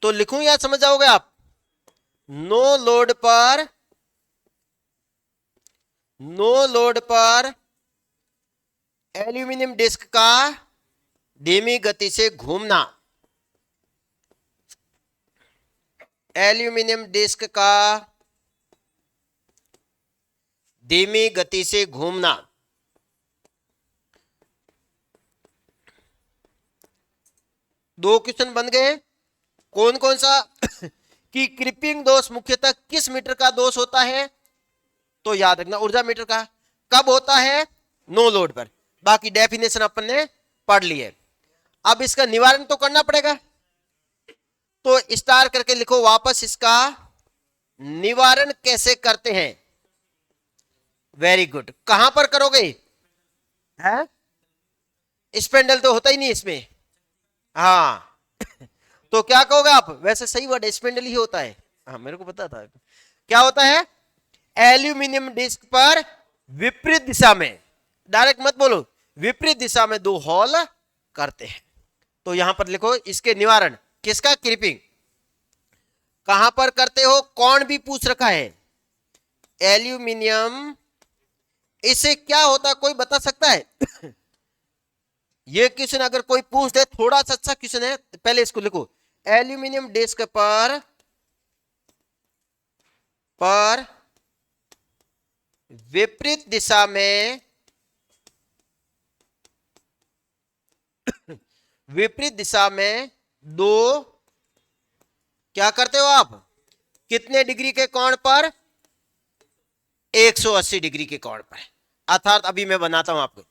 तो लिखूं या समझ जाओगे आप? नो लोड पर एल्यूमिनियम डिस्क का धीमी गति से घूमना, एल्यूमिनियम डिस्क का धीमी गति से घूमना। दो क्वेश्चन बन गए, कौन कौन सा? कि क्रीपिंग दोष मुख्यतः किस मीटर का दोष होता है, तो याद रखना ऊर्जा मीटर का। कब होता है? नो लोड पर। बाकी डेफिनेशन अपन ने पढ़ ली है। अब इसका निवारण तो करना पड़ेगा, तो स्टार करके लिखो वापस, इसका निवारण कैसे करते हैं। वेरी गुड, कहां पर करोगे? है स्पेंडल तो होता ही नहीं इसमें, हाँ। तो क्या कहोगे आप? वैसे सही वर्ड स्पेंडल ही होता है, हाँ मेरे को पता था। क्या होता है? एल्यूमिनियम डिस्क पर विपरीत दिशा में, डायरेक्ट मत बोलो, विपरीत दिशा में दो होल करते हैं। तो यहां पर लिखो इसके निवारण, किसका? क्रीपिंग। कहां पर करते हो? कौन भी पूछ रखा है, एल्यूमिनियम। इससे क्या होता, कोई बता सकता है? ये क्वेश्चन अगर कोई पूछ दे, थोड़ा सा अच्छा क्वेश्चन है, पहले इसको लिखो। एल्यूमिनियम डिस्क पर विपरीत दिशा में विपरीत दिशा में दो, क्या करते हो आप? कितने डिग्री के कोण पर? 180 डिग्री के कोण पर। अर्थात अभी मैं बनाता हूं आपको,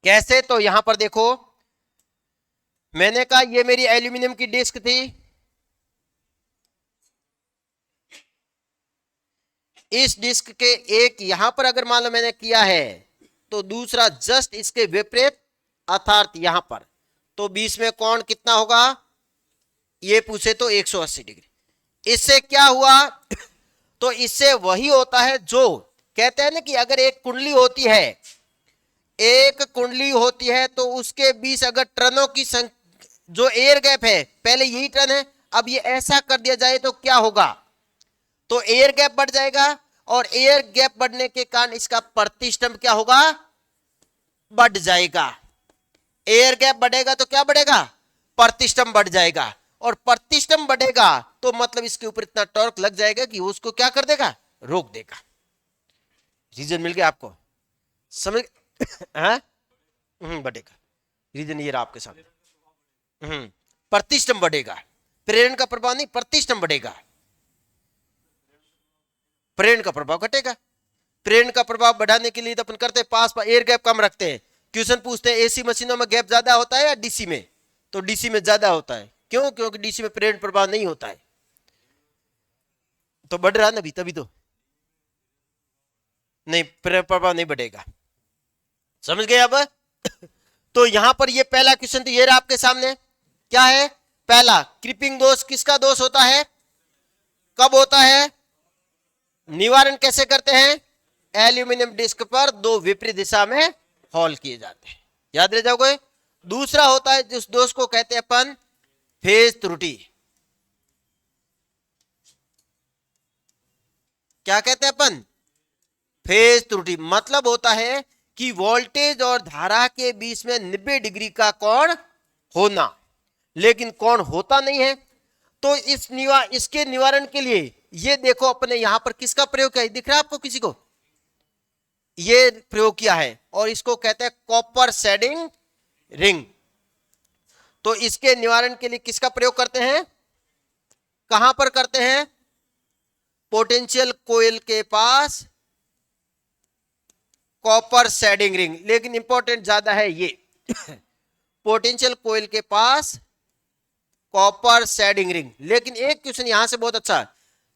कैसे? तो यहां पर देखो, मैंने कहा ये मेरी एल्यूमिनियम की डिस्क थी, इस डिस्क के एक यहां पर अगर मान लो मैंने किया है, तो दूसरा जस्ट इसके विपरीत, अर्थात यहां पर, तो बीच में कोण कितना होगा? ये पूछे तो 180 डिग्री। इससे क्या हुआ? तो इससे वही होता है जो कहते हैं ना कि अगर एक कुंडली होती है, एक कुंडली होती है, तो उसके बीच अगर टर्नों की जो एयर गैप है, पहले यही टर्न है, अब ये ऐसा कर दिया जाए तो क्या होगा? तो एयर गैप बढ़ जाएगा, और एयर गैप बढ़ने के कारण इसका प्रतिष्ठंभ क्या होगा? बढ़ जाएगा। एयर गैप बढ़ेगा तो क्या बढ़ेगा? प्रतिष्ठंभ बढ़ जाएगा, और प्रतिष्ठंभ बढ़ेगा तो मतलब इसके ऊपर इतना टॉर्क लग जाएगा कि उसको क्या कर देगा? रोक देगा। रीजन मिल गया आपको, समझ? बढ़ेगा, रीजन ये रहा आपके सामने। प्रतिष्ठंभ बढ़ेगा, प्रेरण का प्रभाव नहीं, प्रतिष्ठंभ बढ़ेगा, प्रेरण का प्रभाव घटेगा। प्रेरण का प्रभाव बढ़ाने के लिए तो अपन करते हैं पास एयर गैप कम रखते हैं। क्वेश्चन पूछते हैं एसी मशीनों में गैप ज्यादा होता है या डीसी में? तो डीसी में ज्यादा होता है। क्यों? क्योंकि डीसी में प्रेरण प्रभाव नहीं होता है, तो बढ़ रहा है ना अभी, तभी तो नहीं, प्रेरण प्रभाव नहीं बढ़ेगा। समझ गए अब? तो यहां पर ये पहला क्वेश्चन तो ये रहा आपके सामने, क्या है? पहला, क्रीपिंग दोष किसका दोष होता है, कब होता है, निवारण कैसे करते हैं? एल्यूमिनियम डिस्क पर दो विपरीत दिशा में हॉल किए जाते हैं, याद रह जाओगे। दूसरा होता है जिस दोष को कहते हैं अपन फेज त्रुटि। क्या कहते हैं अपन? फेज त्रुटि। मतलब होता है कि वोल्टेज और धारा के बीच में 90 डिग्री का कोण होना, लेकिन कोण होता नहीं है। तो इसके निवारण के लिए ये देखो अपने यहां पर किसका प्रयोग किया है, दिख रहा है आपको किसी को? ये प्रयोग किया है और इसको कहते हैं कॉपर शेडिंग रिंग। तो इसके निवारण के लिए किसका प्रयोग करते हैं, कहां पर करते हैं? पोटेंशियल कोयल के पास कॉपर शेडिंग रिंग। लेकिन इंपॉर्टेंट ज्यादा है ये पोटेंशियल कोयल के पास कॉपर शेडिंग रिंग। लेकिन एक क्वेश्चन यहां से बहुत अच्छा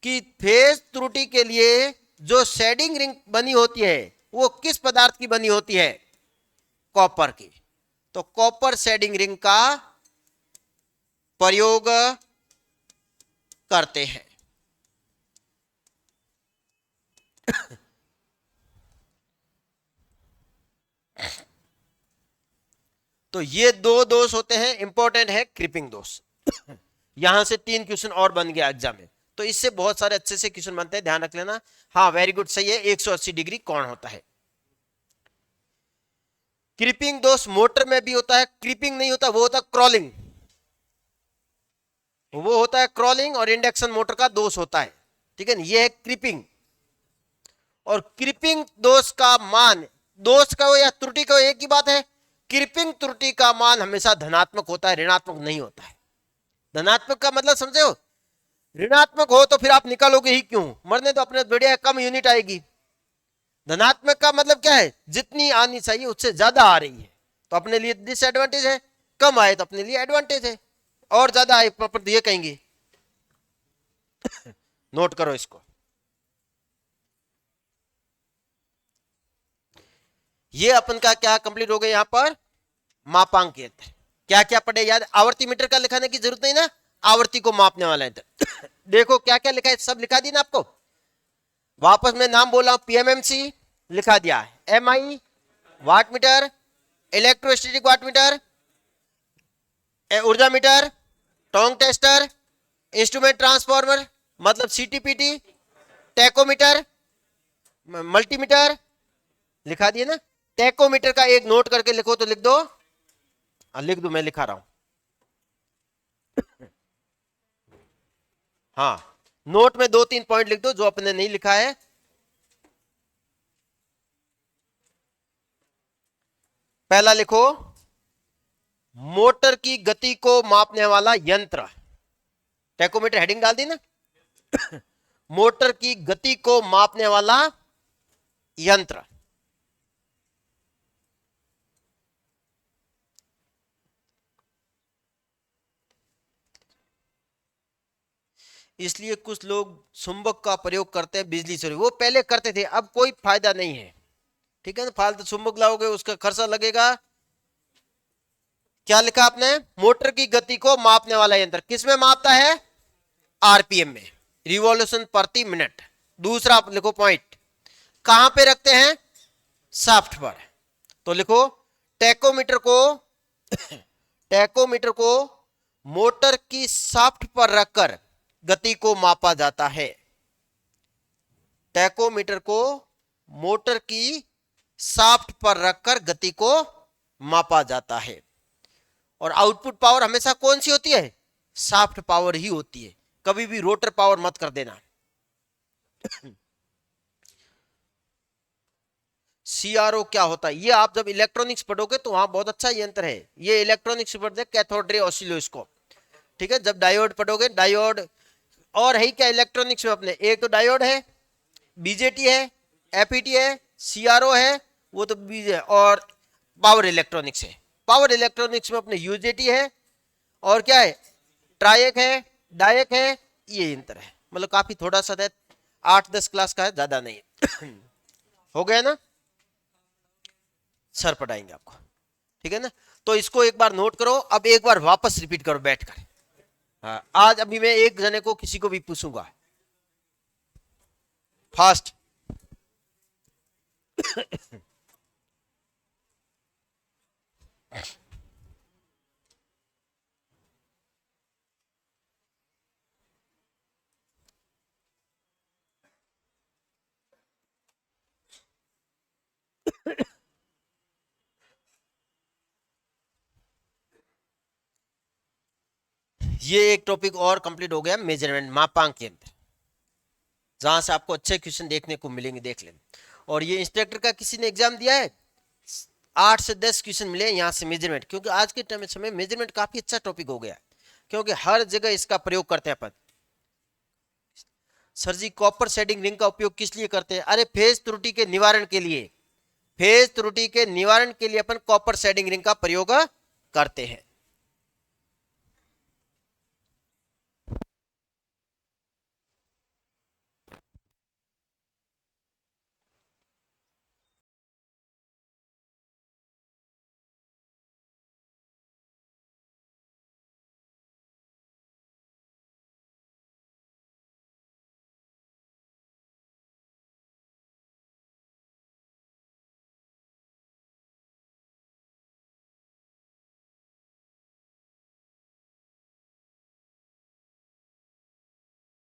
कि फेज त्रुटि के लिए जो शेडिंग रिंग बनी होती है वो किस पदार्थ की बनी होती है? कॉपर की। तो कॉपर शेडिंग रिंग का प्रयोग करते हैं। तो ये दो दोष होते हैं, इंपॉर्टेंट है क्रिपिंग दोष। यहां से 3 क्वेश्चन और बन गया एग्जाम में, तो इससे बहुत सारे अच्छे से क्वेश्चन बनते हैं, ध्यान रख लेना। हाँ वेरी गुड, सही है, 180 डिग्री कौन होता है। क्रिपिंग दोष मोटर में भी होता है, क्रिपिंग नहीं होता, वो होता है क्रॉलिंग। वो होता है क्रॉलिंग और इंडक्शन मोटर का दोष होता है, ठीक है ना। ये है क्रिपिंग। और क्रिपिंग दोष का मान, दोष का हो या त्रुटि का हो एक ही बात है, क्रिपिंग त्रुटि का मान हमेशा धनात्मक होता है, ऋणात्मक नहीं होता है। धनात्मक का मतलब समझे हो, ऋणात्मक हो तो फिर आप निकालोगे ही क्यों, मरने तो अपने बढ़िया, कम यूनिट आएगी। धनात्मक का मतलब क्या है, जितनी आनी चाहिए उससे ज्यादा आ रही है, तो अपने लिए डिसएडवांटेज है। कम आए तो अपने लिए एडवांटेज है, और ज्यादा आए तो ये कहेंगे। नोट करो इसको। ये अपन का क्या कंप्लीट हो गया, यहां पर मापांक यंत्र। क्या क्या पढ़े याद? आवर्ती मीटर का लिखाने की जरूरत नहीं ना, आवर्ती को मापने वाला यंत्र। देखो क्या क्या लिखा है, सब लिखा दिया ना आपको। वापस मैं नाम बोला, पीएमएमसी लिखा दिया, MI watt metre, electrostatic watt metre, ऊर्जा metre, tong tester, instrument transformer मतलब सीटीपीटी, टेकोमीटर, मल्टीमीटर लिखा दिए ना। टेकोमीटर का एक नोट करके लिखो तो लिख दो, लिख दो, मैं लिखा रहा हूं। हाँ, नोट में 2-3 पॉइंट लिख दो जो अपने नहीं लिखा है। पहला लिखो, मोटर की गति को मापने वाला यंत्र। टेकोमीटर हेडिंग डाल दी ना। मोटर की गति को मापने वाला यंत्र। इसलिए कुछ लोग चुंबक का प्रयोग करते हैं बिजली से, वो पहले करते थे, अब कोई फायदा नहीं है, ठीक है ना। फालतू चुंबक लाओगे उसका खर्चा लगेगा। क्या लिखा आपने? मोटर की गति को मापने वाला यंत्र किसमें मापता है? आरपीएम में, रिवॉल्यूशन प्रति मिनट। दूसरा आप लिखो पॉइंट, कहां पे रखते हैं? शाफ्ट पर। तो लिखो, टेकोमीटर को टेकोमीटर को मोटर की शाफ्ट पर रखकर गति को मापा जाता है। टेकोमीटर को मोटर की शाफ्ट पर रखकर गति को मापा जाता है। और आउटपुट पावर हमेशा कौन सी होती है? शाफ्ट पावर ही होती है, कभी भी रोटर पावर मत कर देना। सीआरओ क्या होता है, ये आप जब इलेक्ट्रॉनिक्स पढ़ोगे तो वहां बहुत अच्छा यंत्र है ये। इलेक्ट्रॉनिक्स पढ़ते हैं, कैथोड रे ऑसिलोस्कोप, ठीक है। जब डायोड पढ़ोगे, डायोड और है क्या इलेक्ट्रॉनिक्स में अपने, एक तो डायोड है, बीजेटी है, एपीटी है, सीआरओ है, वो तो बीजे, और पावर इलेक्ट्रॉनिक्स है। पावर इलेक्ट्रॉनिक्स में अपने यूजेटी है, और क्या है, ट्रायक है, डायक है, ये यंत्र है। मतलब काफी थोड़ा सा है, 8-10 क्लास का है, ज्यादा नहीं। हो गया ना, सर पढ़ाएंगे आपको, ठीक है ना। तो इसको एक बार नोट करो, अब एक बार वापस रिपीट करो बैठकर। हाँ, आज अभी मैं एक जने को किसी को भी पूछूंगा, फास्ट। ये एक टॉपिक और कंप्लीट हो गया, मेजरमेंट, मापांक यंत्र, जहां से आपको अच्छे क्वेश्चन देखने को मिलेंगे, देख लें। और ये इंस्पेक्टर का किसी ने एग्जाम दिया है, 8 से 10 क्वेश्चन मिले यहाँ से मेजरमेंट, क्योंकि आज के टाइम समय मेजरमेंट काफी अच्छा टॉपिक हो गया है, क्योंकि हर जगह इसका प्रयोग करते हैं अपन। सर जी कॉपर शेडिंग रिंग का उपयोग किस लिए करते हैं? अरे फेज त्रुटि के निवारण के लिए, फेज त्रुटि के निवारण के लिए अपन कॉपर शेडिंग रिंग का प्रयोग करते हैं।